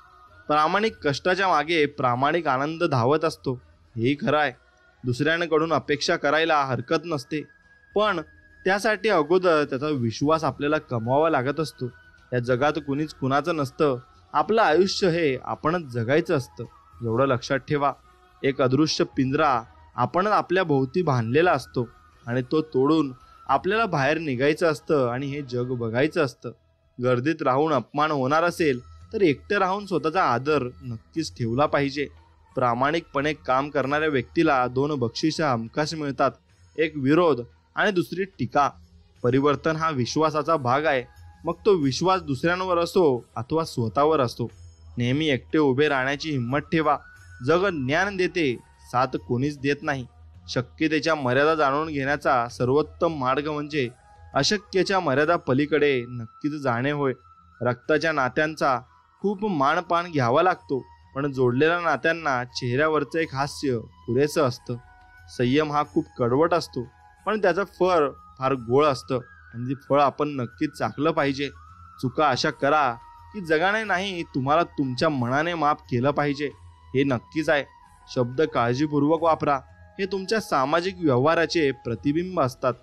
प्रामाणिक कष्टाच्या मागे प्रामाणिक आनंद धावत असतो. हेही खरं आहे. दुसऱ्यांकडून अपेक्षा करायला हरकत नसते, पण त्यासाठी अगोदर त्याचा विश्वास आपल्याला कमवावा लागत असतो. या जगात कुणीच कुणाचं नसतं. आपलं आयुष्य हे आपणच जगायचं असतं, एवढं लक्षात ठेवा. एक अदृश्य पिंजरा आपणच आपल्या भोवती बांधलेला असतो आणि तो तोडून आपल्याला बाहेर निघायचं असतं आणि हे जग बघायचं असतं. गर्दीत राहून अपमान होणार असेल तर एकटं राहून स्वतःचा आदर नक्कीच ठेवला पाहिजे. प्रामाणिकपणे काम करणाऱ्या व्यक्तीला 2 बक्षिसं हमखास मिळतात, एक विरोध आणि दुसरी टीका. परिवर्तन हा विश्वासाचा भाग आहे, मग तो विश्वास दुसऱ्यांवर असो अथवा स्वतःवर असो. नेहमी एकटे उभे राहण्याची हिंमत ठेवा. जग ज्ञान देते, साथ कोणीच देत नाही. शक्यतेच्या मर्यादा जाणून घेण्याचा सर्वोत्तम मार्ग म्हणजे अशक्यच्या मर्यादा पलीकडे नक्कीच जाणे होय. रक्ताच्या नात्यांचा खूप मानपान घ्यावा लागतो, पण जोडलेल्या नात्यांना चेहऱ्यावरचं एक हास्य पुरेसं असतं. संयम हा खूप कडवट असतो, पण त्याचं फळ फार गोड असतं आणि ते फळ आपण नक्कीच चाखलं पाहिजे. चुका अशा करा की जगाने नाही, तुम्हाला तुमच्या मनाने माफ केलं पाहिजे, हे नक्कीच आहे. शब्द काळजीपूर्वक वापरा. हे तुमच्या सामाजिक व्यवहाराचे प्रतिबिंब असतात.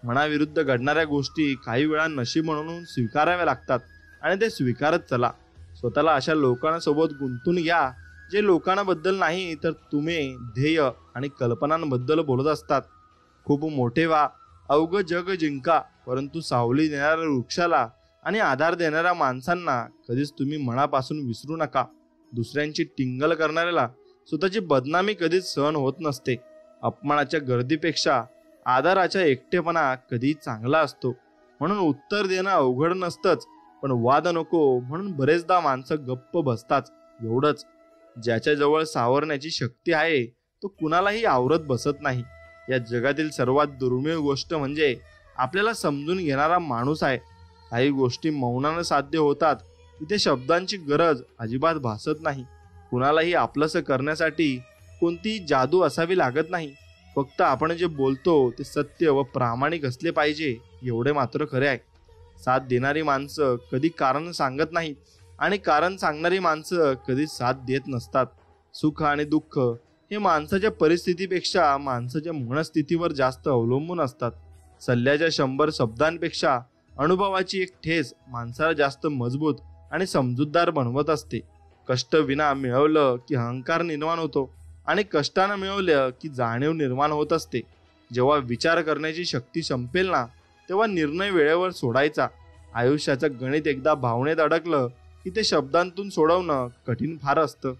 मनाविरुद्ध घडणाऱ्या गोष्टी काही वेळा नशीब म्हणून स्वीकाराव्या लागतात आणि ते स्वीकारत चला. स्वतःला अशा लोकांसोबत गुंतून घ्या जे लोकांबद्दल नाही तर तुम्ही ध्येय आणि कल्पनांबद्दल बोलत असतात. खूप मोठे व्हा, अवघं जग जिंका, परंतु सावली देणाऱ्या वृक्षाला आणि आधार देणाऱ्या माणसांना कधीच तुम्ही मनापासून विसरू नका. दुसऱ्यांची टिंगल करणाऱ्याला स्वतःची बदनामी कधीच सहन होत नसते. अपमानाच्या गर्दीपेक्षा आदराचा एकटेपणा कधी चांगला असतो. म्हणून उत्तर देणं अवघड नसतंच, पण वाद नको म्हणून बरेचदा माणसं गप्प बसतात, एवढंच. ज्याच्याजवळ सावरण्याची शक्ती आहे तो कुणालाही आवरत बसत नाही. या जगातील सर्वात दुर्मिळ गोष्ट म्हणजे आपल्याला समजून घेणारा माणूस आहे. काही गोष्टी मौनानं साध्य होतात, तिथे शब्दांची गरज अजिबात भासत नाही. कुणालाही आपलंसं करण्यासाठी कोणतीही जादू असावी लागत नाही. फक्त आपण जे बोलतो ते सत्य व प्रामाणिक असले पाहिजे, एवढे मात्र खरे आहे. साथ देणारी माणसं कधी कारण सांगत नाहीत आणि कारण सांगणारी माणसं कधी साथ देत नसतात. सुख आणि दुःख हे माणसाच्या परिस्थितीपेक्षा माणसाच्या मनस्थितीवर जास्त अवलंबून असतात. सल्ल्याच्या 100 शब्दांपेक्षा अनुभवाची एक ठेस माणसाला जास्त मजबूत आणि समजूतदार बनवत असते. कष्ट विना मिळवलं की अहंकार निर्माण होतो आणि कष्टानं मिळवलं की जाणीव निर्माण होत असते. जेव्हा विचार करण्याची शक्ती संपेल ना, तेव्हा निर्णय वेळेवर सोडायचा. आयुष्याचं गणित एकदा भावनेत अडकलं की ते शब्दांतून सोडवणं कठीण फार असतं.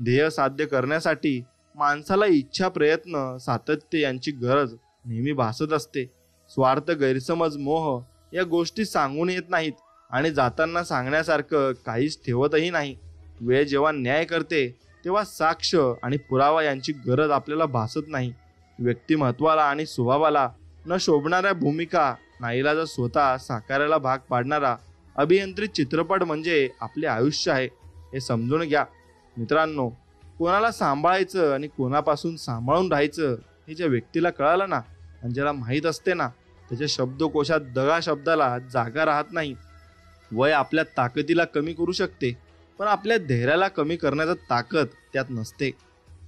ध्येय साध्य करण्यासाठी माणसाला इच्छा, प्रयत्न, सातत्य यांची गरज नेहमी भासत असते. स्वार्थ, गैरसमज, मोह या गोष्टी सांगून येत नाहीत आणि जाताना सांगण्यासारखं काहीच ठेवतही नाही. वेळ जेव्हा न्याय करते तेव्हा साक्ष आणि पुरावा यांची गरज आपल्याला भासत नाही. व्यक्तिमत्वाला आणि स्वभावाला न शोभणाऱ्या भूमिका नाईलाजा स्वतः साकारायला भाग पाडणारा अभियंत्रित चित्रपट म्हणजे आपले आयुष्य आहे, हे समजून घ्या. मित्रांनो, कोणाला सांभाळायचं आणि कोणापासून सांभाळून राहायचं हे ज्या व्यक्तीला कळालं ना आणि ज्याला माहीत असते ना, त्याच्या शब्दकोशात दगा शब्दाला जागा राहत नाही. वय आपल्या ताकदीला कमी करू शकते, पण आपल्या धैर्याला कमी करण्याचा ताकद त्यात नसते.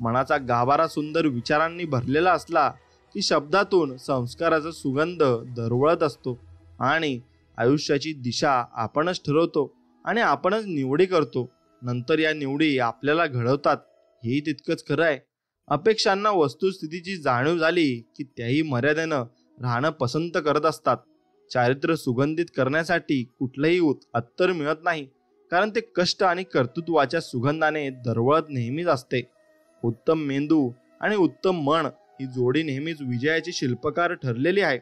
मनाचा गाभारा सुंदर विचारांनी भरलेला असला की शब्दातून संस्काराचा सुगंध दरवळत असतो आणि आयुष्याची दिशा आपणच ठरवतो आणि आपणच निवडी करतो. नंतर या निवडी आपल्याला घडवतात, हेही तितकंच खरं आहे. अपेक्षांना वस्तुस्थितीची जाणीव झाली की त्याही मर्यादेनं राहणं पसंत करत असतात. चारित्र्य सुगंधित करण्यासाठी कुठलंही अत्तर मिळत नाही, कारण ते कष्ट आणि कर्तृत्वाच्या सुगंधाने दरवळत नेहमीच असते. उत्तम मेंदू आणि उत्तम मन ही जोडी नेहमीच विजयाची शिल्पकार ठरलेली आहे.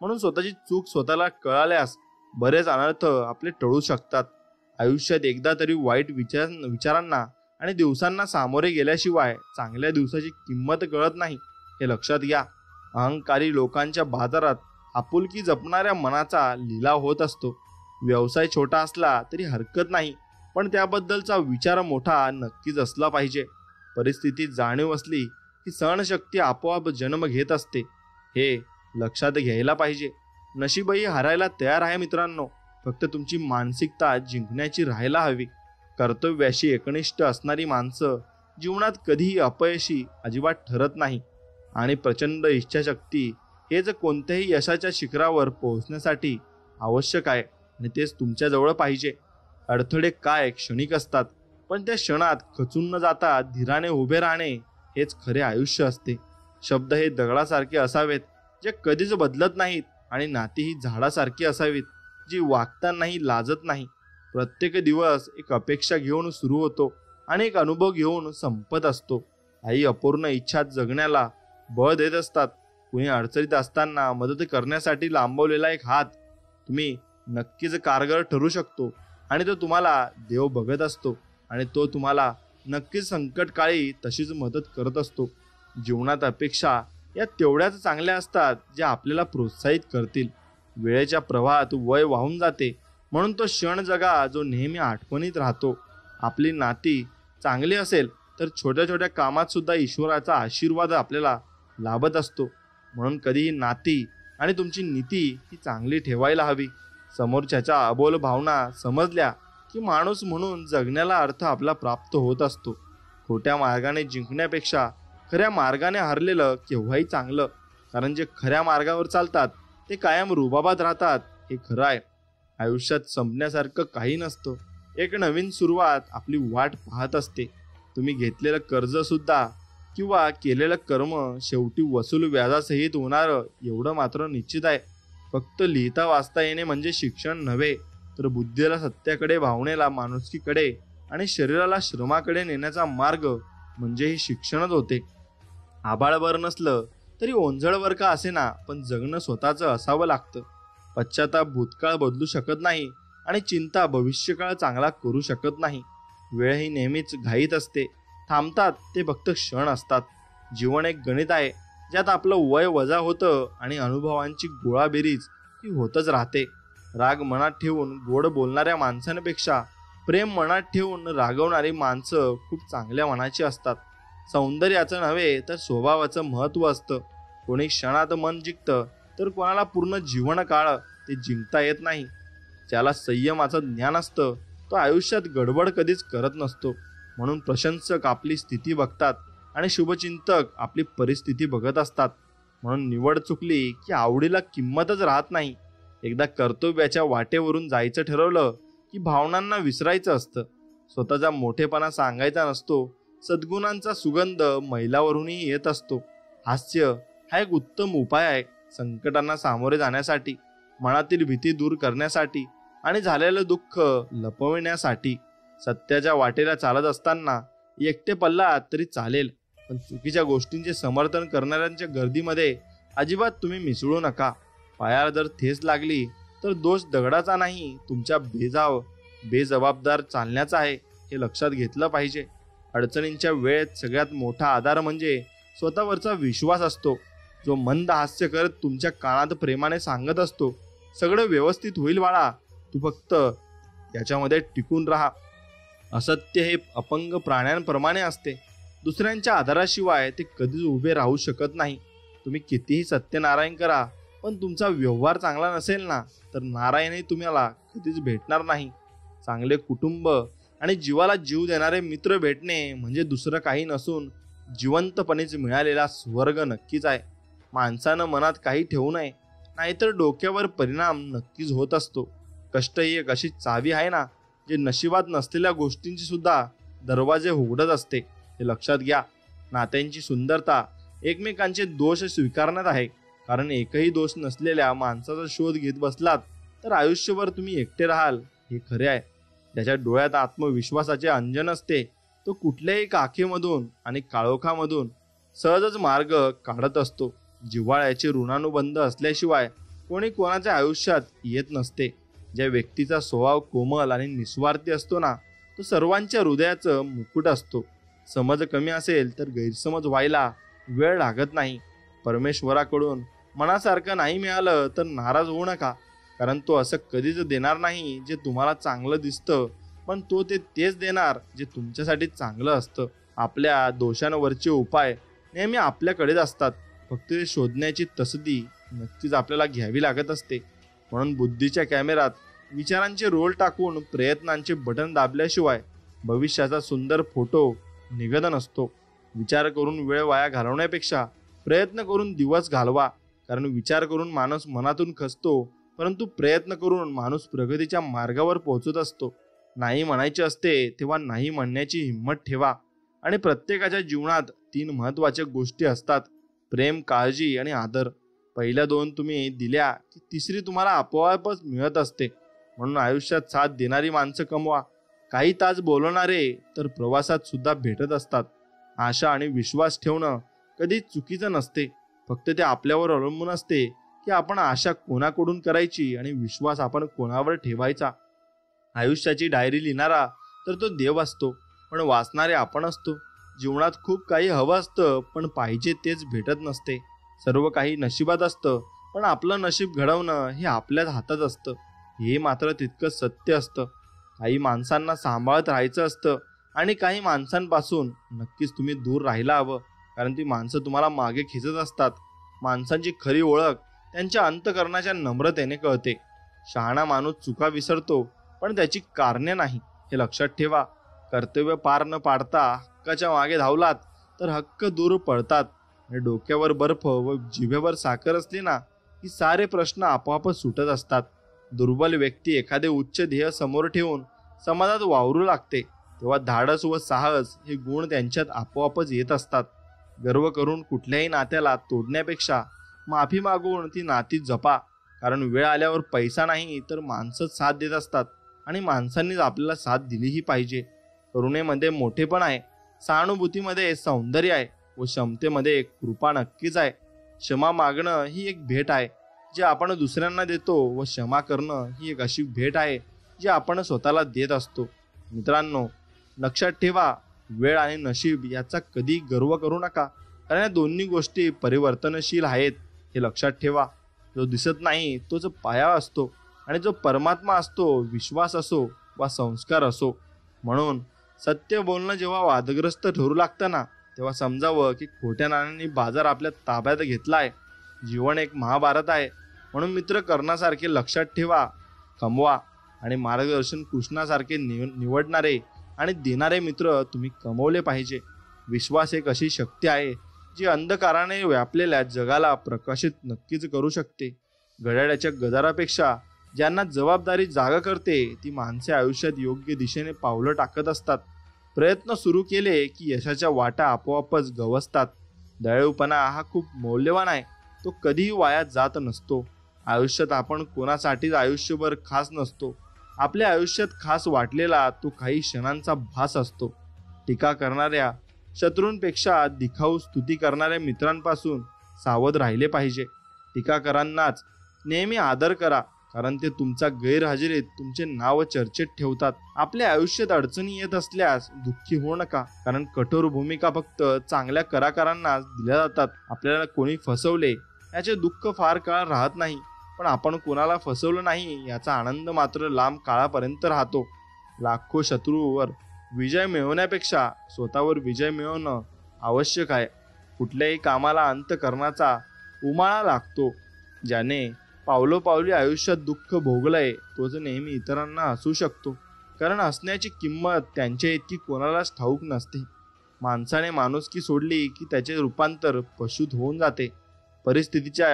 म्हणून स्वतःची चूक स्वतःला कळाल्यास बरेच अनर्थ आपले टळू शकतात. आयुष्यात एकदा तरी वाईट विचारांना आणि दिवसांना सामोरे गेल्याशिवाय चांगल्या दिवसाची किंमत कळत नाही, हे लक्षात घ्या. अहंकारी लोकांच्या बाजारात आपुलकी जपणाऱ्या मनाचा लिलाव होत असतो. व्यवसाय छोटा असला तरी हरकत नाही, पण त्याबद्दलचा विचार मोठा नक्कीच असला पाहिजे. परिस्थितीत जाणीव असली की सहनशक्ती आपोआप जन्म घेत असते, हे लक्षात घ्यायला पाहिजे. नशीबही हरायला तयार आहे मित्रांनो, फक्त तुमची मानसिकता जिंकण्याची राहायला हवी. कर्तव्याशी एकनिष्ठ असणारी माणसं जीवनात कधीही अपयशी अजिबात ठरत नाही आणि प्रचंड इच्छाशक्ती हेच कोणत्याही यशाच्या शिखरावर पोहोचण्यासाठी आवश्यक आहे आणि तेच तुमच्याजवळ पाहिजे. अडथळे काय क्षणिक असतात, पण त्या क्षणात खचून न जाता धीराने उभे राहणे हेच खरे आयुष्य असते. शब्द हे दगडासारखे असावेत जे कधीच बदलत नाहीत आणि नाती ही झाडासारखी असावीत जी वागतानाही लाजत नाही. प्रत्येक दिवस एक अपेक्षा घेऊन सुरू होतो आणि एक अनुभव घेऊन संपत असतो. आई अपूर्ण इच्छा जगण्याला बळ देत असतात. कुणी अडचणीत असताना मदत करण्यासाठी लांबवलेला एक हात तुम्ही नक्कीच कारगर ठरू शकतो आणि तो तुम्हाला देव बघत असतो आणि तो तुम्हाला नक्कीच संकटकाळी तशीच मदत करत असतो. जीवनात अपेक्षा या तेवढ्याच चांगल्या असतात ज्या आपल्याला प्रोत्साहित करतील. वेळेच्या प्रवाहात वय वाहून जाते, म्हणून तो क्षण जगा जो नेहमी आठवणीत राहतो. आपली नाती चांगली असेल तर छोट्या छोट्या कामात सुद्धा ईश्वराचा आशीर्वाद आपल्याला लाभत असतो. म्हणून कधीही नाती आणि तुमची नीती ही चांगली ठेवायला हवी. समोरच्याच्या अबोल भावना समजल्या की माणूस म्हणून जगण्याला अर्थ आपला प्राप्त होत असतो. खोट्या मार्गाने जिंकण्यापेक्षा खऱ्या मार्गाने हरलेलं केव्हाही चांगलं, कारण जे खऱ्या मार्गावर चालतात ते कायम रुबाबात राहतात, हे खरं आहे. आयुष्यात संपण्यासारखं काही नसतं. एक नवीन सुरुवात आपली वाट पाहत असते. तुम्ही घेतलेलं कर्ज सुद्धा किंवा केलेलं कर्म शेवटी वसूल व्याजासहित होणार एवढं मात्र निश्चित आहे. फक्त लिहिता वाचता येणे म्हणजे शिक्षण नव्हे, तर बुद्धीला सत्याकडे, भावनेला माणुसकीकडे आणि शरीराला श्रमाकडे नेण्याचा मार्ग म्हणजे हे शिक्षणच होते. आभाळभर नसलं तरी ओंजळवर का असेना, पण जगणं स्वतःचं असावं लागतं. पश्चाताप भूतकाळ बदलू शकत नाही आणि चिंता भविष्यकाळ चांगला करू शकत नाही. वेळ ही नेहमीच घाईत असते. थांबतात ते फक्त क्षण असतात. जीवन एक गणित आहे ज्यात आपलं वय वजा होतं आणि अनुभवांची गोळाबेरीज ही होतच राहते. राग मनात ठेवून गोड बोलणाऱ्या माणसांपेक्षा प्रेम मनात ठेवून रागवणारी माणसं खूप चांगल्या मनाची असतात. सौंदर्याचं नव्हे तर स्वभावाचं महत्त्व असतं. कोणी क्षणात मन जिंकतं तर कोणाला पूर्ण जीवनकाळ ते जिंकता येत नाही. ज्याला संयमाचं ज्ञान असतं तो आयुष्यात गडबड कधीच करत नसतो. म्हणून प्रशंसक आपली स्थिती बघतात आणि शुभचिंतक आपली परिस्थिती बघत असतात. म्हणून निवड चुकली की आवडीला किंमतच राहत नाही. एकदा कर्तव्याच्या वाटेवरून जायचं ठरवलं की भावनांना विसरायचं असतं. स्वतःचा मोठेपणा सांगायचा नसतो. सद्गुणांचा सुगंध मैलावरूनही येत असतो. हास्य हा एक उत्तम उपाय आहे संकटांना सामोरे जाण्यासाठी, मनातील भीती दूर करण्यासाठी आणि झालेलं दुःख लपविण्यासाठी. सत्याच्या वाटेला चालत असताना एकटे पडलात तरी चालेल, पण चुकीच्या गोष्टींचे समर्थन करणाऱ्यांच्या गर्दीमध्ये अजिबात तुम्ही मिसळू नका. पायाला जर ठेच लागली तर दोष दगडाचा नाही, तुमच्या बेजबाबदार चालण्याचा आहे, हे लक्षात घेतलं पाहिजे. अडचणींच्या वेळेत सगळ्यात मोठा आधार म्हणजे स्वतःवरचा विश्वास असतो, जो मंद हास्य करत तुमच्या कानात प्रेमाने सांगत असतो, सगळं व्यवस्थित होईल बाळा, तू फक्त याच्यामध्ये टिकून राहा. असत्य हे अपंग प्राण्यांप्रमाणे असते. दुसऱ्यांच्या आधाराशिवाय ते कधीच उभे राहू शकत नाही. तुम्ही कितीही सत्यनारायण करा, पण तुमचा व्यवहार चांगला नसेल ना, तर नारायणही तुम्हाला कधीच भेटणार नाही. चांगले कुटुंब आणि जीवाला जीव देणारे मित्र भेटणे म्हणजे दुसरं काही नसून जिवंतपणेच मिळालेला स्वर्ग नक्कीच आहे. माणसानं मनात काही ठेवू नये, नाहीतर डोक्यावर परिणाम नक्कीच होत असतो. कष्ट ही एक अशी चावी आहे ना, जे नशिबात नसलेल्या गोष्टींची सुद्धा दरवाजे उघडत असते. हे लक्षात घ्या. नात्यांची सुंदरता एकमेकांचे दोष स्वीकारण्यात आहे. कारण एकही दोष नसलेल्या माणसाचा शोध घेत बसलात तर आयुष्यभर तुम्ही एकटे राहाल, हे खरे आहे. ज्याच्या डोळ्यात आत्मविश्वासाचे अंजन असते तो कुठल्याही काखेमधून आणि काळोखामधून सहजच मार्ग काढत असतो. जिव्हाळ्याचे ऋणानुबंध असल्याशिवाय कोणी कोणाच्या आयुष्यात येत नसते. ज्या व्यक्तीचा स्वभाव कोमल आणि निस्वार्थी असतो ना, तो सर्वांच्या हृदयाचं मुकुट असतो. समज कमी असेल तर गैरसमज व्हायला वेळ लागत नाही. परमेश्वराकडून मनासारखं नाही मिळालं तर नाराज होऊ नका, कारण तो असं कधीच देणार नाही जे तुम्हाला चांगलं दिसतं, पण तो तेच देणार जे तुमच्यासाठी चांगलं असतं. आपल्या दोषांवरचे उपाय नेहमी आपल्याकडेच असतात, फक्त ते शोधण्याची तसदी नक्कीच आपल्याला घ्यावी लागत असते. म्हणून बुद्धीच्या कॅमेऱ्यात विचारांचे रोल टाकून प्रयत्नांचे बटन दाबल्याशिवाय भविष्याचा सुंदर फोटो निघत नसतो. विचार करून वेळ वाया घालवण्यापेक्षा प्रयत्न करून दिवस घालवा, कारण विचार करून माणूस मनातून खचतो, परंतु प्रयत्न करून माणूस प्रगतीच्या मार्गावर पोहोचत असतो. नाही म्हणायचे असते तेव्हा नाही म्हणण्याची हिंमत ठेवा. आणि प्रत्येकाच्या जीवनात 3 महत्त्वाच्या गोष्टी असतात: प्रेम, काळजी आणि आदर. पहिल्या 2 तुम्ही दिल्या की तिसरी तुम्हाला आपोआपच मिळत असते. म्हणून आयुष्यात साथ देणारी माणसं कमवा. काही तास बोलणारे तर प्रवासात सुद्धा भेटत असतात. आशा आणि विश्वास ठेवणं कधी चुकीचं नसते, फक्त ते आपल्यावर अवलंबून असते की आपण आशा कोणाकडून करायची आणि विश्वास आपण कोणावर ठेवायचा. आयुष्याची डायरी लिहिणारा तर तो देव असतो, पण वाचणारे आपण असतो. जीवनात खूप काही हवं असतं, पण पाहिजे तेच भेटत नसते. सर्व काही नशिबात असतं, पण आपलं नशीब घडवणं हे आपल्याच हातात असतं. हे मात्र तितकंच सत्य असतं. काही माणसांना सांभाळत राहायचं असतं आणि काही माणसांपासून नक्कीच तुम्ही दूर राहायला हवं, कारण ती माणसं तुम्हाला मागे खेचत असतात. माणसांची खरी ओळख त्यांच्या अंतःकरणाच्या नम्रतेने कळते. शहाणा माणूस चुका विसरतो, पण त्याची कारणे नाही, हे लक्षात ठेवा. कर्तव्य पार न पाडता हक्काच्या मागे धावलात तर हक्क दूर पडतात. आणि डोक्यावर बर्फ व जिभेवर साखर असली ना की सारे प्रश्न आपोआपच सुटत असतात. दुर्बल व्यक्ती एखादे उच्च ध्येय समोर ठेवून समाजात वावरू लागते, तेव्हा धाडस व साहस हे गुण त्यांच्यात आपोआपच येत असतात. गर्व करून कुठल्याही नात्याला तोडण्यापेक्षा माफी मागून ती नाती जपा, कारण वेळ आल्यावर पैसा नाही तर माणसंच साथ देत असतात, आणि माणसांनीच आपल्याला साथ दिलीही पाहिजे. करुणेमध्ये मोठेपण आहे, सहानुभूतीमध्ये सौंदर्य आहे व क्षमतेमध्ये कृपा नक्कीच आहे. क्षमा मागणं ही एक भेट आहे जी आपण दुसऱ्यांना देतो, व क्षमा करणं ही एक अशी भेट आहे जी आपण स्वतःला देत असतो. मित्रांनो, लक्षात ठेवा, वेळ आणि नशीब याचा कधी गर्व करू नका, कारण या दोन्ही गोष्टी परिवर्तनशील आहेत, हे लक्षात ठेवा. जो दिसत नाही तोच पाया असतो, आणि जो परमात्मा असतो, विश्वास असो वा संस्कार असो. म्हणून सत्य बोलणं जेव्हा वादग्रस्त ठरू लागतं ना, तेव्हा समजावं की खोट्या नाण्यांनी बाजार आपल्या ताब्यात घेतला आहे. जीवन एक महाभारत आहे. म्हणून मित्र करण्यासारखे लक्षात ठेवा, कमवा, आणि मार्गदर्शन कृष्णासारखे निवडणारे आणि देणारे मित्र तुम्ही कमवले पाहिजे. विश्वास एक अशी शक्ती आहे जी अंधकाराने व्यापलेल्या जगाला प्रकाशित नक्कीच करू शकते. घड्याळाच्या गदारापेक्षा ज्यांना जबाबदारी जागा करते ती माणसे आयुष्यात योग्य दिशेने पावलं टाकत असतात. प्रयत्न सुरू केले की यशाच्या वाटा आपोआपच गवसतात. दयाळूपणा हा खूप मौल्यवान आहे, तो कधीही वाया जात नसतो. आयुष्यात आपण कोणासाठीच आयुष्यभर खास नसतो. आपल्या आयुष्यात खास वाटलेला तो काही क्षणांचा भास असतो. टीका करणाऱ्या शत्रूंपेक्षा दिखाऊ स्तुती करणाऱ्या मित्रांपासून सावध राहिले पाहिजे. टीकाकारांनाच नेहमी आदर करा, कारण ते तुमच्या गैरहजेरीत तुमचे नाव चर्चेत ठेवतात. आपल्या आयुष्यात अडचणी येत असल्यास दुःखी होऊ नका, कारण कठोर भूमिका फक्त चांगल्या कलाकारांनाच दिल्या जातात. आपल्याला कोणी फसवले याचे दुःख फार काळ राहत नाही, पण आपण कोणाला फसवलं नाही याचा आनंद मात्र लांब काळापर्यंत राहतो. लाखो शत्रूवर विजय मिळवण्यापेक्षा स्वतःवर विजय मिळवणं आवश्यक आहे. कुठल्याही कामाला अंत करण्याचा उमाळा लागतो. ज्याने पावलोपावली आयुष्यात दुःख भोगलंय तोच नेहमी इतरांना हसू शकतो, कारण हसण्याची किंमत त्यांच्या इतकी कोणालाच ठाऊक नसते. माणसाने माणुसकी सोडली की त्याचे रूपांतर पशुत होऊन जाते. परिस्थितीच्या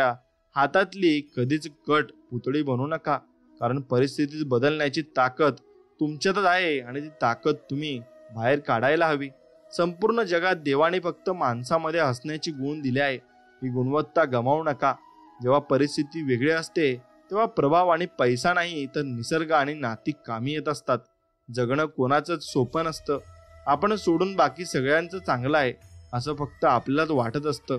हातातली कधीच कट पुतळी बनवू नका, कारण परिस्थिती बदलण्याची ताकद तुमच्यातच आहे आणि ती ताकद तुम्ही बाहेर काढायला हवी. संपूर्ण जगात देवाने फक्त माणसामध्ये हसण्याची गुण दिले आहे. ही गुणवत्ता गमावू नका. जेव्हा परिस्थिती वेगळी असते तेव्हा प्रभाव आणि पैसा नाही तर निसर्ग आणि नाती कामी येत असतात. जगणं कोणाचंच सोपं नसतं. आपण सोडून बाकी सगळ्यांचं चांगलं आहे असं फक्त आपल्यालाच वाटत असतं.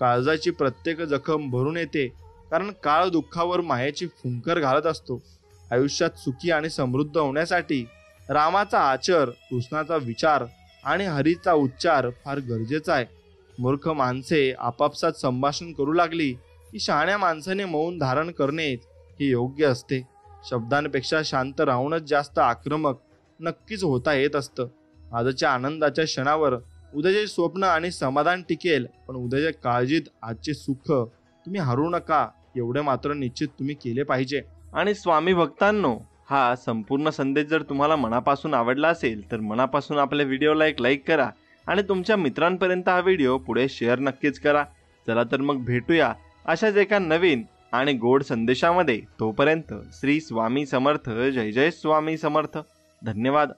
काळजाची प्रत्येक जखम भरून येते, कारण काळ दुःखावर मायेची फुंकर घालत असतो. आयुष्यात सुखी आणि समृद्ध होण्यासाठी रामाचा आचर, कृष्णाचा विचार आणि हरीचा उच्चार फार गरजेचा आहे. मूर्ख माणसे आपापसात संभाषण करू लागली की शहाण्या माणसाने मौन धारण करणे हे योग्य असते. शब्दांपेक्षा शांत राहूनच जास्त आक्रमक नक्कीच होता येत असतं. आजच्या आनंदाच्या क्षणावर उद्याचे स्वप्न आणि समाधान टिकेल, पण उद्याच्या काळजीत आजचे सुख तुम्ही हरू नका, एवढे मात्र निश्चित तुम्ही केले पाहिजे. आणि स्वामी भक्तांनो, हा संपूर्ण संदेश जर तुम्हाला मनापासून आवडला असेल तर मनापासून आपल्या व्हिडिओला एक लाईक करा आणि तुमच्या मित्रांपर्यंत हा व्हिडिओ पुढे शेअर नक्कीच करा. चला तर मग भेटूया अशाच एका नवीन आणि गोड संदेशामध्ये. तोपर्यंत श्री स्वामी समर्थ. जय जय स्वामी समर्थ. धन्यवाद.